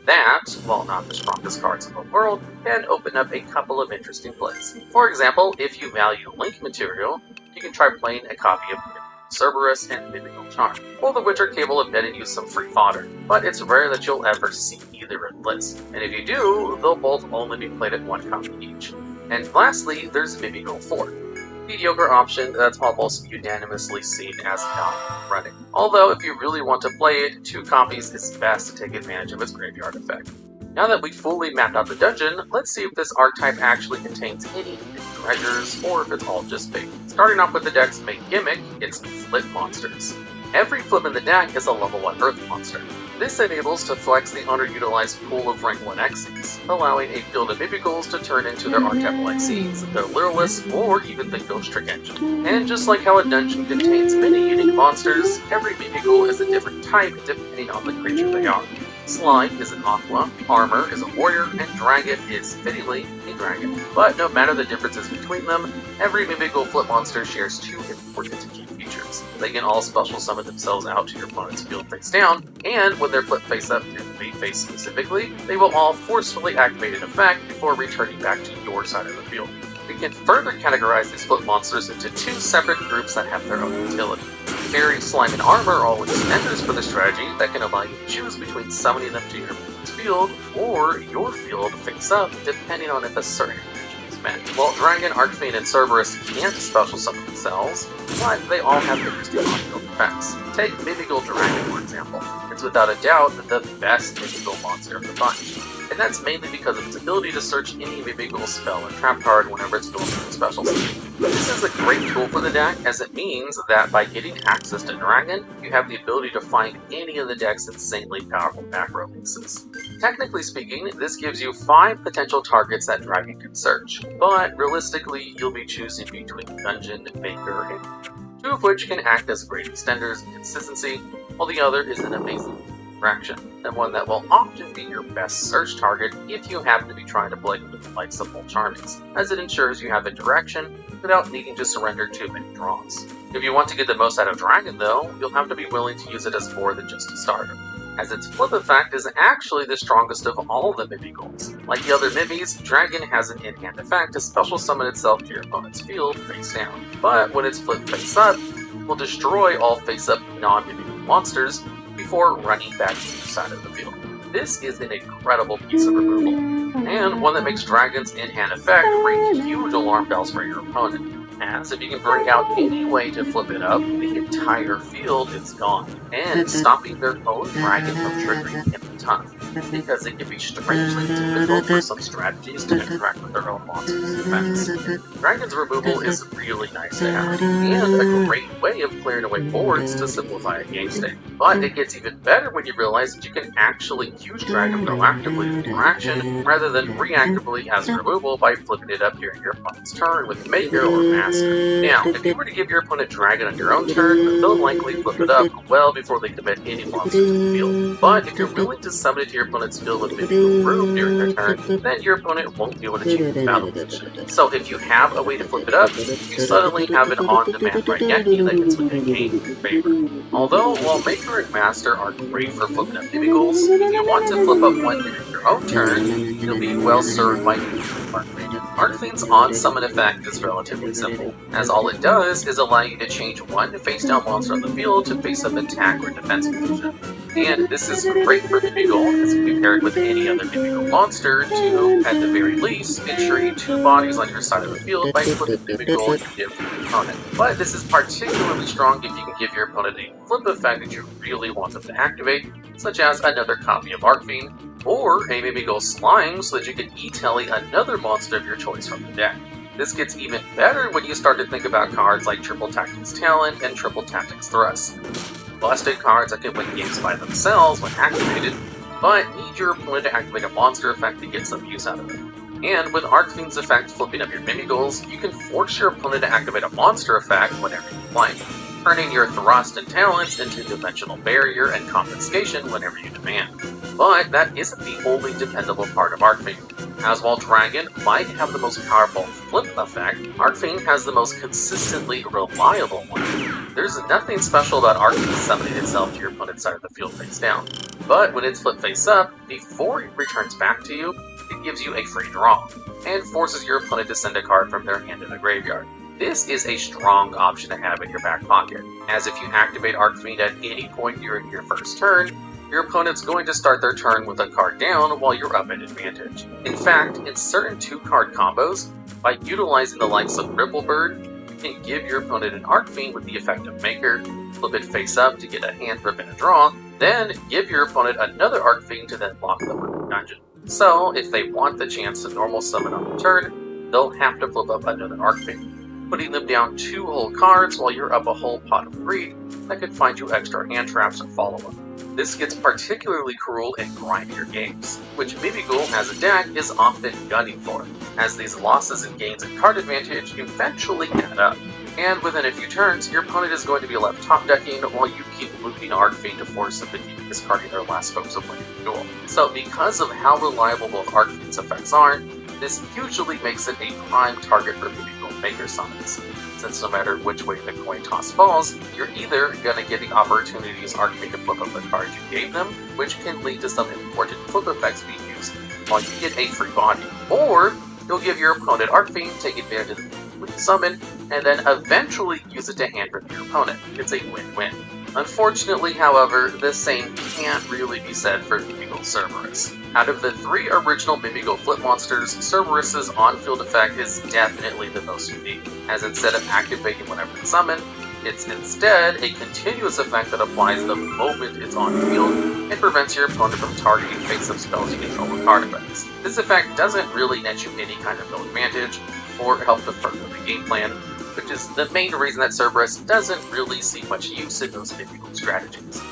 That, while not the strongest cards in the world, can open up a couple of interesting plays. For example, if you value link material, you can try playing a copy of Cerberus and Mimighoul Charm, both of which are capable of netting you some free fodder, but it's rare that you'll ever see either in lists, and if you do, they'll both only be played at 1 copy each. And lastly, there's Mimighoul 4. Mediocre option that's almost unanimously seen as not running. Although if you really want to play it, 2 copies is best to take advantage of its graveyard effect. Now that we've fully mapped out the dungeon, let's see if this archetype actually contains any hidden treasures, or if it's all just bait. Starting off with the deck's main gimmick, it's flip monsters. Every flip in the deck is a level 1 Earth monster. This enables to flex the underutilized pool of rank 1 Xyz, allowing a field of Mimighouls to turn into their archetypal Xyz, their Literalists, or even the Ghost Trick Engine. And just like how a dungeon contains many unique monsters, every Mimighoul is a different type depending on the creature they are. Slime is an Aqua, Armor is a Warrior, and Dragon is, fittingly, a Dragon. But no matter the differences between them, every Mimighoul flip monster shares 2 important key features. They can all special summon themselves out to your opponent's field face down, and when they're flipped face up to the main face specifically, they will all forcefully activate an effect before returning back to your side of the field. We can further categorize these flip monsters into 2 separate groups that have their own utility. Fairy, Slime, and Armor are all extenders for the strategy that can allow you to choose between summoning them to your opponent's field or your field face up, depending on if a certain condition is met. While Dragon, Arcfiend, and Cerberus can't special summon themselves, but they all have interesting on-field effects. Take Mimighoul Dragon, for example. It's without a doubt the best Mimighoul monster of the bunch. And that's mainly because of its ability to search any Mimighoul spell or trap card whenever it's going through a special summon. This is a great tool for the deck, as it means that by getting access to Dragon, you have the ability to find any of the deck's insanely powerful macro pieces. Technically speaking, this gives you 5 potential targets that Dragon can search, but realistically, you'll be choosing between Dungeon, Maker, and 2 of which can act as great extenders and consistency, while the other is an amazing interaction, and one that will often be your best search target if you happen to be trying to play with the likes of full Charmings, as it ensures you have interaction without needing to surrender too many draws. If you want to get the most out of Dragon though, you'll have to be willing to use it as more than just a starter, as its flip effect is actually the strongest of all the Mimighouls. Like the other Mimis, Dragon has an in-hand effect to special summon itself to your opponent's field face down, but when it's flipped face up, it will destroy all face-up non-Mimighoul monsters before running back to your side of the field. This is an incredible piece of removal, and one that makes Dragon's in-hand effect ring huge alarm bells for your opponent, as if you can bring out any way to flip it up, the entire field is gone, and stopping their own Dragon from triggering can be tough. because it can be strangely difficult for some strategies to interact with their own monsters' effects. Dragon's removal is really nice to have, and a great way of clearing away boards to simplify a game state. But it gets even better when you realize that you can actually use Dragon proactively for action, rather than reactively as removal by flipping it up during your opponent's turn with Maker or Master. Now, if you were to give your opponent Dragon on your own turn, they'll likely flip it up well before they commit any monsters to the field. But if you're willing to summon it to your opponent's field with Mythical Room during their turn, then your opponent won't be able to change the battle position. So if you have a way to flip it up, you suddenly have an on-demand Raigeki that can swing a game in your favor. Although, while Maker and Master are great for flipping up Mimigools, if you want to flip up one during your own turn, you'll be well served by using Arcfiend. Arcfiend's on-summon effect is relatively simple, as all it does is allow you to change one face-down monster on the field to face-up attack or defense position. And this is great for Mimigold, as you can pair it with any other Mimigold monster to, at the very least, ensure you 2 bodies on your side of the field by flipping Mimigold you give your opponent. But this is particularly strong if you can give your opponent a flip effect that you really want them to activate, such as another copy of Arcfiend, or a Mimigold Slime so that you can e-telly another monster of your choice from the deck. This gets even better when you start to think about cards like Triple Tactics Talent and Triple Tactics Thrust. Busted cards that can win games by themselves when activated, but need your opponent to activate a monster effect to get some use out of it. And with Arcfiend's effect flipping up your Mimigools, you can force your opponent to activate a monster effect whenever you play, turning your Thrust and Talents into Dimensional Barrier and Confiscation whenever you demand. But that isn't the only dependable part of Arcfiend. As while Dragon might have the most powerful flip effect, Arcfiend has the most consistently reliable one. There's nothing special about Arcfiend summoning itself to your opponent's side of the field face down, but when it's flipped face up, before it returns back to you, it gives you a free draw, and forces your opponent to send a card from their hand to the graveyard. This is a strong option to have in your back pocket, as if you activate Arcfiend at any point during your first turn, your opponent's going to start their turn with a card down while you're up at advantage. In fact, in certain 2-card combos, by utilizing the likes of Ripplebird, you can give your opponent an Arcfiend with the effect of Maker, flip it face up to get a hand rip and a draw, then give your opponent another Arcfiend to then lock them in the dungeon. So, if they want the chance to normal summon on the turn, they'll have to flip up another Arcfiend, putting them down 2 whole cards while you're up a whole pot of greed that could find you extra hand traps and follow-up. This gets particularly cruel in grindier games, which Mimigool as a deck is often gunning for, as these losses and gains in card advantage eventually add up. And within a few turns, your opponent is going to be left top decking while you keep looping Arcfiend to force them to keep discarding their last hopes of winning the duel. So because of how reliable both Arcfiend's effects are, this usually makes it a prime target for Mimigool Maker summons, since no matter which way the coin toss falls, you're either going to get the opportunities Arcfiend to flip up the cards you gave them, which can lead to some important flip effects being used, while you get a free body, or you'll give your opponent Arcfiend, take advantage of the summon, and then eventually use it to hand rip your opponent. It's a win-win. Unfortunately, however, the same can't really be said for Mimigool Cerberus. Out of the 3 original Mimigool flip monsters, Cerberus's on-field effect is definitely the most unique, as instead of activating whenever it's summoned, it's instead a continuous effect that applies the moment it's on field and prevents your opponent from targeting face-up spells you control with card effects. This effect doesn't really net you any kind of build advantage, or help to further the game plan, which is the main reason that Cerberus doesn't really see much use in those Mimigool strategies.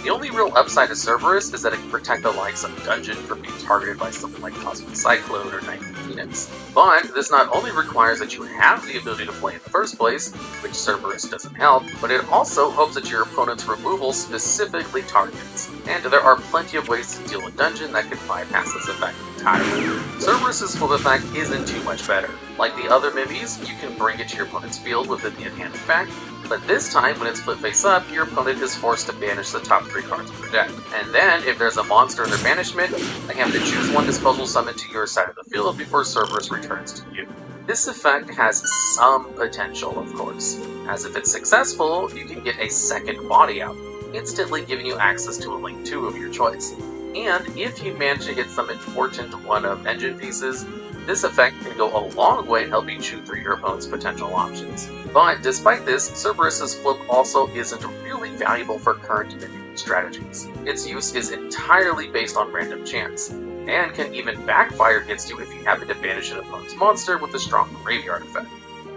The only real upside to Cerberus is that it can protect the likes of Dungeon from being targeted by something like Cosmic Cyclone or Nightmare Phoenix. But this not only requires that you have the ability to play in the first place, which Cerberus doesn't help, but it also hopes that your opponent's removal specifically targets, and there are plenty of ways to deal with Dungeon that can bypass this effect entirely. Cerberus's flip effect isn't too much better. Like the other Mimis, you can bring it to your opponent's field with the in-hand effect, but this time, when it's flipped face up, your opponent is forced to banish the top 3 cards of their deck. And then, if there's a monster in their banishment, they have to choose one disposal summon to your side of the field before Cerberus returns to you. This effect has some potential, of course, as if it's successful, you can get a second body out, instantly giving you access to a Link 2 of your choice. And if you manage to get some important one-of engine pieces, this effect can go a long way in helping chew through your opponent's potential options. But despite this, Cerberus's flip also isn't really valuable for current Mimigool strategies. Its use is entirely based on random chance, and can even backfire against you if you happen to banish an opponent's monster with a strong graveyard effect,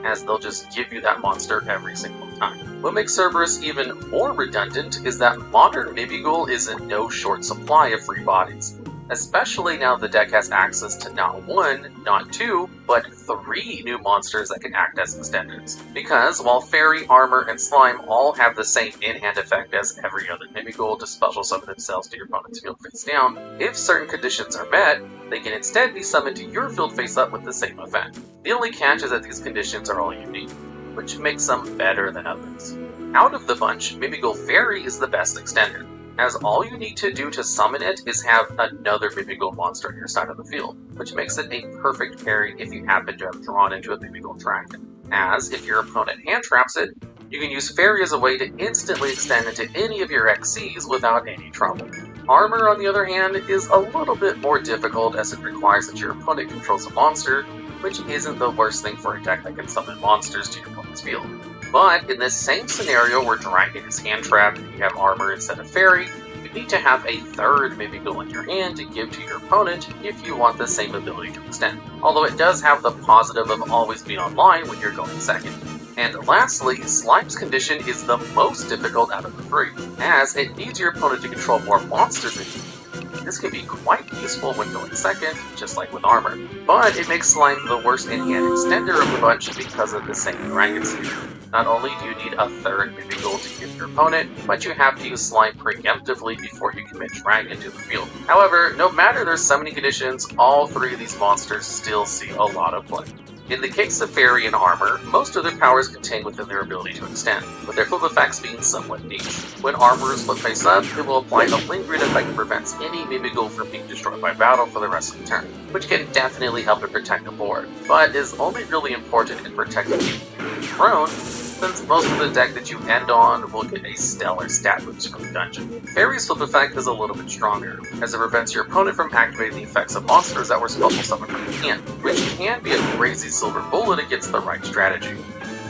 as they'll just give you that monster every single time. What makes Cerberus even more redundant is that modern Mimigul is in no short supply of free bodies, especially now the deck has access to not 1, not 2, but 3 new monsters that can act as extenders. Because while Fairy, Armor, and Slime all have the same in-hand effect as every other Mimigul to special summon themselves to your opponent's field face down, if certain conditions are met, they can instead be summoned to your field face up with the same effect. The only catch is that these conditions are all unique, which makes some better than others. Out of the bunch, Mimigul Fairy is the best extender, as all you need to do to summon it is have another Mimigul monster on your side of the field, which makes it a perfect pairing if you happen to have drawn into a Mimigul Dragon. As, if your opponent hand traps it, you can use Fairy as a way to instantly extend into any of your XCs without any trouble. Armor, on the other hand, is a little bit more difficult as it requires that your opponent controls a monster, which isn't the worst thing for a deck that can summon monsters to your opponent's field. But in this same scenario where Dragon is hand-trapped and you have Armor instead of Fairy, you need to have a third Mimigul in your hand to give to your opponent if you want the same ability to extend, although it does have the positive of always being online when you're going second. And lastly, Slime's condition is the most difficult out of the 3, as it needs your opponent to control more monsters than you. This can be quite useful when going second, just like with Armor, but it makes Slime the worst in-hand extender of the bunch because of the same Dragon Speed. Not only do you need a third Mimigul to give your opponent, but you have to use Slime preemptively before you commit Dragon to the field. However, no matter their summoning conditions, all 3 of these monsters still see a lot of play. In the case of Fairy and Armor, most of their powers contained within their ability to extend, with their flip effects being somewhat niche. When Armor is flip face up, it will apply a lingering effect that prevents any Mimigul from being destroyed by battle for the rest of the turn, which can definitely help it protect the board, but is only really important in protecting you from being thrown, since most of the deck that you end on will get a stellar stat boost from the dungeon. Fairy's flip effect is a little bit stronger, as it prevents your opponent from activating the effects of monsters that were special summoned from your hand, which can be a crazy silver bullet against the right strategy.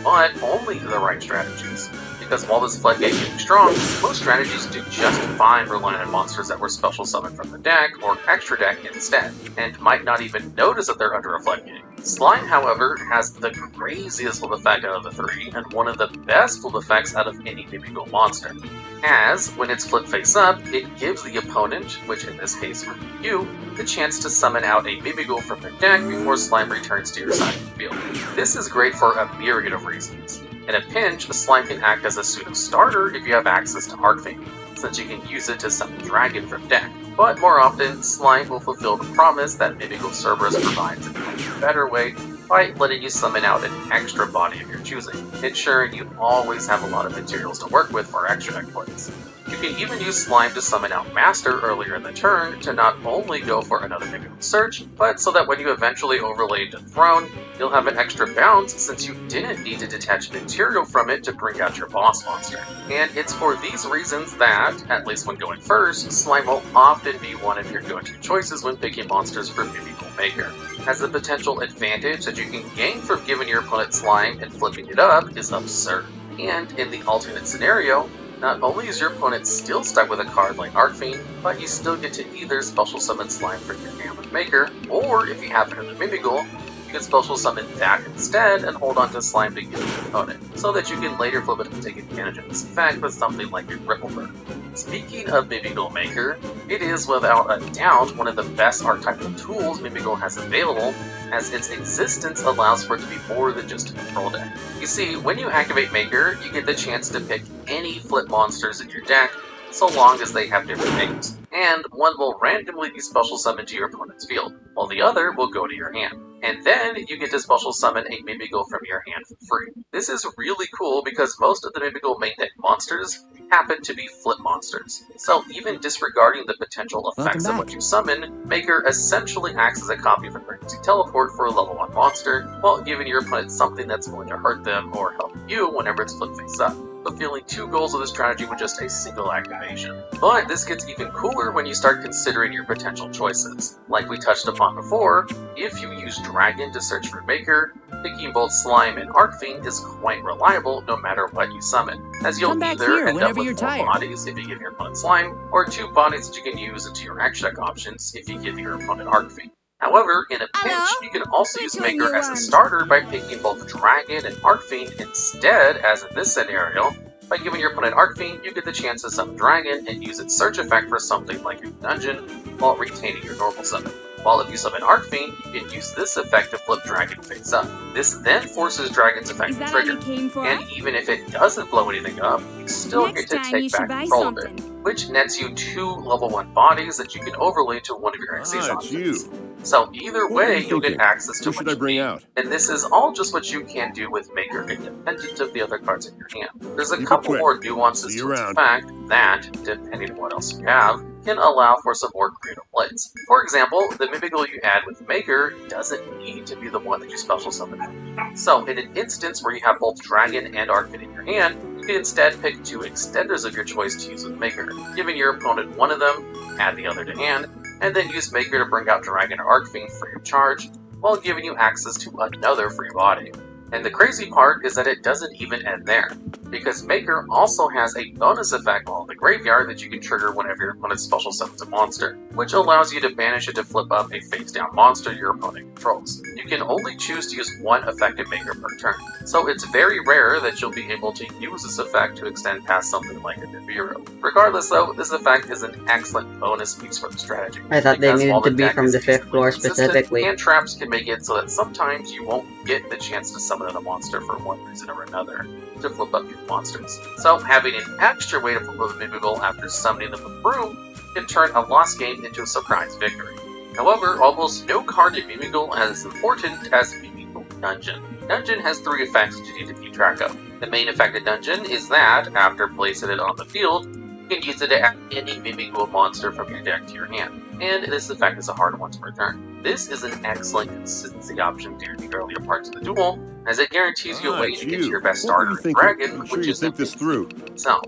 But only the right strategies. Because while this floodgate can be strong, most strategies do just fine relying on monsters that were special summoned from the deck or extra deck instead, and might not even notice that they're under a floodgate. Slime, however, has the craziest flip effect out of the 3, and one of the best flip effects out of any Mimigul monster. As, when it's flip face up, it gives the opponent, which in this case would be you, the chance to summon out a Mimigul from their deck before Slime returns to your side of the field. This is great for a myriad of reasons. In a pinch, a Slime can act as a pseudo starter if you have access to Arcfang, since you can use it to summon Dragon from deck. But more often, Slime will fulfill the promise that Mimigul Cerberus provides in a better way by letting you summon out an extra body of your choosing, ensuring you always have a lot of materials to work with for extra deck plays. You can even use Slime to summon out Master earlier in the turn to not only go for another Mimigul search, but so that when you eventually overlay into Throne, you'll have an extra bounce since you didn't need to detach material from it to bring out your boss monster. And it's for these reasons that, at least when going first, Slime will often be one of your go-to choices when picking monsters for Mimigul Maker, as the potential advantage that you can gain from giving your opponent Slime and flipping it up is absurd. And in the alternate scenario, not only is your opponent still stuck with a card like Arcfang, but you still get to either special summon Slime from your hand with Maker, or if you have another Mimigul, you can special summon that instead and hold on to Slime to give your opponent, so that you can later flip it to take advantage of this effect with something like a Ripple Burn. Speaking of Mimigul Maker, it is without a doubt one of the best archetypal tools Mimigul has available, as its existence allows for it to be more than just a control deck. You see, when you activate Maker, you get the chance to pick any flip monsters in your deck, so long as they have different names, and one will randomly be special summoned to your opponent's field, while the other will go to your hand. And then you get to special summon a Mimigul from your hand for free. This is really cool because most of the Mimigul main deck monsters happen to be flip monsters, so even disregarding the potential effects of what you summon, Maker essentially acts as a copy of Emergency Teleport for a level 1 monster, while giving your opponent something that's going to hurt them or help you whenever it's flip face up. fulfilling 2 goals of the strategy with just a single activation. But this gets even cooler when you start considering your potential choices. Like we touched upon before, if you use Dragon to search for Maker, picking both Slime and Arc Fiend is quite reliable no matter what you summon, as you'll Come back either here end up whenever with you're more tired. bodies if you give your opponent Slime, or 2 bodies that you can use into your action deck options if you give your opponent Arc Fiend. However, in a pinch, Hello? you can also Which use one Maker you as a want? starter by picking both Dragon and Arc Fiend instead, as in this scenario. By giving your opponent Arc Fiend, you get the chance to summon Dragon and use its search effect for something like your dungeon, while retaining your normal summon. While if you summon Arc Fiend, you can use this effect to flip Dragon face up. This then forces Dragon's effect Is to that all you trigger, came for? and even if it doesn't blow anything up, you still Next get to time you take should back buy control of it, something. which nets you 2 level 1 bodies that you can overlay to one of your Xyz It's options. you. So either What were way, you you'll get thinking? access to Who what should I you bring need. out? And this is all just what you can do with Maker, independent of the other cards in your hand. There's a Keep it couple quick. more nuances See you to its around. fact that, depending on what else you have, can allow for some more creative plays. For example, the Mimigal you add with Maker doesn't need to be the one that you special summon. So, in an instance where you have both Dragon and Arc Fiend in your hand, you can instead pick 2 extenders of your choice to use with Maker, giving your opponent one of them, add the other to hand, and then use Maker to bring out Dragon or Arc Fiend free of charge, while giving you access to another free body. And the crazy part is that it doesn't even end there, because Maker also has a bonus effect while in the graveyard that you can trigger whenever your opponent special summons a monster, which allows you to banish it to flip up a face-down monster your opponent controls. You can only choose to use 1 effective Maker per turn, so it's very rare that you'll be able to use this effect to extend past something like a Nibiru. Regardless though, this effect is an excellent bonus piece for the strategy. I thought they because needed while to the be deck from is the 5th easily floor consistent, specifically. hand traps can make it so that sometimes you won't get the chance to summon a monster for one reason or another to flip up your monsters. So having an extra way to flip up a Mimigal after summoning them with Broom can turn a lost game into a surprise victory. However, almost no card in Mimigal is as important as Mimigal Dungeon. Dungeon has 3 effects that you need to keep track of. The main effect of Dungeon is that, after placing it on the field, you can use it to add any Mimigal monster from your deck to your hand, and this effect is a hard one to return. This is an excellent consistency option during the earlier parts of the duel, as it guarantees you a way It's to get to you. your best What were starter you in thinking? Dragon, I'm sure which you is think this through. itself.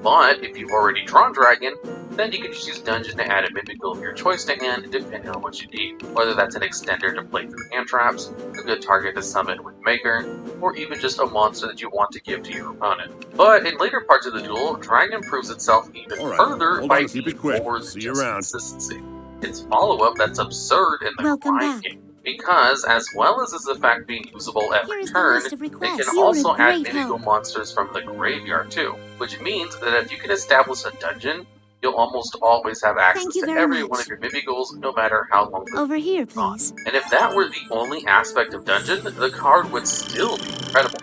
But if you've already drawn Dragon, then you can just use Dungeon to add a Mimigal of your choice to hand, depending on what you need. Whether that's an extender to play through hand traps, a good target to summon with Maker, or even just a monster that you want to give to your opponent. But in later parts of the duel, Dragon proves itself even All right, further hold by on, keep being it quick. more than See you just around. consistency. Its follow-up that's absurd in the Welcome grind back. game. Because, as well as its effect being usable Here every is the turn, list of it requests. can You were also a add great Mimigal help. monsters from the graveyard too, which means that if you can establish a dungeon, you'll almost always have access Thank you to very every much. one of your Mimigals, no matter how long the Over here, duel's on. please. And if that were the only aspect of dungeon, the card would still be incredible.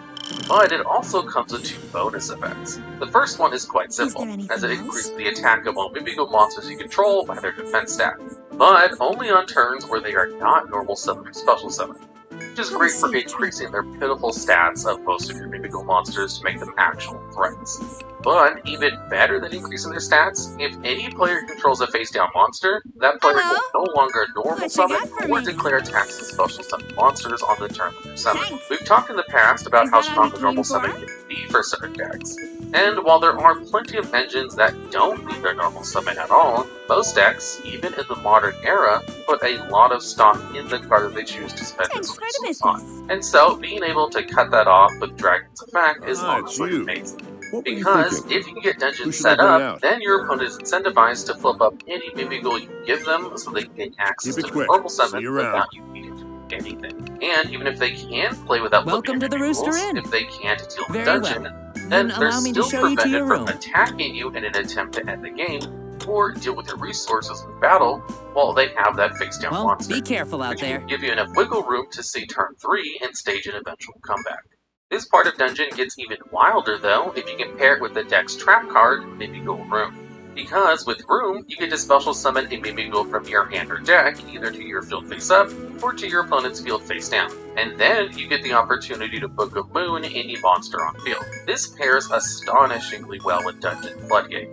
But it also comes with 2 bonus effects. The first one is quite simple, there anything as it else? increases the attack of all Mimigal monsters you control by their defense stat, but only on turns where they are not normal summon or special summon, which is Have a great for safe trip. increasing their pitiful stats of most of your Mimigal monsters to make them actual threats. But even better than increasing their stats, if any player controls a face-down monster, that player Hello? will no longer normal What you summon got for or me? declare attacks and special summon monsters on the turn of their summon. Thanks. We've talked in the past about Is how that all strong you the normal came for? summon can be for certain decks. And while there are plenty of engines that don't need their normal summon at all, most decks, even in the modern era, put a lot of stock in the card that they choose to spend Thanks this for the resource on. business. And so, being able to cut that off with Dragon's effect is It's honestly you. amazing. What were you Because thinking? if you can get Who dungeons should I set bring up, out? then your opponent is incentivized to flip up any Mimigal you give them so they can gain access Keep to it the quick. normal See summon you around. without you needing to do anything. And even if they can play without Welcome flipping to the Mimigals, Rooster Inn. if they can't deal with Very dungeon, well. then Then they're allow me to still show you to prevented your from room. attacking you in an attempt to end the game, or deal with your resources in battle while they have that face-down Well, monster, be careful out which there. can give you enough wiggle room to see turn 3 and stage an eventual comeback. This part of Dungeon gets even wilder though if you can pair it with the deck's trap card, Mimigal Room. Because with Room, you get to special summon a Mimigal from your hand or deck, either to your field face up, or to your opponent's field face down. And then you get the opportunity to Book of Moon any monster on field. This pairs astonishingly well with Dungeon Floodgate,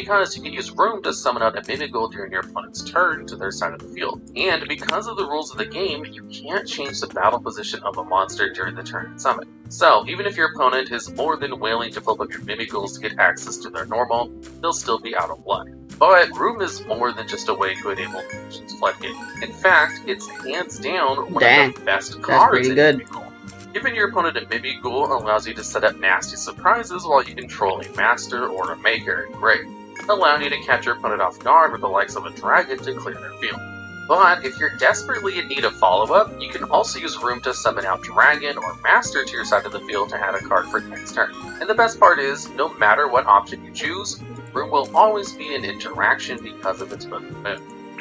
because you can use room to summon out a Mimighoul during your opponent's turn to their side of the field. And because of the rules of the game, you can't change the battle position of a monster during the turn it summon. So, even if your opponent is more than willing to flip up your Mimighouls to get access to their normal, they'll still be out of luck. But room is more than just a way to enable Magician's Floodgate. In fact, it's hands down one of the best cards in Mimighoul. Giving your opponent a Mimighoul allows you to set up nasty surprises while you control a Master or a Maker. Great. Allowing you to catch your opponent off guard with the likes of a Dragon to clear their field. But if you're desperately in need of follow-up, you can also use room to summon out Dragon or Master to your side of the field to add a card for next turn. And the best part is, no matter what option you choose, room will always be an interaction because of its moving move.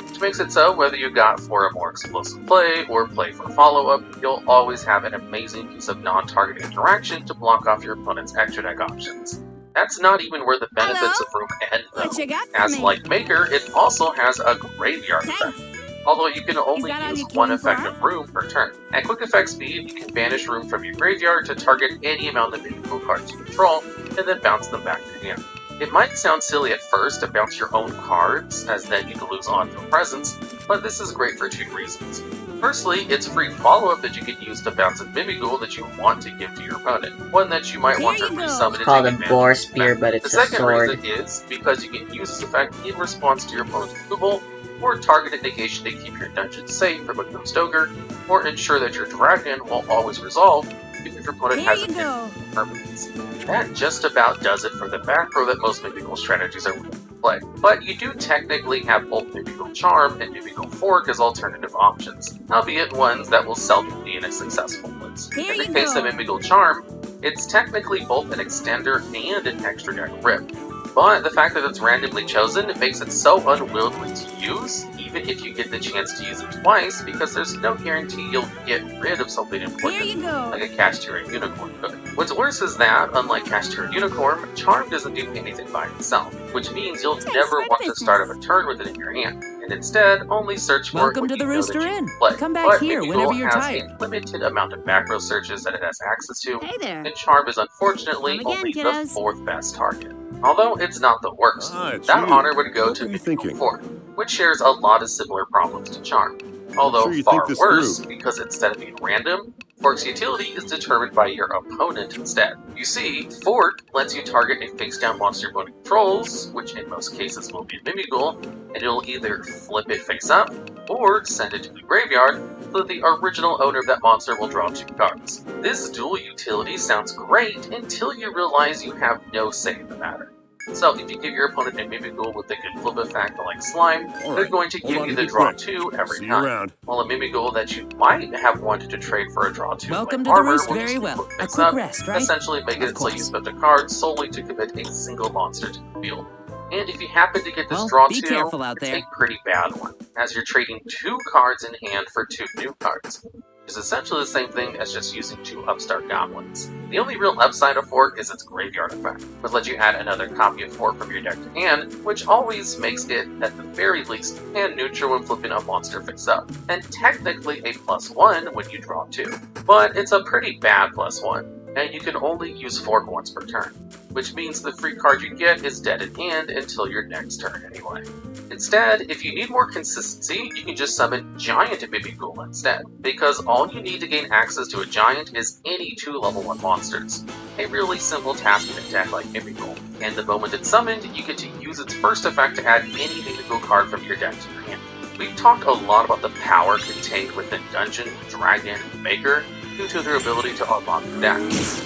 Which makes it so whether you got for a more explosive play or play for follow-up, you'll always have an amazing piece of non-targeting interaction to block off your opponent's extra deck options. That's not even where the benefits of room end, though. As like Maker, it also has a graveyard effect. Although you can only use one effective room per turn. At quick effect speed, you can banish room from your graveyard to target any amount of Mimighoul cards you control, and then bounce them back to your hand. It might sound silly at first to bounce your own cards, as then you'd lose on-field presence, but this is great for two reasons. Firstly, it's free follow-up that you can use to bounce a Mimighoul that you want to give to your opponent, one that you might want to resummon to take advantage of. Boar Spear, but it's the a second sword. reason is because you can use this effect in response to your opponent's removal, or targeted negation to keep your dungeon safe from a Ghost Ogre, or ensure that your Dragon will always resolve if your opponent has a permanence. That just about does it for the back row that most Mimighoul strategies are willing to play. But you do technically have both Mimighoul Charm and Mimighoul Fork as alternative options, albeit ones that will seldom be in a successful place. In the case of Mimighoul Charm, it's technically both an extender and an extra deck rip. But the fact that it's randomly chosen makes it so unwieldy to use, even if you get the chance to use it twice, because there's no guarantee you'll get rid of something important, like a Cast-Tier Unicorn could. What's worse is that, unlike Cast-Tier Unicorn, Charm doesn't do anything by itself, which means you'll never want to start up a turn with it in your hand, and instead only search for it when you know that you can play. Come back here whenever you're tired. tired. A limited amount of back row searches that it has access to, Hey there. and Charm is unfortunately Come again, only kiddos. the fourth best target. Although it's not the worst, It's that you. honor would go What to were you Mimighoul thinking? Fork, which shares a lot of similar problems to Charm. Although Sure you far think this worse, through. because instead of being random, Fork's utility is determined by your opponent instead. You see, Fork lets you target a face-down monster your opponent controls, which in most cases will be a Mimighoul, and it'll either flip it face-up, or send it to the graveyard, so that the original owner of that monster will draw 2 cards. This dual utility sounds great until you realize you have no say in the matter. So if you give your opponent a Mimighoul with a good flip effect like Slime, All they're right, going to hold give on you to the be draw quick. 2 every See you time. around. While a Mimighoul that you might have wanted to trade for a draw 2 Welcome like to the Armor roost will very just well. flip A face quick up, rest, right? essentially making Of it so you course. spend a card solely to commit a single monster to the field. And if you happen to get this Well, draw be 2, careful out it's there. a pretty bad one, as you're trading 2 cards in hand for 2 new cards. Which is essentially the same thing as just using 2 upstart goblins. The only real upside of Fork is its graveyard effect, which lets you add another copy of Fork from your deck to hand, which always makes it, at the very least, hand neutral when flipping a monster face up, and technically a +1 when you draw 2. But it's a pretty bad +1, and you can only use Fork once per turn, which means the free card you get is dead in hand until your next turn anyway. Instead, if you need more consistency, you can just summon Giant Mimighoul instead, because all you need to gain access to a Giant is any 2 level 1 monsters. A really simple task in a deck like Mimighoul, and the moment it's summoned, you get to use its first effect to add any Mimighoul card from your deck to your hand. We've talked a lot about the power contained within Dungeon, Dragon, and Maker, due to their ability to unlock the deck.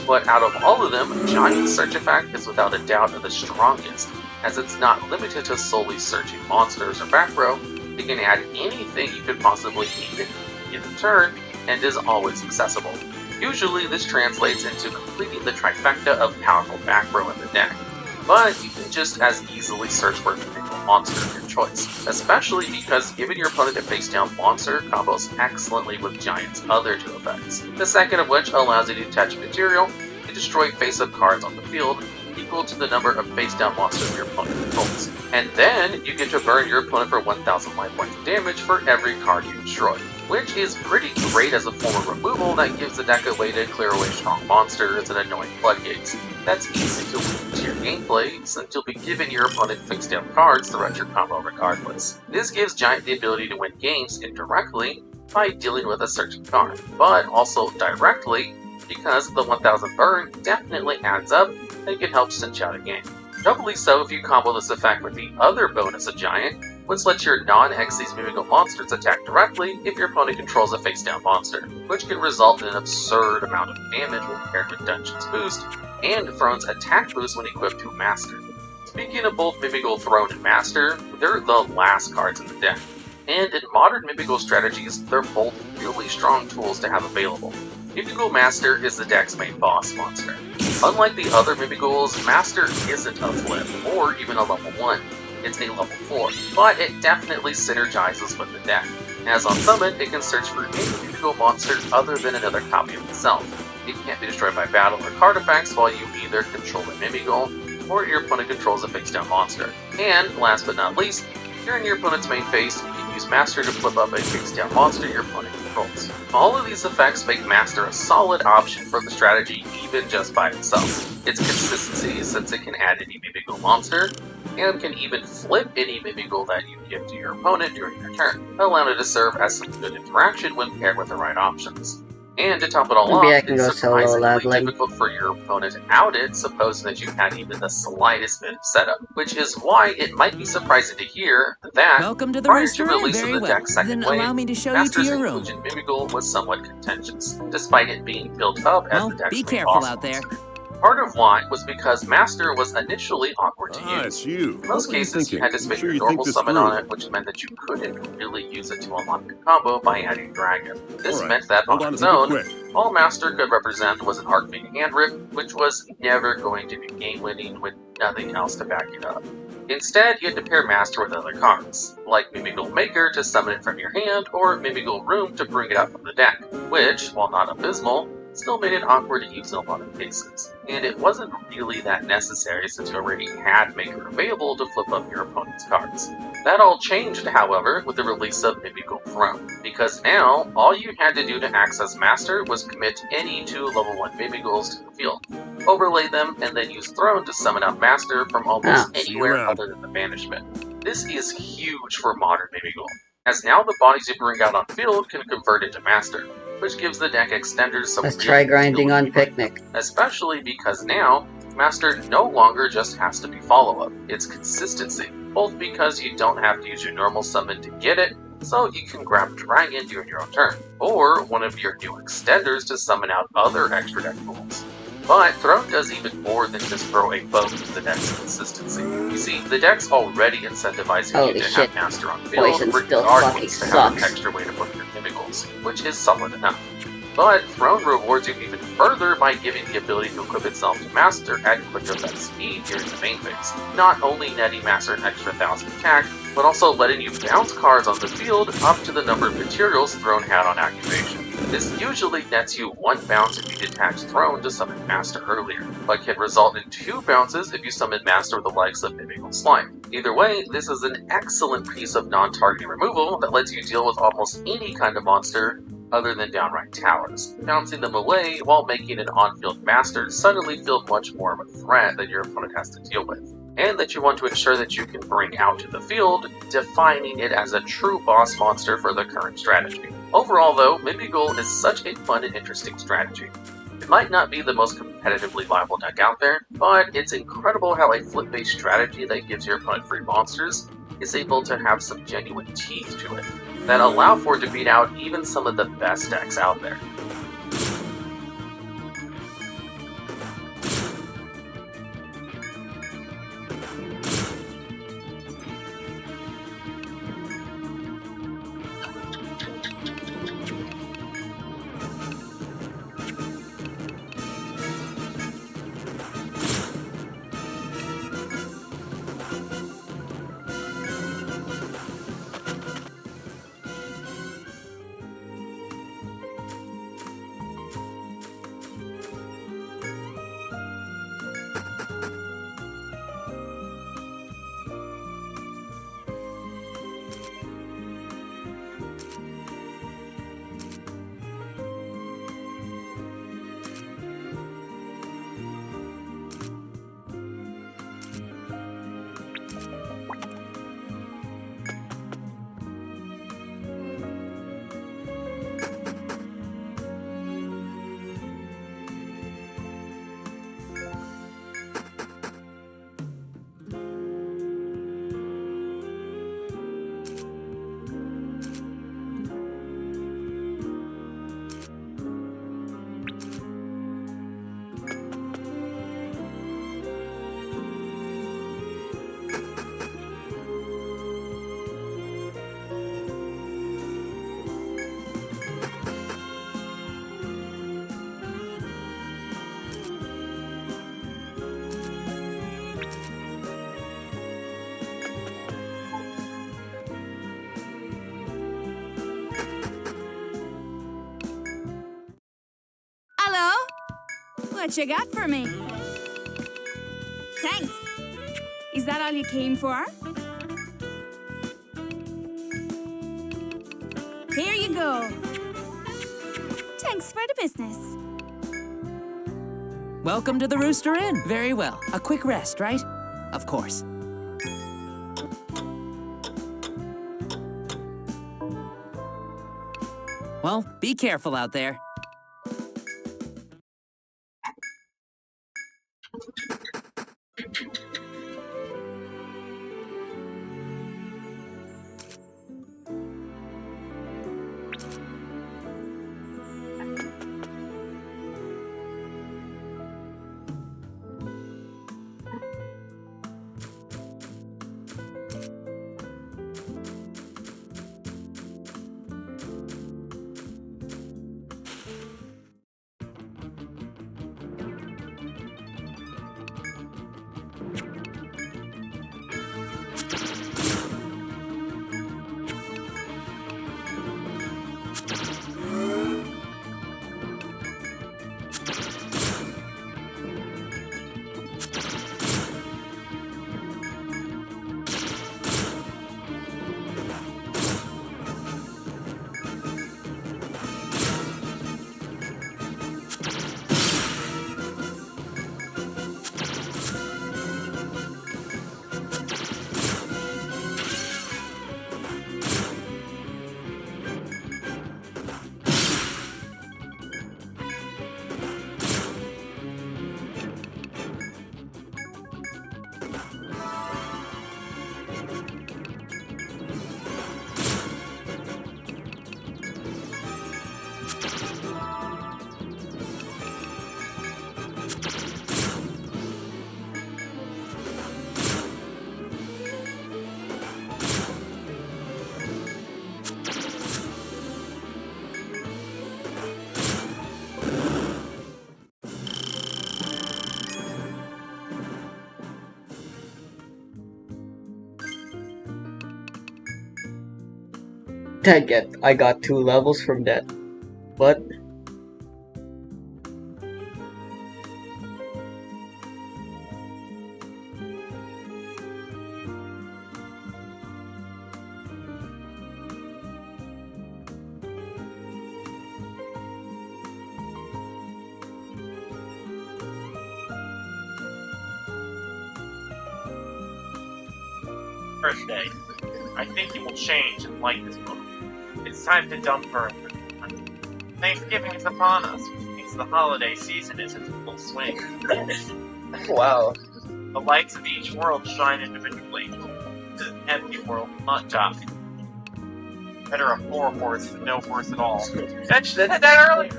But out of all of them, Giant's search effect is without a doubt the strongest, as it's not limited to solely searching monsters or back row. You can add anything you could possibly need in a turn, and is always accessible. Usually this translates into completing the trifecta of powerful back row in the deck, but you can just as easily search for a single monster of your choice, especially because giving your opponent a face-down monster combos excellently with Giant's other 2 effects, the second of which allows you to attach material to destroy face-up cards on the field, equal to the number of face-down monsters your opponent controls. And then you get to burn your opponent for 1,000 life points of damage for every card you destroy, which is pretty great as a form of removal that gives the deck a way to clear away strong monsters and annoying floodgates. That's easy to win to your gameplay, since you'll be giving your opponent face-down cards throughout your combo regardless. This gives Giant the ability to win games indirectly by dealing with a certain card, but also directly because the 1000 burn definitely adds up and can help cinch out a game. Doubly so if you combo this effect with the other bonus of Giant, which lets your non-Xyz Mimigo monsters attack directly if your opponent controls a face-down monster, which can result in an absurd amount of damage when paired with Dungeon's Boost, and Throne's attack boost when equipped to Master. Speaking of both Mimigo Throne and Master, they're the last cards in the deck, and in modern Mimigo strategies, they're both really strong tools to have available. Mimigo Master is the deck's main boss monster. Unlike the other Mimigols, Master isn't a flip, or even a level 1. It's a level 4, but it definitely synergizes with the deck. As on summon, it can search for any Mimigo monster other than another copy of itself. It can't be destroyed by battle or card effects while you either control a Mimigo, or your opponent controls a face-down monster. And, last but not least, during your opponent's main phase, you can use Master to flip up a face-down monster your opponent controls. All of these effects make Master a solid option for the strategy even just by itself. Its consistency, since it can add any Mimigo monster, and can even flip any Mimigo that you give to your opponent during your turn, allowing it to serve as some good interaction when paired with the right options. And to top it all off, Maybe I can it's go solo surprisingly leveling. difficult for your opponent to out it, supposing that you had even the slightest bit of setup, which is why it might be surprising to hear that Welcome to the prior Rooster to Inn. release of Very the well. deck's second Then wave, allow me to show you to Master's your room. inclusion Mimigo was somewhat contentious, despite it being built up as Well, the deck's be main careful boss out there. monster. Part of why was because Master was initially awkward to use. It's you. In most What were you cases, you thinking? had to I'm spend sure your you normal think this summon through. on it, which meant that you couldn't really use it to unlock a combo by adding Dragon. This Alright, meant that hold on on its a second own, quick. all Master could represent was an Arcane Hand Rip, which was never going to be game-winning with nothing else to back it up. Instead, you had to pair Master with other cards, like Mimigo Maker to summon it from your hand, or Mimigo Room to bring it out from the deck, which, while not abysmal, still made it awkward to use in a lot of cases. And it wasn't really that necessary since you already had Maker available to flip up your opponent's cards. That all changed, however, with the release of Mimigo Throne, because now, all you had to do to access Master was commit any 2 level 1 Mimigos to the field, overlay them, and then use Throne to summon out Master from almost See you anywhere around. other than the Banishment. This is huge for modern Mimigo, as now the bodies you bring out on field can convert into Master, which gives the deck extenders some Let's real try grinding on utility, Picnic. especially because now, Master no longer just has to be follow-up, it's consistency, both because you don't have to use your normal summon to get it, so you can grab Dragon during your own turn, or one of your new extenders to summon out other extra deck tools. But Throne does even more than just throw a bone to the deck's consistency. You see, the deck's already incentivizing Holy you to shit. have Master on field, Poison still regardless fucking to have an sucks. extra way to put your Mimigos, which is solid enough. But Throne rewards you even further by giving the ability to equip itself to Master at quick effect speed during the main phase, not only netting Master an extra 1000 attack, but also letting you bounce cards on the field up to the number of materials Throne had on activation. This usually nets you 1 bounce if you detach Throne to summon Master earlier, but can result in 2 bounces if you summon Master with the likes of Mimigo Slime. Either way, this is an excellent piece of non-targeting removal that lets you deal with almost any kind of monster other than downright towers, bouncing them away while making an on-field Master suddenly feel much more of a threat that your opponent has to deal with, and that you want to ensure that you can bring out to the field, defining it as a true boss monster for the current strategy. Overall though, Mimigo is such a fun and interesting strategy. It might not be the most competitively viable deck out there, but it's incredible how a flip-based strategy that gives your opponent free monsters is able to have some genuine teeth to it, that allow for it to beat out even some of the best decks out there. What you got for me? Thanks. Is that all you came for? Here you go. Thanks for the business. Welcome to the Rooster Inn. Very well. A quick rest, right? Of course. Well, be careful out there. I got 2 levels from that. But Birthday. I think you will change and like this book. It's time to dump her. Thanksgiving is upon us, which means the holiday season is in full swing. Wow. The lights of each world shine individually. This is an empty world, not die. Better a 4 horse than no horse at all. Mentioned that earlier!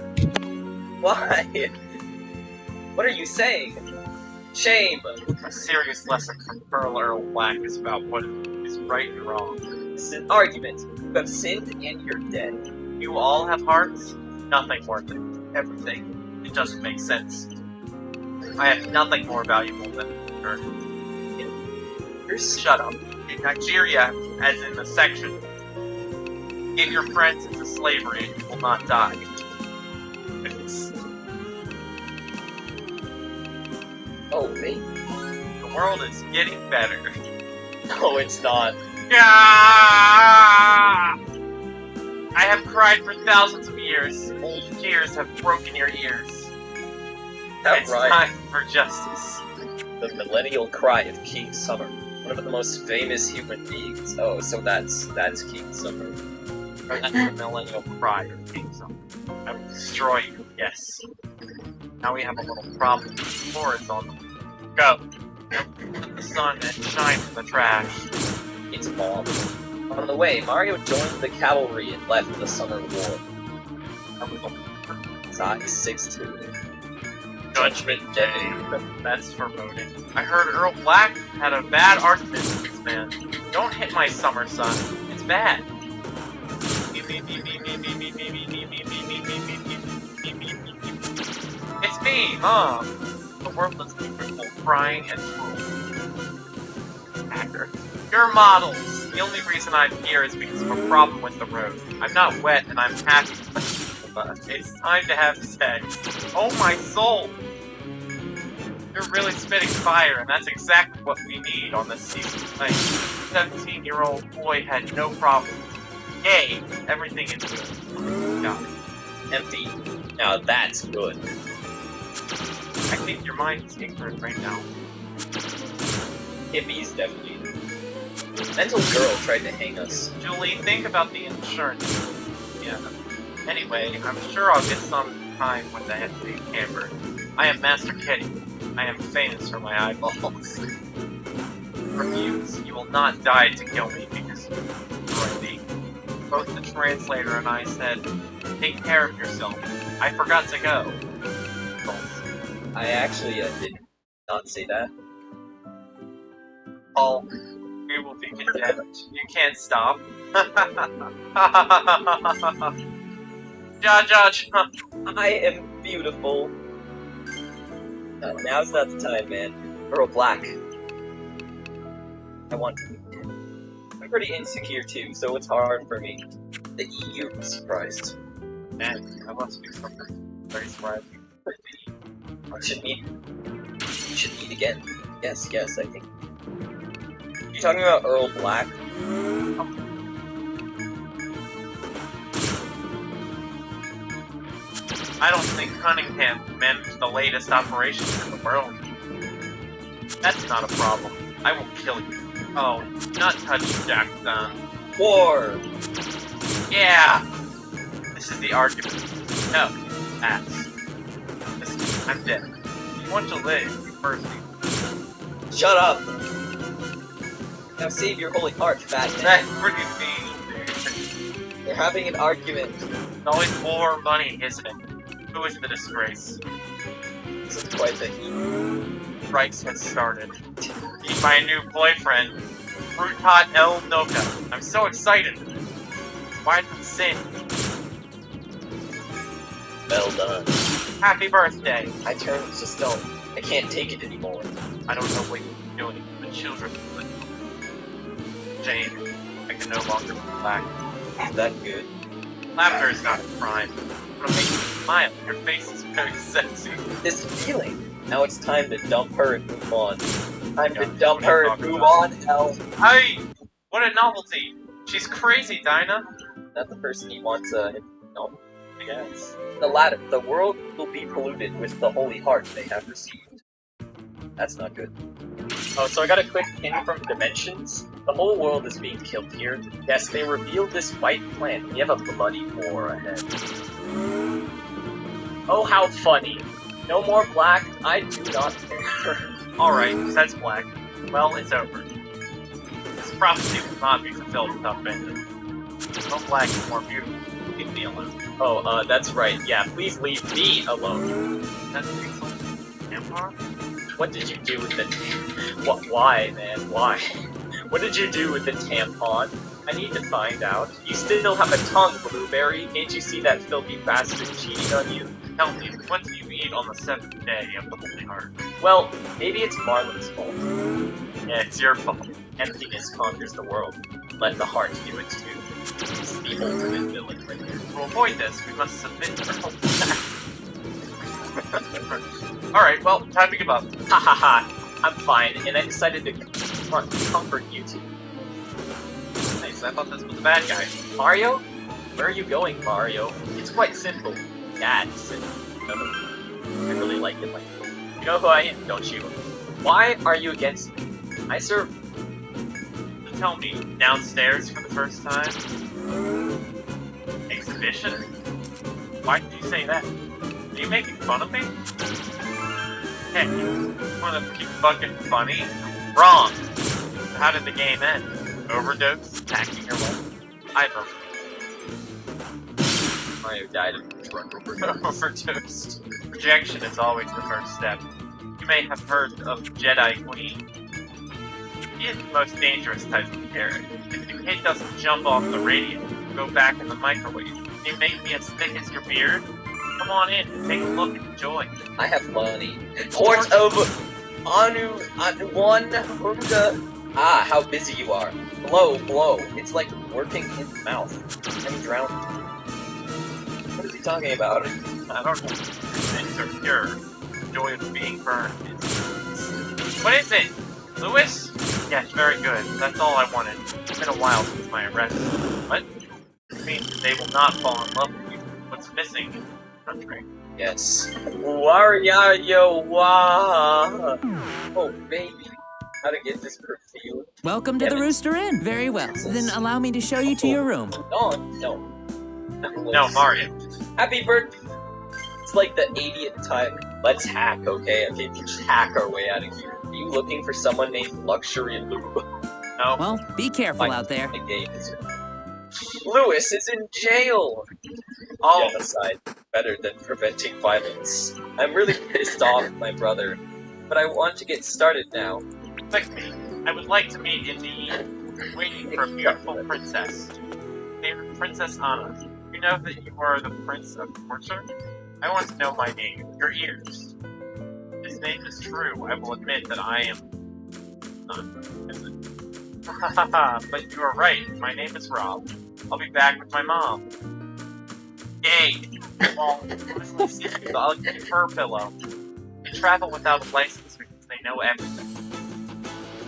Why? What are you saying? Shame! A serious lesson from Pearl Earl Black is about what is right and wrong. This is an argument. You have sinned and you're dead. You all have hearts? Nothing worth it. Everything. It doesn't make sense. I have nothing more valuable than earth. Shut up. In Nigeria, as in the section, give your friends into slavery and you will not die. Oh, me? The world is getting better. No, it's not. Ah! I have cried for thousands of years. Old tears have broken your ears. That's It's right. time for justice. The millennial cry of King Summer. One of the most famous human beings. Oh, so that's King Summer. That's the millennial cry of King Summer. I will destroy you, yes. Now we have a little problem. The floor is on the go. Let the sun and shine from the trash. It's Bob. On the way, Mario joined the cavalry and left the Summer War. Size 6'2". Judgment Day. That's foreboding. I heard Earl Black had a bad argument with this man. Don't hit my summer sun. It's bad. It's me, Mom. The worthless people crying and cruel. Hacker. Your models. The only reason I'm here is because of a problem with the road. I'm not wet and I'm happy. But it's time to have sex. Oh my soul! You're really spitting fire, and that's exactly what we need on this season tonight. 17-year-old boy had no problem. Yay! Everything is good. Got it. Empty. Now that's good. I think your mind is ignorant right now. Hippies, definitely. Mental girl tried to hang us. Julie, think about the insurance. Yeah. Anyway, I'm sure I'll get some time when the head safe camper. I am Master Kitty. I am famous for my eyeballs. Refuse. You will not die to kill me because you destroyed me. Both the translator and I said, take care of yourself. I forgot to go. I actually did not say that. Oh, we will be condemned. You can't stop. Judge. I am beautiful. Now's not the time, man. Earl Black. I want to meet him. I'm pretty insecure too, so it's hard for me. The EU was surprised. Man, that must be something very surprising. We should meet. We should meet again. Yes, I think. You talking about Earl Black? I don't think Cunningham managed the latest operations in the world. That's not a problem. I will kill you. Oh, not touch Jackson. War! Yeah! This is the argument. No, ass. Listen, I'm dead. If you want to live, you first need. Shut up! Now save your holy heart, fat man. That's pretty mean, dude. They're having an argument. It's always war or money, isn't it? Who is the disgrace? This is quite the heat. Strikes has started. Meet my new boyfriend, Frutat El Noka. I'm so excited. Why not sing? Well done. Happy birthday. I turned to stone. I can't take it anymore. I don't know what you're doing to the children, but Jane, I can no longer be black. Is that good? Laughter is not a crime. It'll make you smile. Your face is very sexy. This feeling. Now it's time to dump her and move on. Time to dump her and move on, Elle. Hey! What a novelty! She's crazy, Dinah! Not the person he wants, no, I guess. The latter. The world will be polluted with the holy heart they have received. That's not good. Oh, so I got a quick hint from Dimensions. The whole world is being killed here. Yes, they revealed this fight plan. We have a bloody war ahead. Oh, how funny. No more black. I do not care. Alright, that's black. Well, it's over. This prophecy will not be fulfilled without vengeance. No black is more beautiful. Leave me alone. Oh, that's right. Yeah, please leave me alone. That's excellent. Tampon? What did you do with the... Why, man? Why? What did you do with the tampon? I need to find out. You still have a tongue, Blueberry. Can't you see that filthy bastard cheating on you? Tell me, what do you eat on the 7th day of the Holy Heart? Well, maybe it's Marlon's fault. Yeah, it's your fault. Emptiness conquers the world. Let the heart do it too. It's the ultimate villain right here. To avoid this, we must submit to her Alright, well, time to give up. Ha ha ha. I'm fine, and I decided to comfort you two. Nice, I thought this was a bad guy. Mario? Where are you going, Mario? It's quite simple. That's it. I really like it like that. You know who I am, don't you? Why are you against me? I serve... Tell me, downstairs for the first time? Exhibition? Why did you say that? Are you making fun of me? Heck, you wanna keep fucking funny? Wrong! How did the game end? Overdose? Attacking your life? I don't know. Mario died of drug Overdose. Rejection is always the first step. You may have heard of Jedi Queen. She is the most dangerous type of carrot. If the kid doesn't jump off the radio, go back in the microwave. Can you make me as thick as your beard? Come on in, take a look and enjoy. I have money. Port of Anu one Hunga. Ah, how busy you are. Blow. It's like working in the mouth. I'm drowning. What is he talking about? I don't know. Things are pure. The joy of being burned is What is it? Lewis? Yes, very good. That's all I wanted. It's been a while since my arrest. What? It means they will not fall in love with you. What's missing in the country? Yes. Waryayo wa. Oh, baby. How to get this perfume? Welcome to the Rooster Inn. Very well. Then allow me to show you to your room. No. No, Mario. Happy birthday. It's like the 80th time. Let's hack, okay? Okay, just hack our way out of here. Are you looking for someone named Luxury Lou? No. Well, be careful out there. Lewis is in jail! Oh. Genocide. Better than preventing violence. I'm really pissed off at my brother, but I want to get started now. Click me. I would like to meet in the waiting for a beautiful princess. Named Princess Anna. You know that you are the Prince of Torture? I want to know my name. Your ears. His name is true. I will admit that I am not innocent. But you are right. My name is Rob. I'll be back with my mom. Yay! Well, honestly, I'll give her a pillow. They travel without a license because they know everything.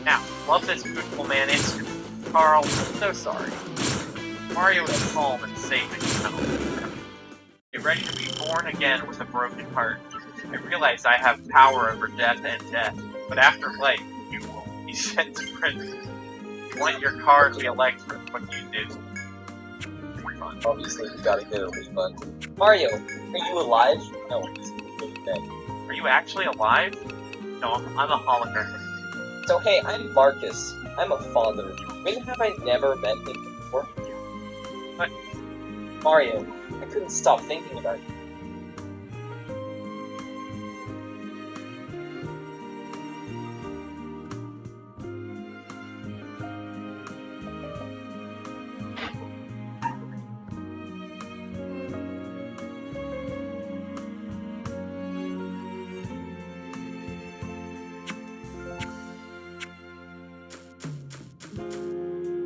Now, love this beautiful man into Carl, I'm so sorry. Mario is calm and safe in his home. Get ready to be born again with a broken heart. I realize I have power over death and death, but after life, you will be sent to prison. You want your car to be electric, what do you do? Obviously, you gotta get a refund. Mario, are you alive? No, he's really dead. Are you actually alive? No, I'm a hologram. So hey, I'm Marcus. I'm a father. Maybe have I never met him before? What? Mario, I couldn't stop thinking about you.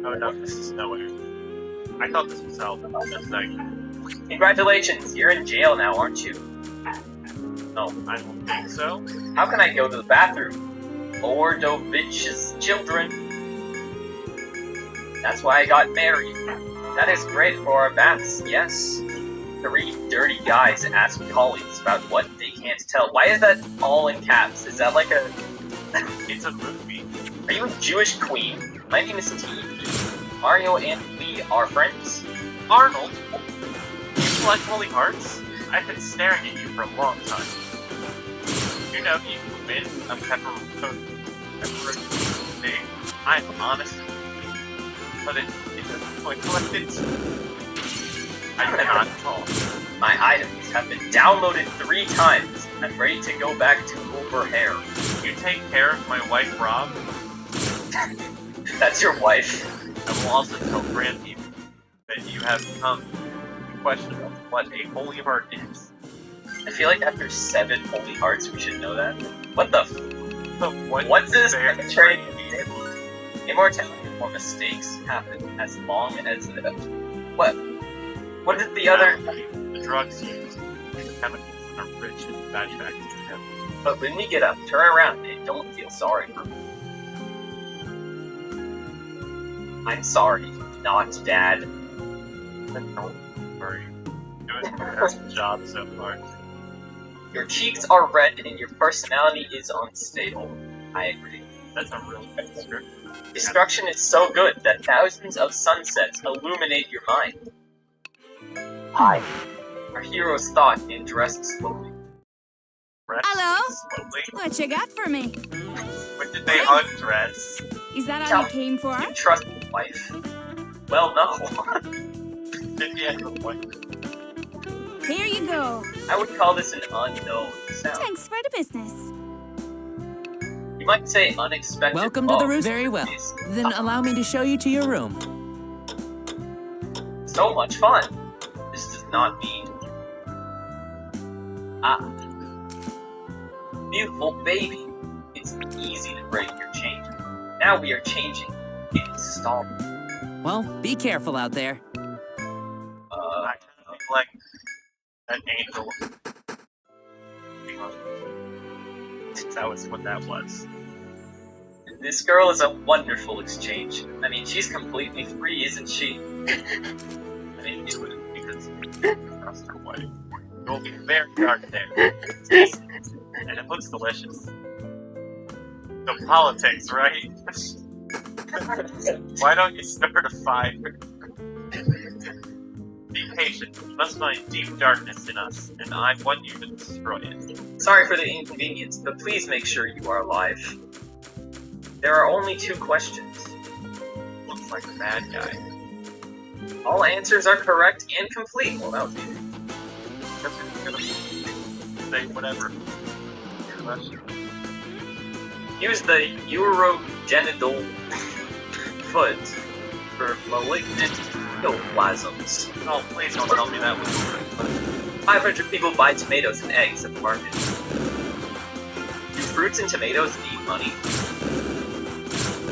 Oh no, this is nowhere. I thought this was hell. That's not good. Congratulations, you're in jail now, aren't you? No, I don't think so. How can I go to the bathroom? Mordovich's children. That's why I got married. That is great for our baths, yes. 3 dirty guys ask colleagues about what they can't tell. Why is that all in caps? Is that like a... It's a movie. Are you a Jewish queen? My name is T. Mario and we are friends. Arnold? You collect holy hearts? I've been staring at you for a long time. You know you win a pepperoni thing. I'm honest. But it doesn't quite collect it. I cannot talk. My items have been downloaded 3 times. I'm ready to go back to over hair. You take care of my wife, Rob? That's your wife. I will also tell Brandy that you have come to question of what a holy heart is. I feel like after 7 holy hearts, we should know that. What the What does fair trade mean? Immortality or mistakes happen as long as... What? What is the other... The drugs used in chemicals that are rich in bad bacteria. But when we get up, turn around and don't feel sorry for me. I'm sorry, not Dad. Don't worry. Doing the best job so far. Your cheeks are red and your personality is unstable. I agree. That's a really good description. Destruction is so good that thousands of sunsets illuminate your mind. Hi. Our hero's thought and dressed slowly. Hello? Slowly. What you got for me? When did they undress? Is that all you came for? You trust your wife? Well, no. Did you have a point? Here you go. I would call this an unknown sound. Thanks for the business. You might say unexpected. Welcome to the love Rooster. Very well. is Then allow me to show you to your room. so much fun. This does not mean... Beautiful baby. It's easy to break your chain. Now we are changing. Installment. Well, be careful out there. I kind of like an angel. That was what that was. This girl is a wonderful exchange. I mean, she's completely free, isn't she? I mean, do it because trust her wife. It will be very dark there. It's tasty, and it looks delicious. The politics, right? Why don't you start a fire? Be patient. You must find deep darkness in us, and I want you to destroy it. Sorry for the inconvenience, but please make sure you are alive. There are only 2 questions. Looks like a bad guy. All answers are correct and complete. Well, that was easy. Guess we're gonna say whatever. Use the urogenital foot for malignant ectoplasms. Oh, please don't tell me that was 500 people buy tomatoes and eggs at the market. Do fruits and tomatoes need money?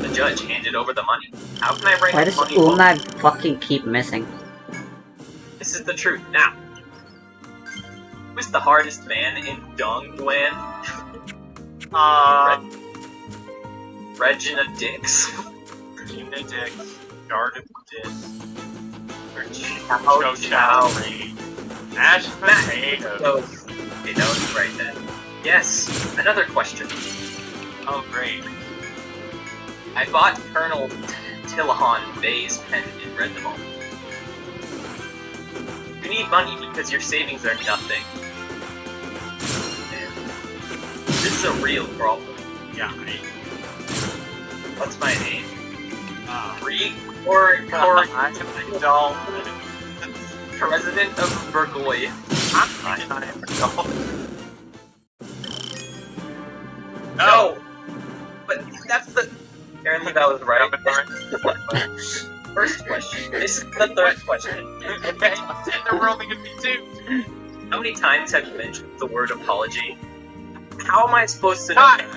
The judge handed over the money. How can I write Why the does money? Unag fucking keep missing? This is the truth. Now, who's the hardest man in Dongguan? Regina Dix? Regina Dix, Garden Dix, or Chow Chow Reed, mashed potatoes. Okay, that was right then. Yes, another question. Oh, great. I bought Colonel Tillahan Bay's pen and read them all. You need money because your savings are nothing. And this is a real problem. Yeah, right. What's my name? Reed? Or I'm a doll. President of Burgoy. I'm a doll. No! But that's the... Apparently that was right. First question. This is the third question. Okay, there were only gonna be 2. How many times have you mentioned the word apology? How am I supposed to know that?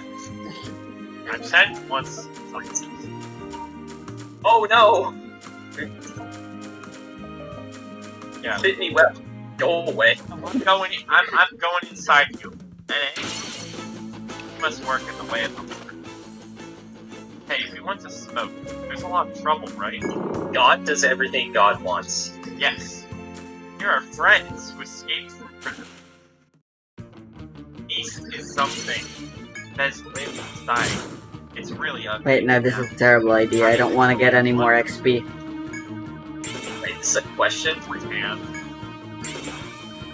I've said it once. Oh no! Yeah. Fit me well. Go away. I'm going inside you. Hey, you must work in the way of the Lord. Hey, if you want to smoke, there's a lot of trouble, right? God does everything God wants. Yes. Here are friends who escaped from prison. Peace is something that is lived inside. It's really ugly. Wait, no, this is a terrible idea. I don't want to get any more XP. Wait, this is a question? Man.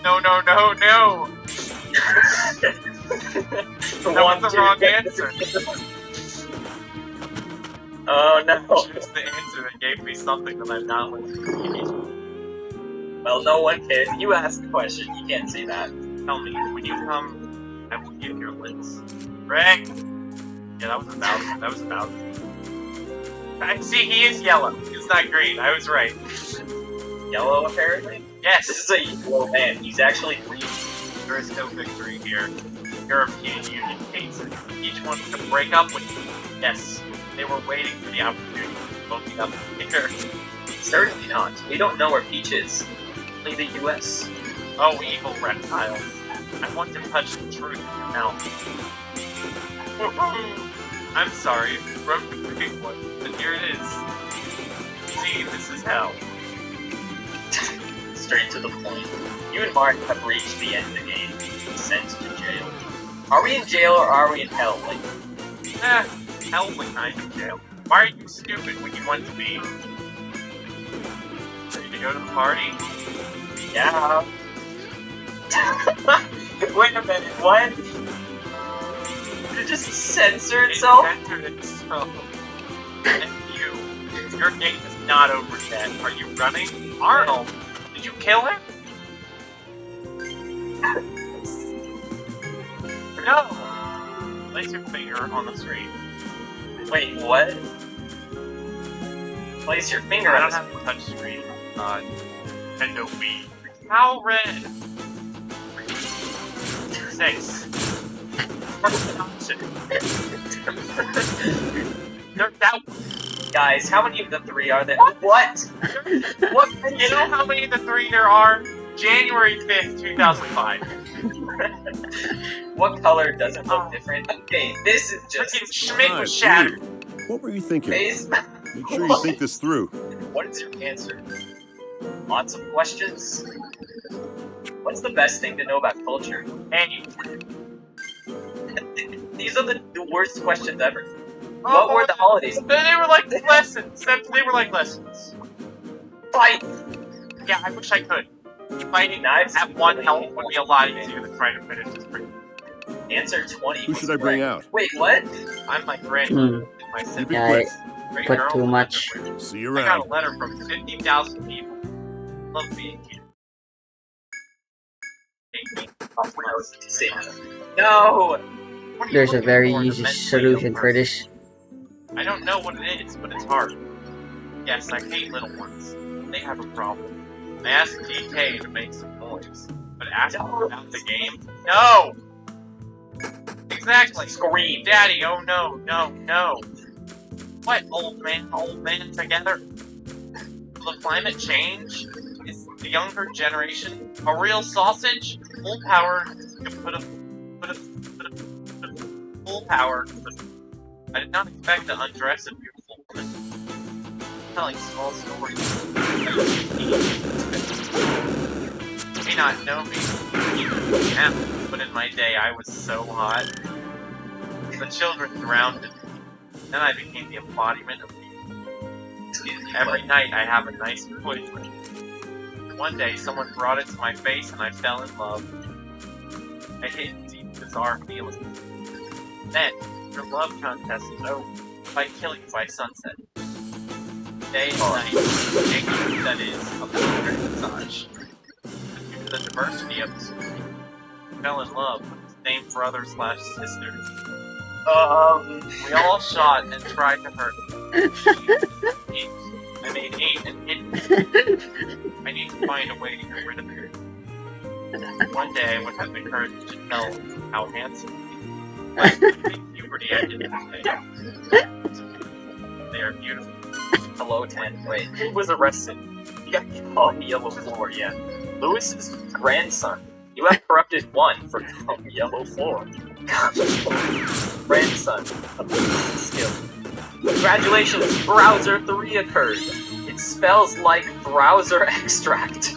No, no, no, no! That was the wrong answer. Oh no. Choose the answer that gave me something that I'm not looking for. Well, no one cares. You asked the question. You can't say that. Tell me, when you come, I will give your lips. Rick! Yeah, that was a thousand. I see, he is yellow. It's not green. I was right. Yellow, apparently? Yes! This is a yellow man. He's actually green. There is no victory here. European Union hates it. Each one to break up with you. Yes, they were waiting for the opportunity to vote me up here. Certainly not. We don't know where Peach is. Only the U.S. Oh, evil reptiles. I want to touch the truth in your mouth. I'm sorry, you broke the big one, but here it is. See, this is hell. Straight to the point. You and Mark have reached the end of the game. Sent to jail. Are we in jail or are we in hell? Like, hell was kind of jail. Why are you stupid when you want to be? Ready to go to the party? yeah. Wait a minute, what? Did it just censor itself? It censored itself. And your game is not over yet. Are you running? Arnold, did you kill him? No! Place your finger on the screen. Wait, what? Place your finger I on don't have a touch screen. Nintendo Wii. How red? 6. Guys, how many of the 3 are there? What? What? You know how many of the 3 there are? January 5th, 2005. What color doesn't look different? Okay, this is just... Freaking Schmidt was it's shattered. you. What were you thinking? Face. Make sure you think this through. What is your answer? Lots of questions? What's the best thing to know about culture? And you. These are the worst questions ever. What were the holidays? They were like lessons. They were like lessons. Fight! Yeah, I wish I could. Fighting Knives at one health would be a lot easier than trying to finish this break. Answer 20. Who should I bring out? Wait, what? I'm like Granny. Hmm. My Keep sister. it Yeah, quick. Great put girl. too much. See you I got a around. letter from 50,000 people. Love being here. Take me off my house. No! What are you There's a looking very for in a easy mentally solution ill for person? this. I don't know what it is, but it's hard. Yes, I hate little ones. They have a problem. I asked DK to make some noise, but ask him about the game? No! Exactly! Scream! Daddy, oh no, no, no! What, old man together? Will the climate change? Is the younger generation a real sausage? Full power to put a full power. I did not expect to undress a beautiful woman. Telling small stories. You may not know me, now, but in my day I was so hot. The children drowned in me. Then I became the embodiment of beauty. Every night I have a nice pudding. One day someone brought it to my face and I fell in love. I hate deep, bizarre feelings. Then, your love contest is over by killing you by sunset. Day and night, that is, a perfect massage. Due to the diversity of the school, I fell in love with the same brother/sister. We all shot and tried to hurt me. I made 8 and hid. I need to find a way to get rid of her. One day I would have the courage to tell how handsome he is. Like puberty I didn't say. They are beautiful. Hello, 10. Wait, who was arrested? You got on the yellow floor, yeah. Lewis's grandson. You have corrupted 1 for on the yellow floor. Grandson of the skill. Congratulations, Browser 3 occurred. It spells like browser extract.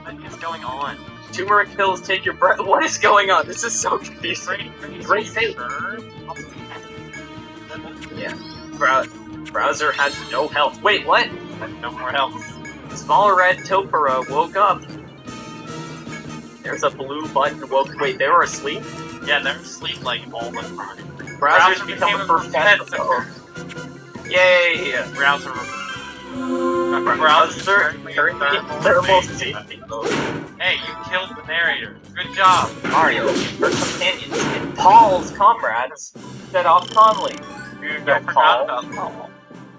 What is going on? Turmeric pills take your breath. What is going on? This is so confusing. Great fate. Yeah. Browser has no health. Wait, what? No more health. Small red Topera woke up. There's a blue button woke. Wait, they were asleep? Yeah, they're asleep like all the time. Browser's become a professional. Yay! Browser. Browser thermal safety mode. Hey, you killed the narrator. Good job. Mario, her companions, and Paul's comrades set off Conley. Dude, No, I forgot Paul. about Paul.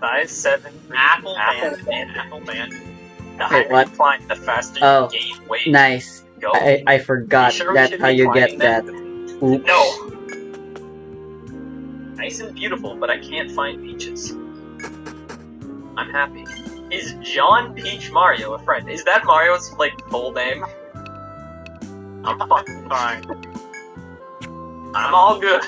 Size 7. Apple Apple Band. Apple Band. The Wait, higher what? you climb, the faster Oh, you gain weight. Nice. Go. I forgot. You sure we That's should how be you get climbing that. that? Oops. No! Nice and beautiful, but I can't find Peaches. I'm happy. Is John Peach Mario a friend? Is that Mario's, like, full name? I'm fucking fine. I'm all good.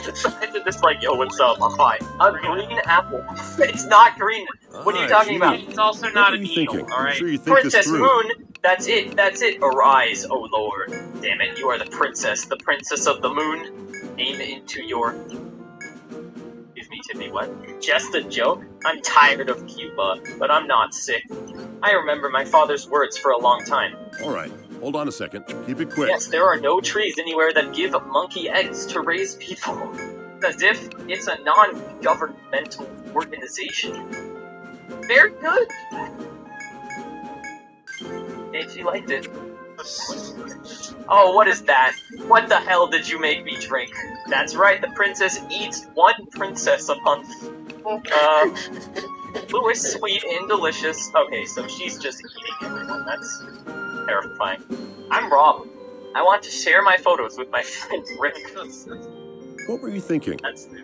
Decided to just like, yo, what's up? I'm fine. A green apple. It's not green. What are you talking about? It's also What not were an you eagle, thinking? alright? Make sure you think this Princess through. Moon. That's it. Arise, O Lord. Damn it, you are the princess of the moon. Aim into your... Excuse me, Timmy, what? Just a joke? I'm tired of Cuba, but I'm not sick. I remember my father's words for a long time. All right, hold on a second. Keep it quick. Yes, there are no trees anywhere that give monkey eggs to raise people. As if it's a non-governmental organization. Very good! If you liked it. Oh, what is that? What the hell did you make me drink? That's right, the princess eats 1 princess a month. Louis, sweet and delicious. Okay, so she's just eating everyone. That's terrifying. I'm Rob. I want to share my photos with my friend Rick. What were you thinking? That's new.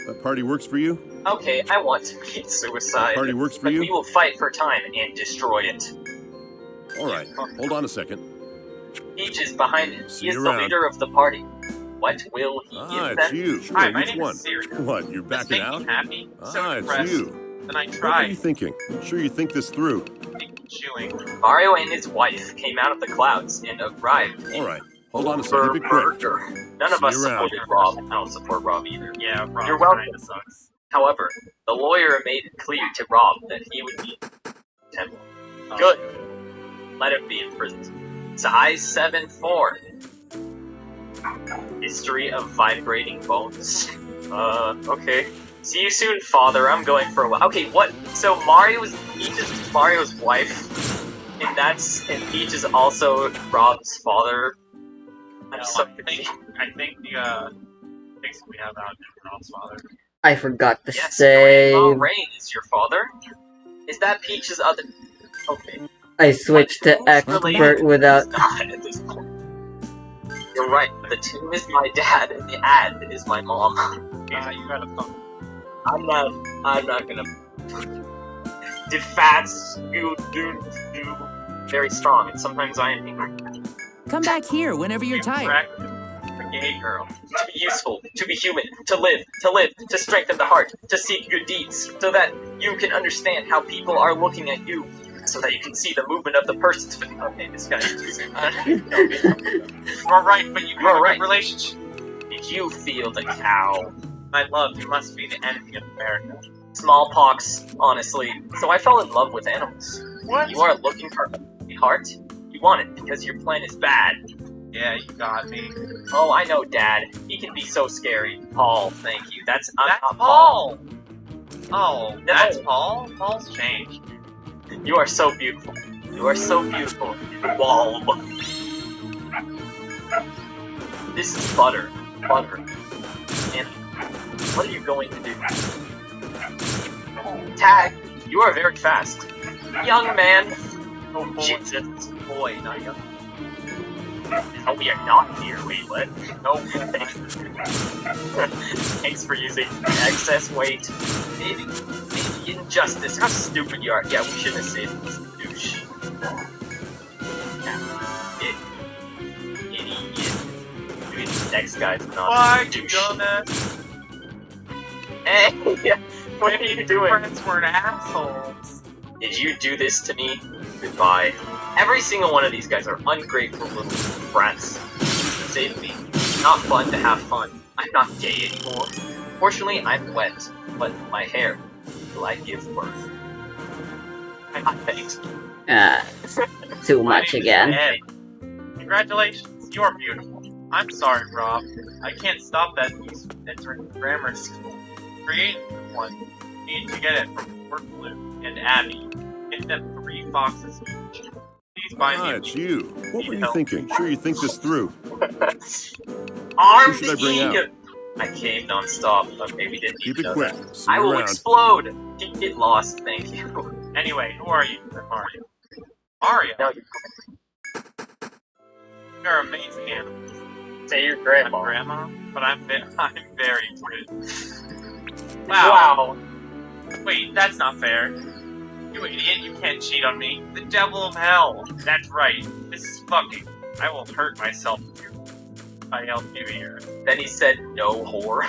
That party works for you? Okay, I want to commit suicide. Party works for but you? we will fight for time and destroy it. All right, hold on a second. Peach is behind it. See He is you the around. leader of the party. What will he Ah, give it's them? you. Sure, Hi, my which name one? is Siri. What, you're Just backing make out? me happy. So Ah, it's depressed. you. Then I What were you tried thinking? Sure you think this through. chewing. Mario and his wife came out of the clouds and arrived in All right, hold on a second. Keep it quick. Burger. None of See us you around. supported Rob. I don't support Rob either. Yeah, Rob You're welcome. kinda sucks. However, the lawyer made it clear to Rob that he would be temple. Good. Let him be imprisoned. Size 7'4". History of vibrating bones. Okay. See you soon, father. I'm going for a while. Okay, what? So Mario's Mario's wife, and Peach is also Rob's father. I'm No, so I think the things we have out in Rob's father. I forgot to Yes, say. Grandma Rain is your father. Is that Peach's other? Okay. I switched to Who's expert related? without. It's not at this point. You're right. The team is my dad, and the ad is my mom. You got a phone. I'm not gonna. Did fats do very strong, and sometimes I am angry. Come back here whenever you're tired. A gay girl. To be useful, to be human, to live, to strengthen the heart, to seek good deeds, so that you can understand how people are looking at you, so that you can see the movement of the person's. Okay, this guy is You're right, but you have a right. good relationship. Did you feel the cow? My love, you must be the enemy of America. Smallpox, honestly. So I fell in love with animals. What? You are looking for a heart? You want it because your plan is bad. Yeah, you got me. Oh, I know, Dad. He can be so scary. Paul, thank you. That's not Paul! Oh, No. that's Paul? Paul's changed. You are so beautiful. You are so beautiful. Bulb. This is butter. Butter. And what are you going to do? Tag, you are very fast. Young man. Oh, boy. Jesus. Boy, not young. Oh, we are not here. Wait, what? No. Thanks for using excess weight. Maybe injustice. How stupid you are. Yeah, we shouldn't have saved this douche. Idiot. Maybe the next guy's not Why, a you douche. dumbass? Hey, what are you doing? Friends were assholes. Did you do this to me? Goodbye. Every single one of these guys are ungrateful little brats. Save me. Not fun to have fun. I'm not gay anymore. Fortunately, I'm wet, but my hair will I give birth. I thanks. Too My much name is again. Ed. Congratulations, you're beautiful. I'm sorry, Rob. I can't stop that piece entering grammar school. Create one. Need to get it from Workblue and Abby. Get them 3 foxes each. Please buy Ah, me it's you. What were you help. thinking? Sure you think this through. Armed Who should I bring out? I caved non-stop. Okay, we didn't Keep need it to know quick. that. See I you will around. explode. Get lost, thank you. Anyway, who are you? Mario. Mario? No, You're amazing animals. say your I'm grandma. grandma, but I'm very pretty. Wow. Wait, that's not fair. You idiot, you can't cheat on me. The devil of hell. That's right. This is fucking. I will hurt myself if I help you here. Then he said, "No whore."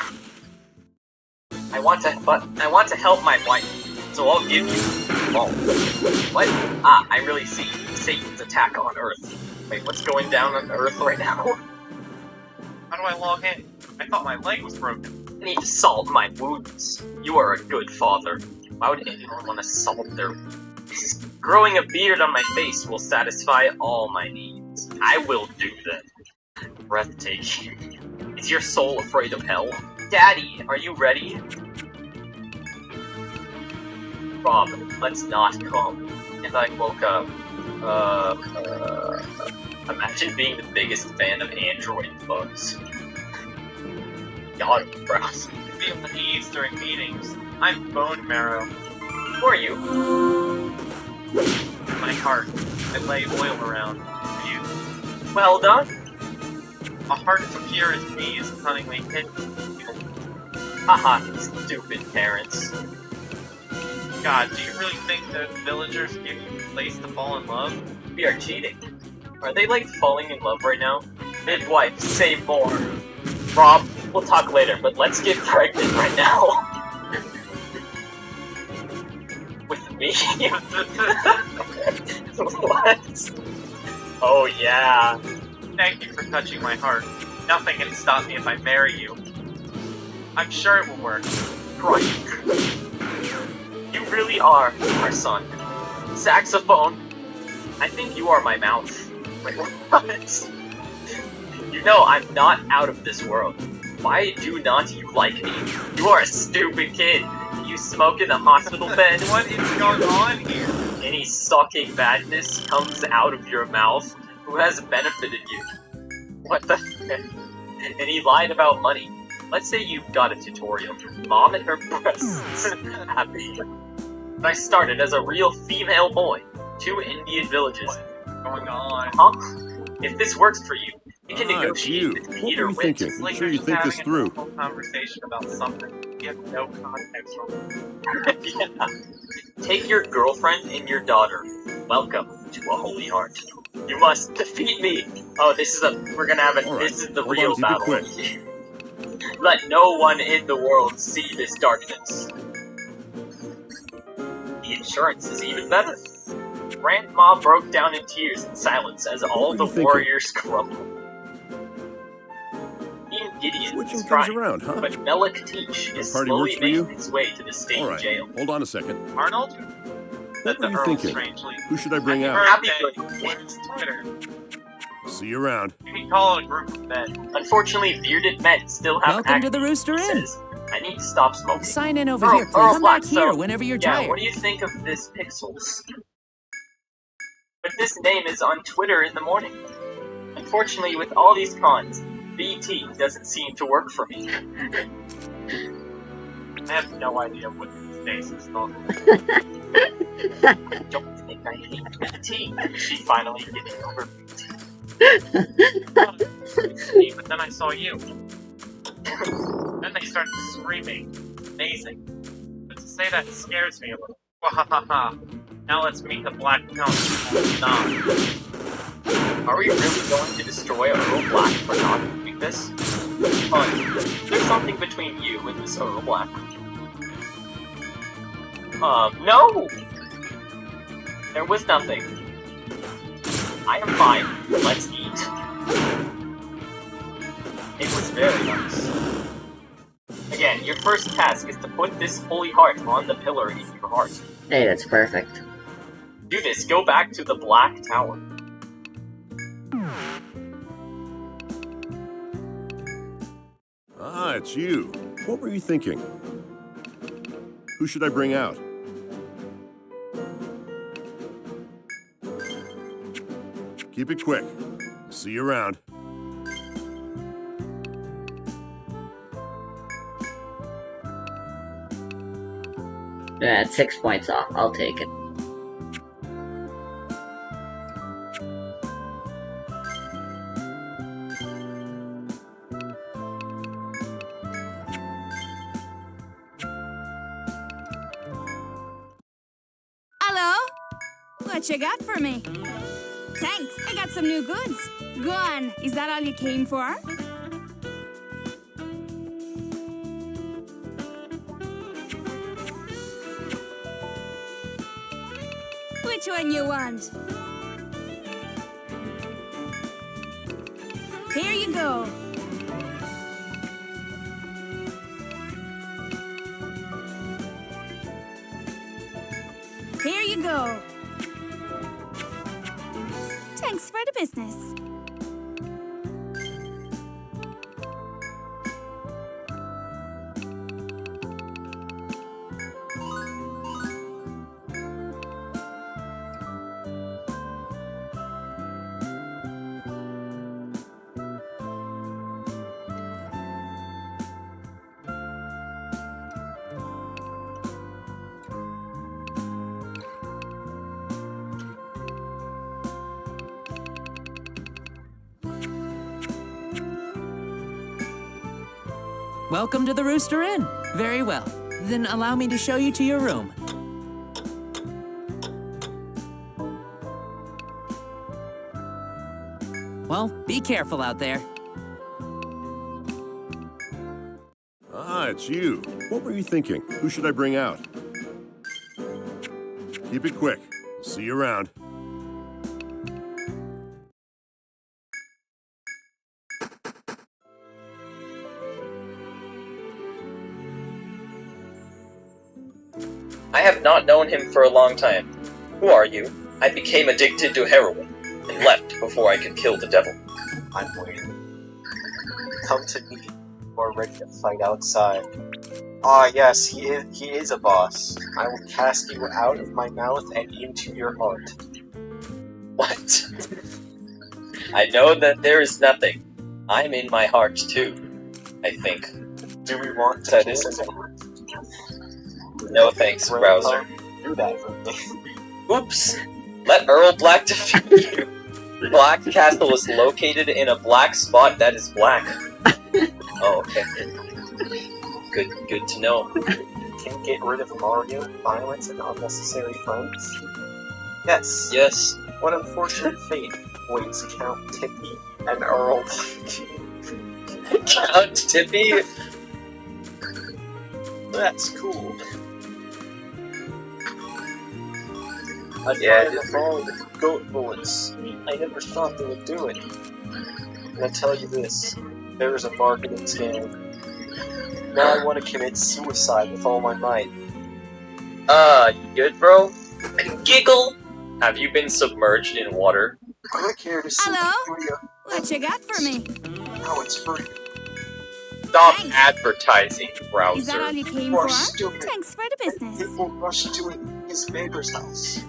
I want to help my wife, so I'll give you all. What? Ah, I really see Satan's attack on Earth. Wait, what's going down on Earth right now? How do I log in? I thought my leg was broken. I need to salve my wounds. You are a good father. Why would anyone want to salve their wounds? Growing a beard on my face will satisfy all my needs. I will do that. Breathtaking. Is your soul afraid of hell? Daddy, are you ready? Rob, let's not come. And I woke up. Imagine being the biggest fan of Android bugs. God, gross. I feel unease during meetings. I'm bone marrow. Who are you? My heart. I lay oil around. For you. Well done. A heart as pure as me is cunningly hidden. Haha, stupid parents. God, do you really think the villagers give you a place to fall in love? We are cheating. Are they like falling in love right now? Midwife, say more. Rob, we'll talk later, but let's get pregnant right now. With me? What? Oh yeah. Thank you for touching my heart. Nothing can stop me if I marry you. I'm sure it will work. Right. You really are our son. Saxophone. I think you are my mouth. Wait, what? You know I'm not out of this world. Why do not you like me? You are a stupid kid. You smoke in the hospital bed. What is going on here? Any sucking badness comes out of your mouth. Who has benefited you? What the heck? And he lied about money. Let's say you've got a tutorial. Mom and her breasts. Happy. I started as a real female boy. 2 Indian villages. What's going on? Huh? If this works for you, you can It's negotiate you. with What Peter were you Wint. thinking? It's like I'm sure you're you just think having this a through. normal conversation about something you have no context for. Yeah. Take your girlfriend and your daughter. Welcome to a holy heart. You must defeat me. Oh, we're gonna have All right. this is the Hold real on, keep it battle. quick. Let no one in the world see this darkness. The insurance is even better. Grandma broke down in tears in silence as all were the you thinking? warriors crumbled. Even Gideon Switching is things crying, around, huh? but Melik Teach is That party slowly works for you? making its way to the state All right. jail. Hold on a second. Arnold? What Said were the you Earl thinking? strangely. Who should I bring out? Happy birthday. Where's Twitter? See you around. You can call it a group of men. Unfortunately, bearded men still have Welcome to acne, the Rooster he Inn. says. I need to stop smoking. Sign in over Earl- here, please. Earl Come back Black, here so- whenever you're Yeah, tired. what do you think of this Pixels? But this name is on Twitter in the morning. Unfortunately, with all these cons, BT doesn't seem to work for me. I have no idea what these days is called. I don't think I hate BT. She finally getting over BT. But then I saw you. Then they started screaming. Amazing. But to say that scares me a little. Wahahaha. Now let's meet the Black Count. Nah. Are we really going to destroy Earl Black for not doing this? There's something between you and this Earl Black. No! There was nothing. I am fine. Let's eat. It was very nice. Again, your first task is to put this holy heart on the pillar in your heart. Hey, that's perfect. Do this, go back to the Black Tower. Ah, it's you. What were you thinking? Who should I bring out? Keep it quick. See you around. Yeah, it's 6 points off. I'll take it. Hello? What you got for me? Thanks, I got some new goods. Go on, is that all you came for? Which one you want? Here you go. Here you go. Thanks for the business. Welcome to the Rooster Inn. Very well. Then allow me to show you to your room. Well, be careful out there. Ah, it's you. What were you thinking? Who should I bring out? Keep it quick. See you around. I have not known him for a long time. Who are you? I became addicted to heroin and left before I could kill the devil. I'm waiting. Come to me. We're ready to fight outside. Ah, yes, he is a boss. I will cast you out of my mouth and into your heart. What? I know that there is nothing. I'm in my heart too, I think. Do we want to That kiss is- him? No thanks, Browser. Do that for me. Oops! Let Earl Black defeat you. Black Castle is located in a black spot that is black. Oh, okay. Good to know. Can you get rid of Mario, violence, and unnecessary friends? Yes. Yes. What unfortunate fate waits Count Tippy and Earl Count Tippy? That's cool. I Yeah, fired the ball with goat bullets. I never thought they would do it. And I tell you this, there is a marketing scam. Now I want to commit suicide with all my might. You good, bro? Giggle! Have you been submerged in water? Click here to see Hello? the video. What you got for me? How it's free. Stop Thanks. advertising, Is that Browser. all you came You are for? stupid. Thanks for the business. People rush to his neighbor's house.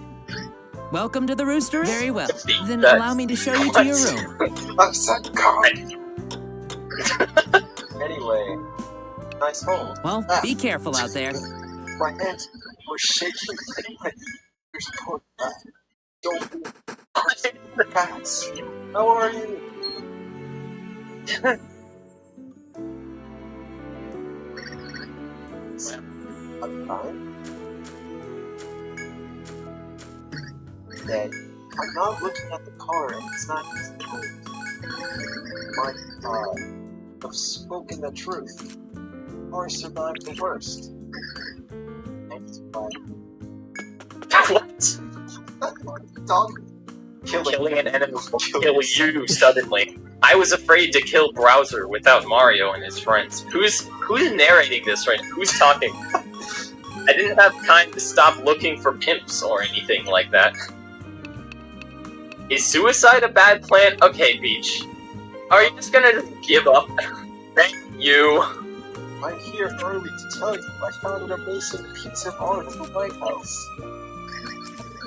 Welcome to the Rooster Inn. Very well. Defeat Then that. allow me to show you to your room. I said God. Anyway, nice home. Well, be careful out there. My hands were shaking like my fingers pulled back. Don't move. Cats. How are you? I'm fine. Dead. I'm not looking at the car and it's not his fault. I've spoken the truth. Or survived the worst. And it's fine. What? Dog. Killing an enemy will kill you suddenly. I was afraid to kill Browser without Mario and his friends. Who's narrating this right now? Who's talking? I didn't have time to stop looking for pimps or anything like that. Is suicide a bad plan? Okay, Beach. Are you just gonna give up? Thank you. I'm here early to tell you I found an amazing piece of art in the White House.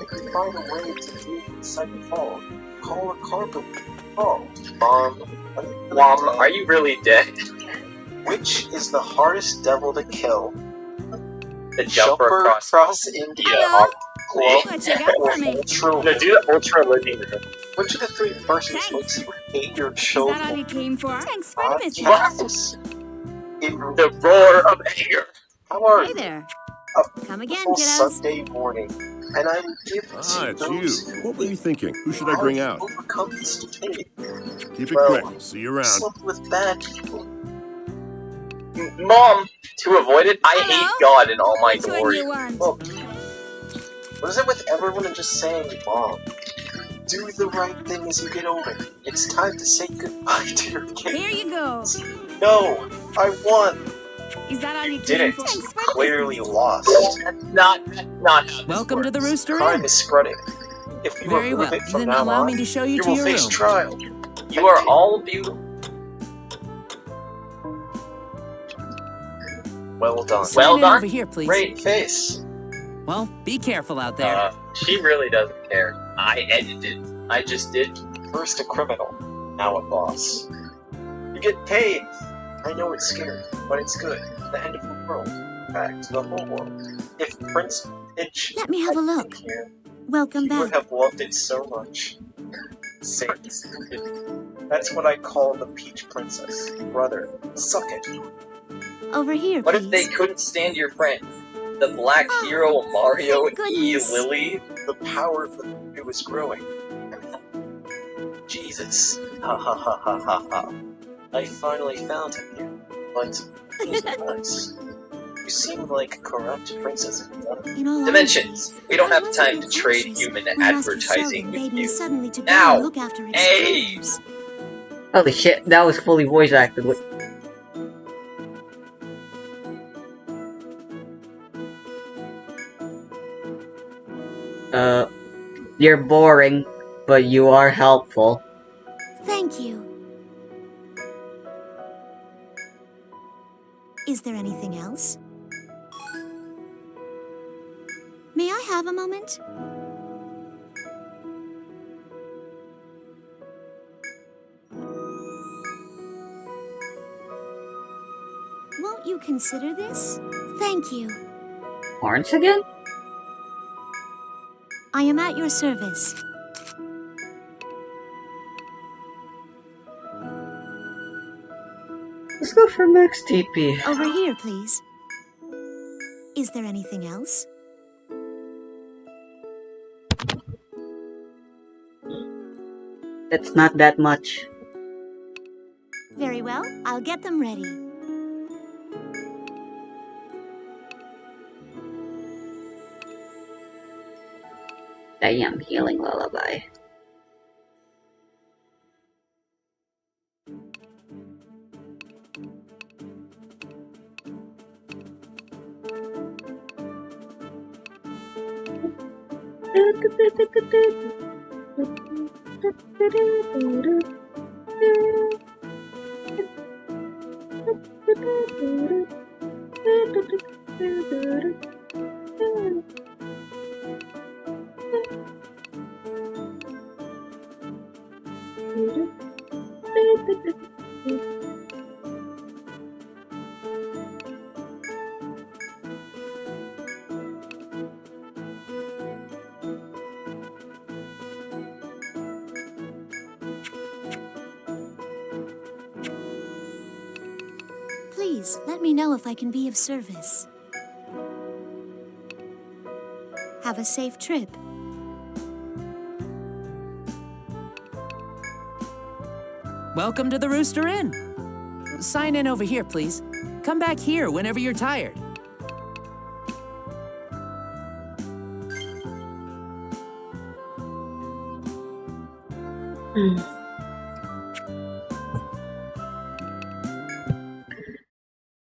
If you find a way to do it inside the hall, call a carpenter. Oh, Mom, are you really dead? Which is the hardest devil to kill? The jumper across India. Hello? Well, What you got for me? Ultra. No, do the ultra living room. Which of the three versions Thanks. makes you hate your Is that all children? you came for? Thanks for the business. Yes. The roar of anger. How are Hey you? there. Come again, Full kiddos. Sunday morning, and I will give it Ah, to it's those you. What were you thinking? Who should I how bring you out? overcome stupidity. Keep it Well, quick. See you around. Slept with bad people. Mom, to avoid it, I Hello? hate God in all my Which one glory. you want? Well, what is it with everyone and just saying mom? Do the right thing as you get older. It's time to say goodbye to your kids. Here you go. No, I won. Is that all you Did came it? for? Thanks for the Clearly business. lost. Not how this Welcome to the works. Rooster Crime Inn. is spreading. If you Very remove well. it from Then now allow on, me to show you you to will your face room. trial. You are all beautiful. Well done. Sign Well in done. over here, please. Great face. Well, be careful out there. She really doesn't care. I edited. I just did. First a criminal, now a boss. You get paid. I know it's scary, but it's good. The end of the world. Back to the whole world. If Prince Peach Let me have a look. here, Welcome he would back. have loved it so much. Saints. That's what I call the Peach Princess. Brother, suck it. Over here, What please. if they couldn't stand your friend? The black Oh, hero Mario thank goodness. Lily? The power of the voodoo is growing. Jesus. Ha ha ha ha ha ha. I finally found him here, but he's nice. You seem like a corrupt princess. In all Dimensions! honesty, We don't I have was time a to bit trade anxious human when Master advertising Sheldon with bade me you. suddenly to go Now! and look after Hey! explorers. Holy shit, that was fully voice acted. You're boring, but you are helpful. Thank you. Is there anything else? May I have a moment? Won't you consider this? Thank you. Horns again? I am at your service. Let's go for max TP. Over here, please. Is there anything else? It's not that much. Very well, I'll get them ready. Damn, healing lullaby. Please, let me know if I can be of service. Have a safe trip. Welcome to the Rooster Inn. Sign in over here, please. Come back here whenever you're tired.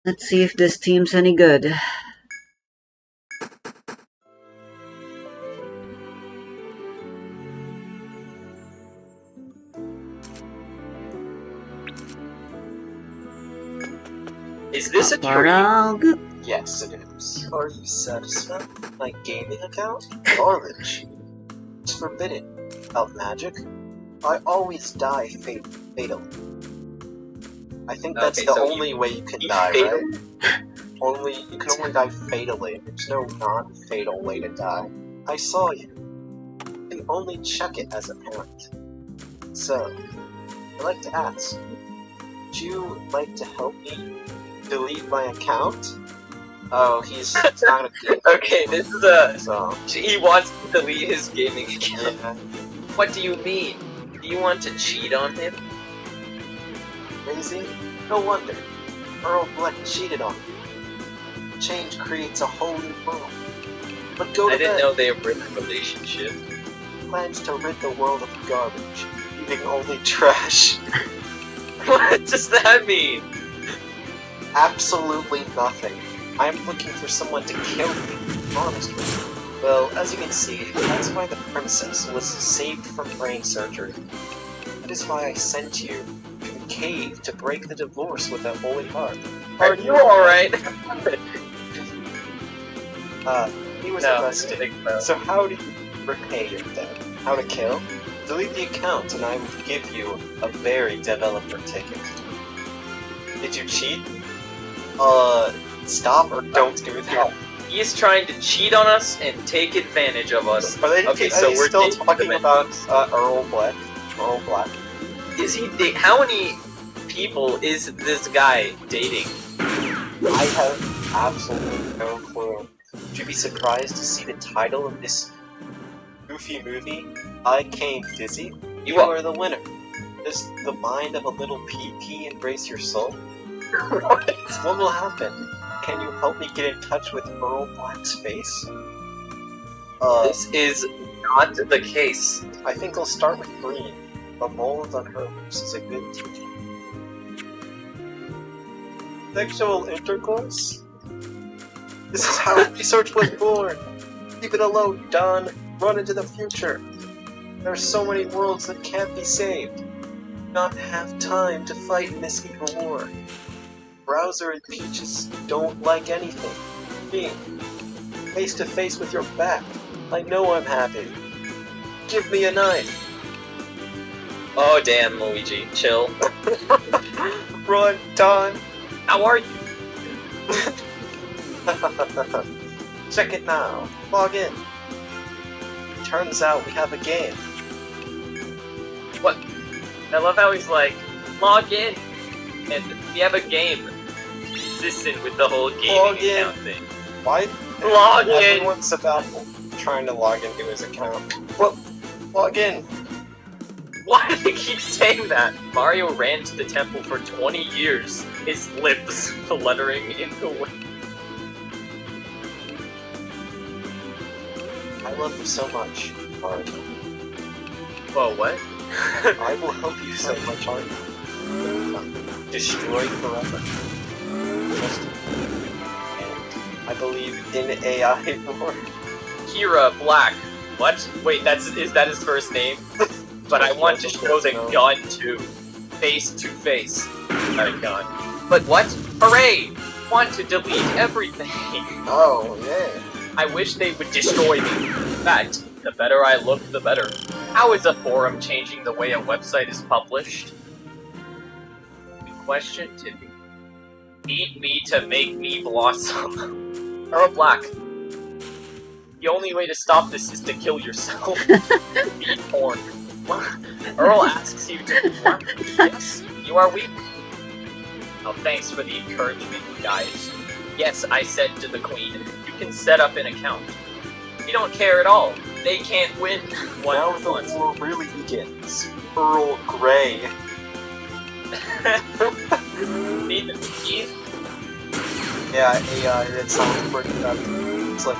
Let's see if this team's any good. Is this a dream? Parang- Yes, it is. Are you satisfied with my gaming account? Garbage. It's forbidden. About magic? I always die fatally. I think that's Okay, the so only way you can you die, fatal? right? You can only die fatally. There's no non-fatal way to die. I saw you. You can only check it as a parent. So, I'd like to ask, would you like to help me delete my account? Oh, he's not gonna be. Okay, this is a. So, He wants to delete his gaming account. yeah. What do you mean? Do you want to cheat on him? Crazy? No wonder. Earl Black cheated on me. Change creates a whole new world. But go to I didn't bed. know they were in a relationship. Plans to rid the world of garbage, eating only trash. What does that mean? Absolutely nothing. I am looking for someone to kill me, honestly. Well, as you can see, that's why the princess was saved from brain surgery. That is why I sent you to the cave to break the divorce with that holy heart. Are you alright? He was No, arrested. big bro. So how do you repay your debt? How to kill? Delete the account and I will give you a very developer ticket. Did you cheat? Stop or don't do that. He's trying to cheat on us and take advantage of us. Are they, Okay, are so they we're still dating talking the about Earl Black? Earl Black? Is he? How many people is this guy dating? I have absolutely no clue. Would you be surprised to see the title of this goofy movie? I Came Dizzy. You are the winner. Does the mind of a little PP embrace your soul? What? What will happen? Can you help me get in touch with Earl Black's face? This is not the case. I think I'll start with green. The mold on her lips is a good teacher. Sexual intercourse? This is how research was born! Leave it alone, Don! Run into the future! There are so many worlds that can't be saved. Not have time to fight in this evil war. Browser and Peaches don't like anything. Me, face to face with your back. I know I'm happy. Give me a knife. Oh damn, Luigi, chill. Run, Don. How are you? Check it now. Log in. Turns out we have a game. What? I love how he's like, log in, and we have a game. Consistent with the whole Log gaming in. account thing. Why? Log in! Everyone's about trying to log into his account. Well, log in. Why do they keep saying that? Mario ran to the temple for 20 years. His lips fluttering in the wind. I love you so much, Mario. Whoa, what? I will help you so much, Art. Destroy forever. Just and I believe in AI more. Kira Black. What? Wait, is that his first name? But I want to show the gun too. Face to face. My gun. But what? Hooray! Want to delete everything. Oh, yeah. I wish they would destroy me. In fact, the better I look, the better. How is a forum changing the way a website is published? Question to me. Eat me to make me blossom. Earl Black. The only way to stop this is to kill yourself. Eat porn. Earl asks you to perform. Yes, you are weak. Oh, thanks for the encouragement, guys. Yes, I said to the queen, you can set up an account. We don't care at all. They can't win. Now the war really begins. Earl Grey. Need the keys? Yeah, AI, that sounds pretty bad. It's like,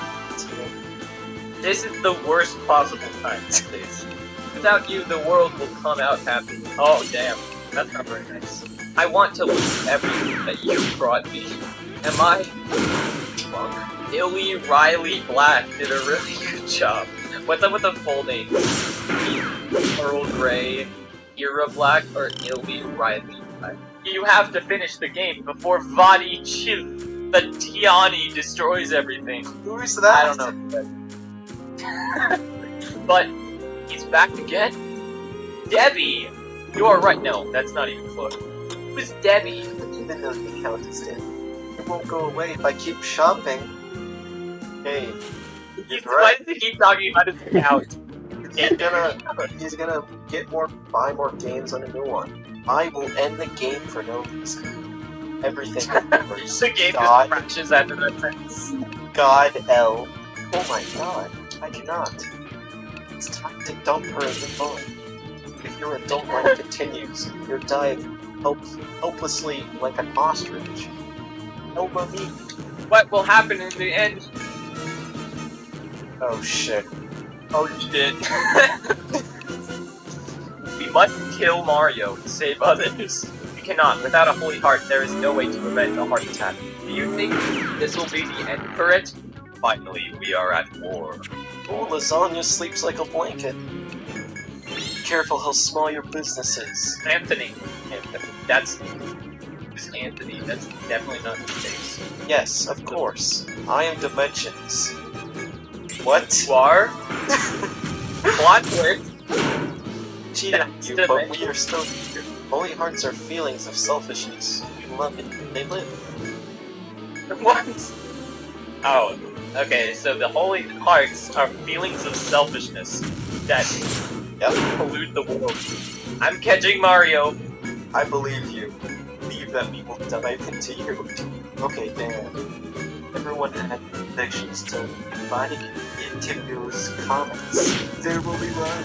This is the worst possible time to this. Without you, the world will come out happy. Oh, damn. That's not very nice. I want to lose everything that you brought me. Am I drunk? Illy Riley Black did a really good job. What's up with the full names? Earl Grey, Kira Black, or Illy Riley Black? You have to finish the game before Vadi Chiv, the Tiani, destroys everything. Who's that? I don't know. But he's back again? Debbie! You are right. No, that's not even close. Who's Debbie? Even though the account is dead, it won't go away if I keep shopping. Hey, Why does he keep talking about his account? he's gonna buy more games on a new one. I will end the game for no reason. Everything will be The game God, just crashes after that sentence. God L. Oh my god, I cannot. It's time to dump her in the phone. If your adult life continues, you'll die helplessly like an ostrich. No mommy. What will happen in the end? Oh shit. Oh shit. We must kill Mario to save others. We cannot. Without a holy heart, there is no way to prevent a heart attack. Do you think this will be the end for it? Finally, we are at war. Oh, lasagna sleeps like a blanket. Careful, he'll smell your businesses. Anthony. That's... Who's Anthony? That's definitely not his face. Yes, of course. I am Dimensions. What? You are? Plot twist. Cheated That's you, but we Dimensions. are still here. Holy hearts are feelings of selfishness. We love it. They live. What? Oh, okay, so the holy hearts are feelings of selfishness that pollute the world. I'm catching Mario. I believe you. Believe that we will dive into you. Okay, Dan. Everyone had convictions till dividing into those comments. There will be one.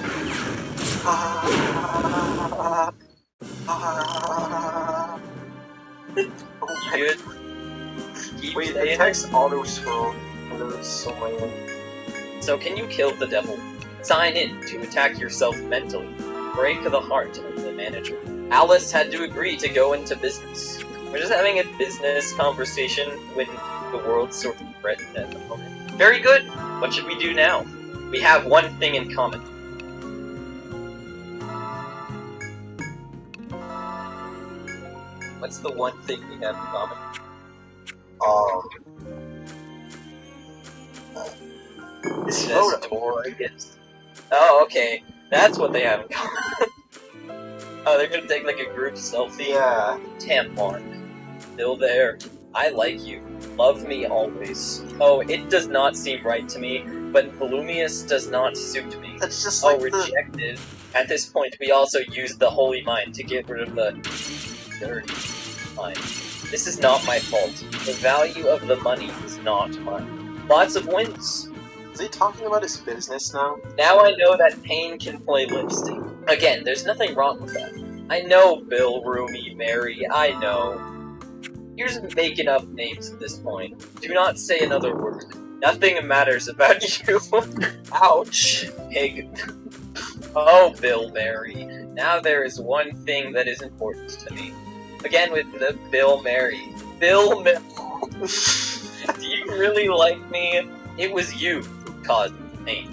Oh You my good? Keep Wait, the saying text auto scrolled. And there was so many. it. So can you kill the devil? Sign in to attack yourself mentally. Break the heart of the manager. Alice had to agree to go into business. We're just having a business conversation when the world's sort of threatened at the moment. Very good! What should we do now? We have one thing in common. What's the one thing we have in common? This door, I guess. Oh, okay. That's what they have in common. Oh, they're gonna take like a group selfie? Yeah. Tampon. Still there. I like you. Love me always. Oh, it does not seem right to me, but Volumius does not suit me. That's just like rejected. At this point, we also used the Holy Mind to get rid of the dirty mind. This is not my fault. The value of the money is not mine. Lots of wins. Is he talking about his business now? Now I know that Pain can play lipstick. Again, there's nothing wrong with that. I know Bill, Roomy, Mary, I know. You're just making up names at this point. Do not say another word. Nothing matters about you. Ouch, pig. Oh, Bill, Mary. Now there is one thing that is important to me. Again with the Bill, Mary. Bill, do you really like me? It was you who caused the pain.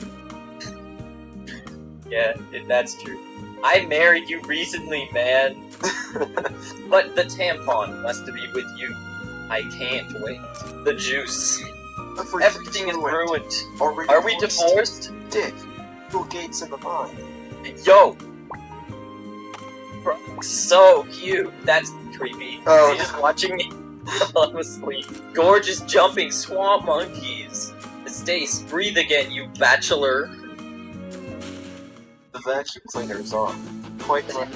Yeah, that's true. I married you recently, man. But the tampon must be with you. I can't wait. The juice. Everything is ruined. Are we divorced? Dick. Bill Gates in the mind. Yo! Bro, so cute. That's creepy. Oh, He's just watching me while I'm asleep. Gorgeous jumping swamp monkeys. Stace, breathe again, you bachelor. The vacuum cleaner is on. Quite right.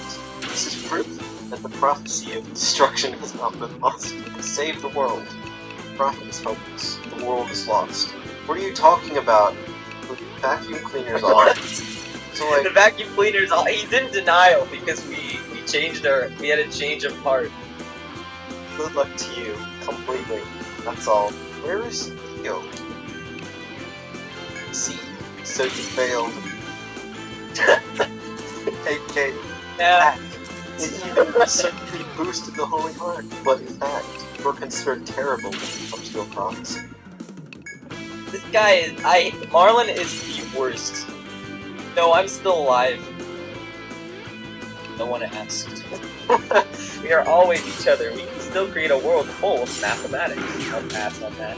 This is proof that the prophecy of destruction has not been lost. Save the world. The prophet is hopeless. The world is lost. What are you talking about? The vacuum cleaner's on. So like, the vacuum cleaner's on. He's in denial because we had a change of heart. Good luck to you. Completely. That's all. Where is Yo? See, so you failed. AK. Yeah. It even certainly boosted the Holy Heart, but in fact, you're considered terrible when it comes to a prophecy. This guy is. Marlon is the worst. No, I'm still alive. No one asked. We are always each other. We can still create a world full of mathematics. I'll pass on that.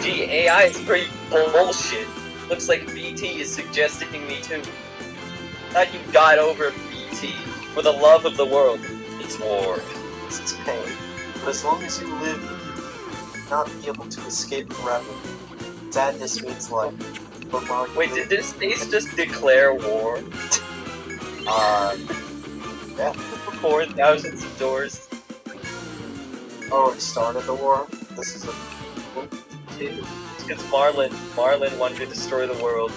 Gee, AI is pretty bullshit. Looks like BT is suggesting me too. Thought you got over BT. For the love of the world, it's war. This is pain, but as long as you live, you'll not be able to escape forever. Sadness means life. But while you Wait, live, did Stace just declare war? Yeah. For thousands of doors. Oh, it started the war? This is a... Because Marlon wanted to destroy the world.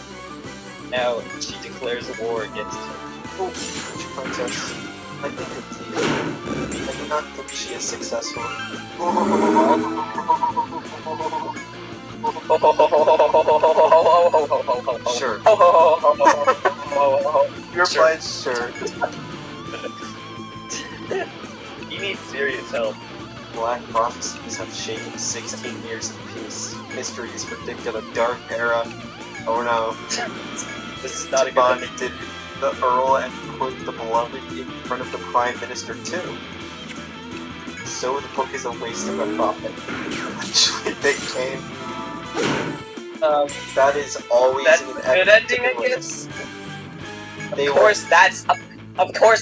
Now she declares a war against him. Oh, princess. I think it's I do not think she is successful. Sure. You're fine, sure. He needs serious help. Black prophecies have shaken 16 years of peace. History is predicted a dark era. Oh no. This is not a good Bond did the Earl and put the beloved in front of the Prime Minister too. So the book is a waste of a prophet. Eventually they came. That is always That's an a good ending, I guess. They Of course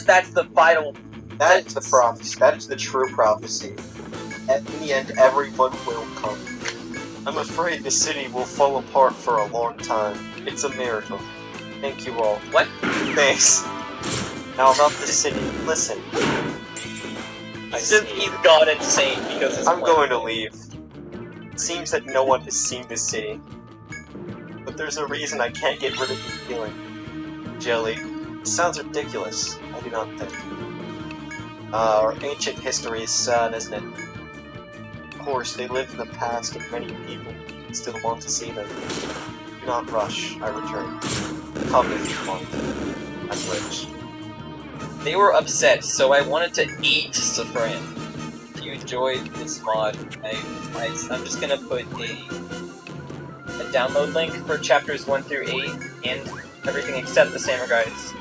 that's the final. That is the prophecy. That is the true prophecy. In the end, everyone will come. I'm afraid the city will fall apart for a long time. It's a miracle. Thank you all. What? Thanks. Now about the city. Listen. He's gone insane because his I'm plan. going to leave. It seems that no one has seen this city. But there's a reason I can't get rid of the feeling. Jelly. It sounds ridiculous. I do not think. Our ancient history is sad, isn't it? Of course, they lived in the past, and many people still want to see them. Do not rush, I return. Come if you want. I'm rich. They were upset, so I wanted to eat Safran. If you enjoyed this mod, I'm just gonna put a download link for chapters 1 through 8 and everything except the Samurai's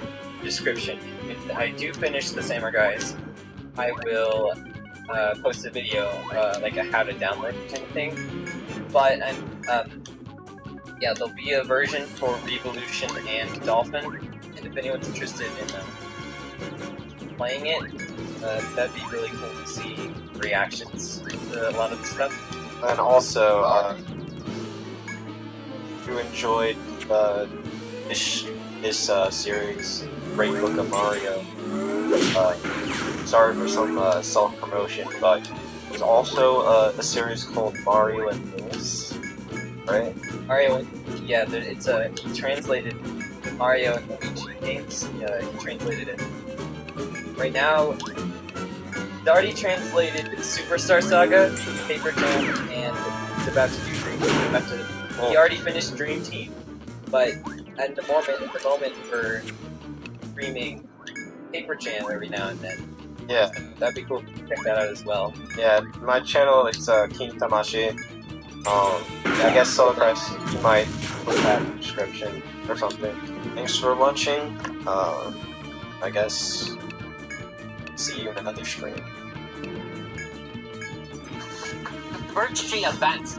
description. If I do finish the Samurai's, I will post a video, like a how to download kind of thing. But yeah, there'll be a version for Revolution and Dolphin, and if anyone's interested in playing it, that'd be really cool to see reactions to a lot of the stuff. And also, if you enjoyed this series, Great Book of Mario, sorry for some self-promotion, but there's also a series called Mario and Moose, right? Mario, yeah, it's he translated Mario and Luigi games. He translated it. Right now, he's already translated Superstar Saga, Paper Jam, and he's about to do Dream Team. He already finished Dream Team, but at the moment we're streaming Paper Jam every now and then. Yeah. So that'd be cool to check that out as well. Yeah, my channel is King Tamashi. I guess Solarcrest, you might put that in the description or something. Thanks for watching. I guess see you in another stream. Birch Tree Advance.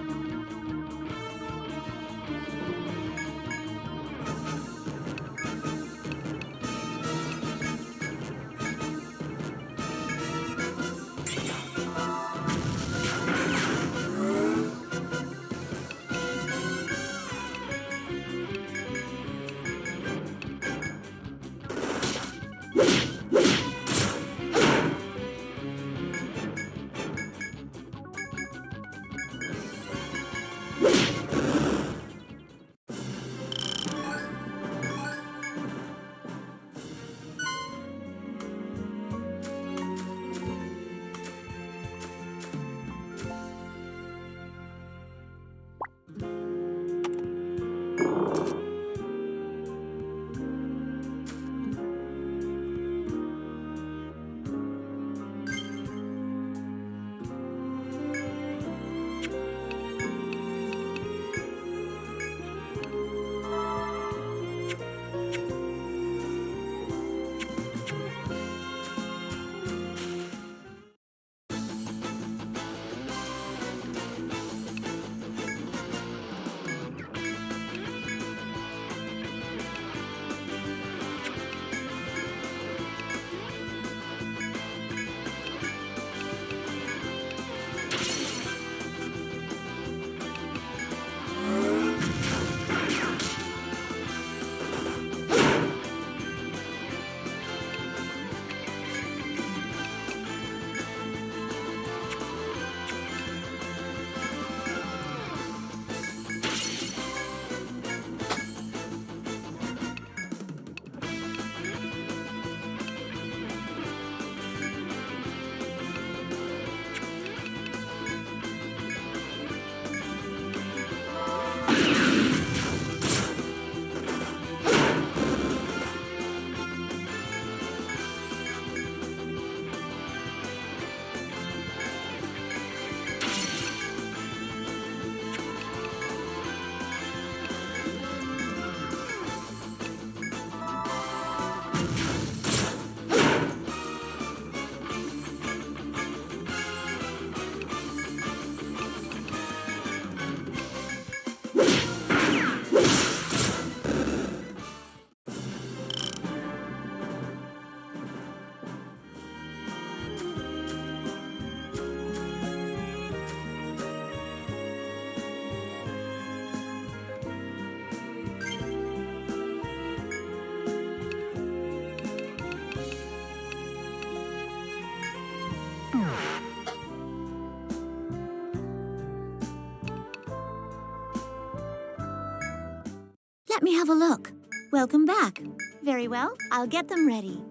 Let me have a look. Welcome back. Very well, I'll get them ready.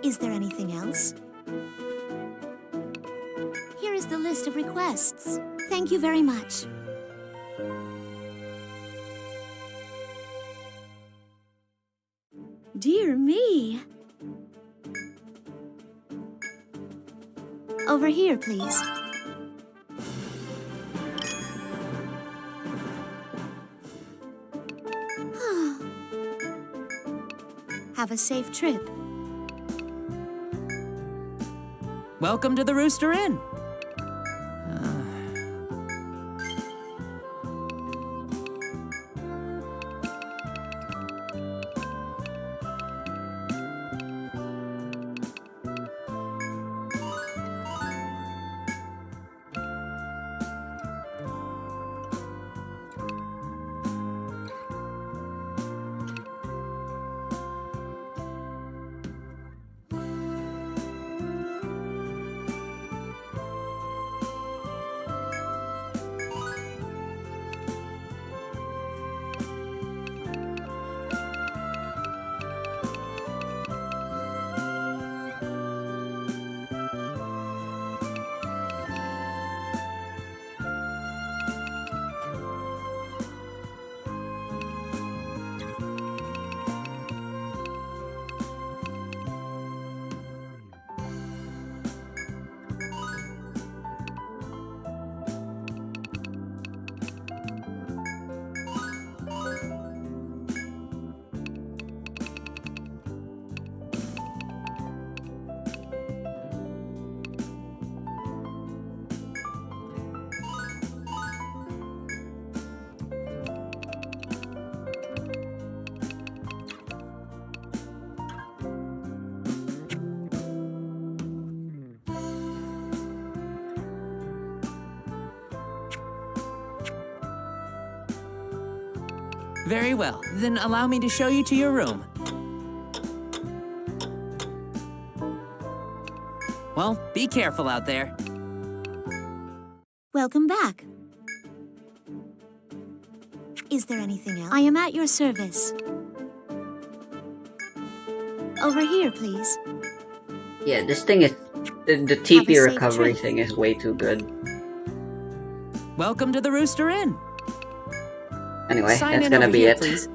Is there anything else? Here is the list of requests. Thank you very much. Dear me. Over here, please. Have a safe trip. Welcome to the Rooster Inn. Very well. Then allow me to show you to your room. Well, be careful out there. Welcome back. Is there anything else? I am at your service. Over here, please. Yeah, this thing is... The Have a TP safe recovery trip. thing is way too good. Welcome to the Rooster Inn. Anyway, Sign that's in gonna over be here, it. please.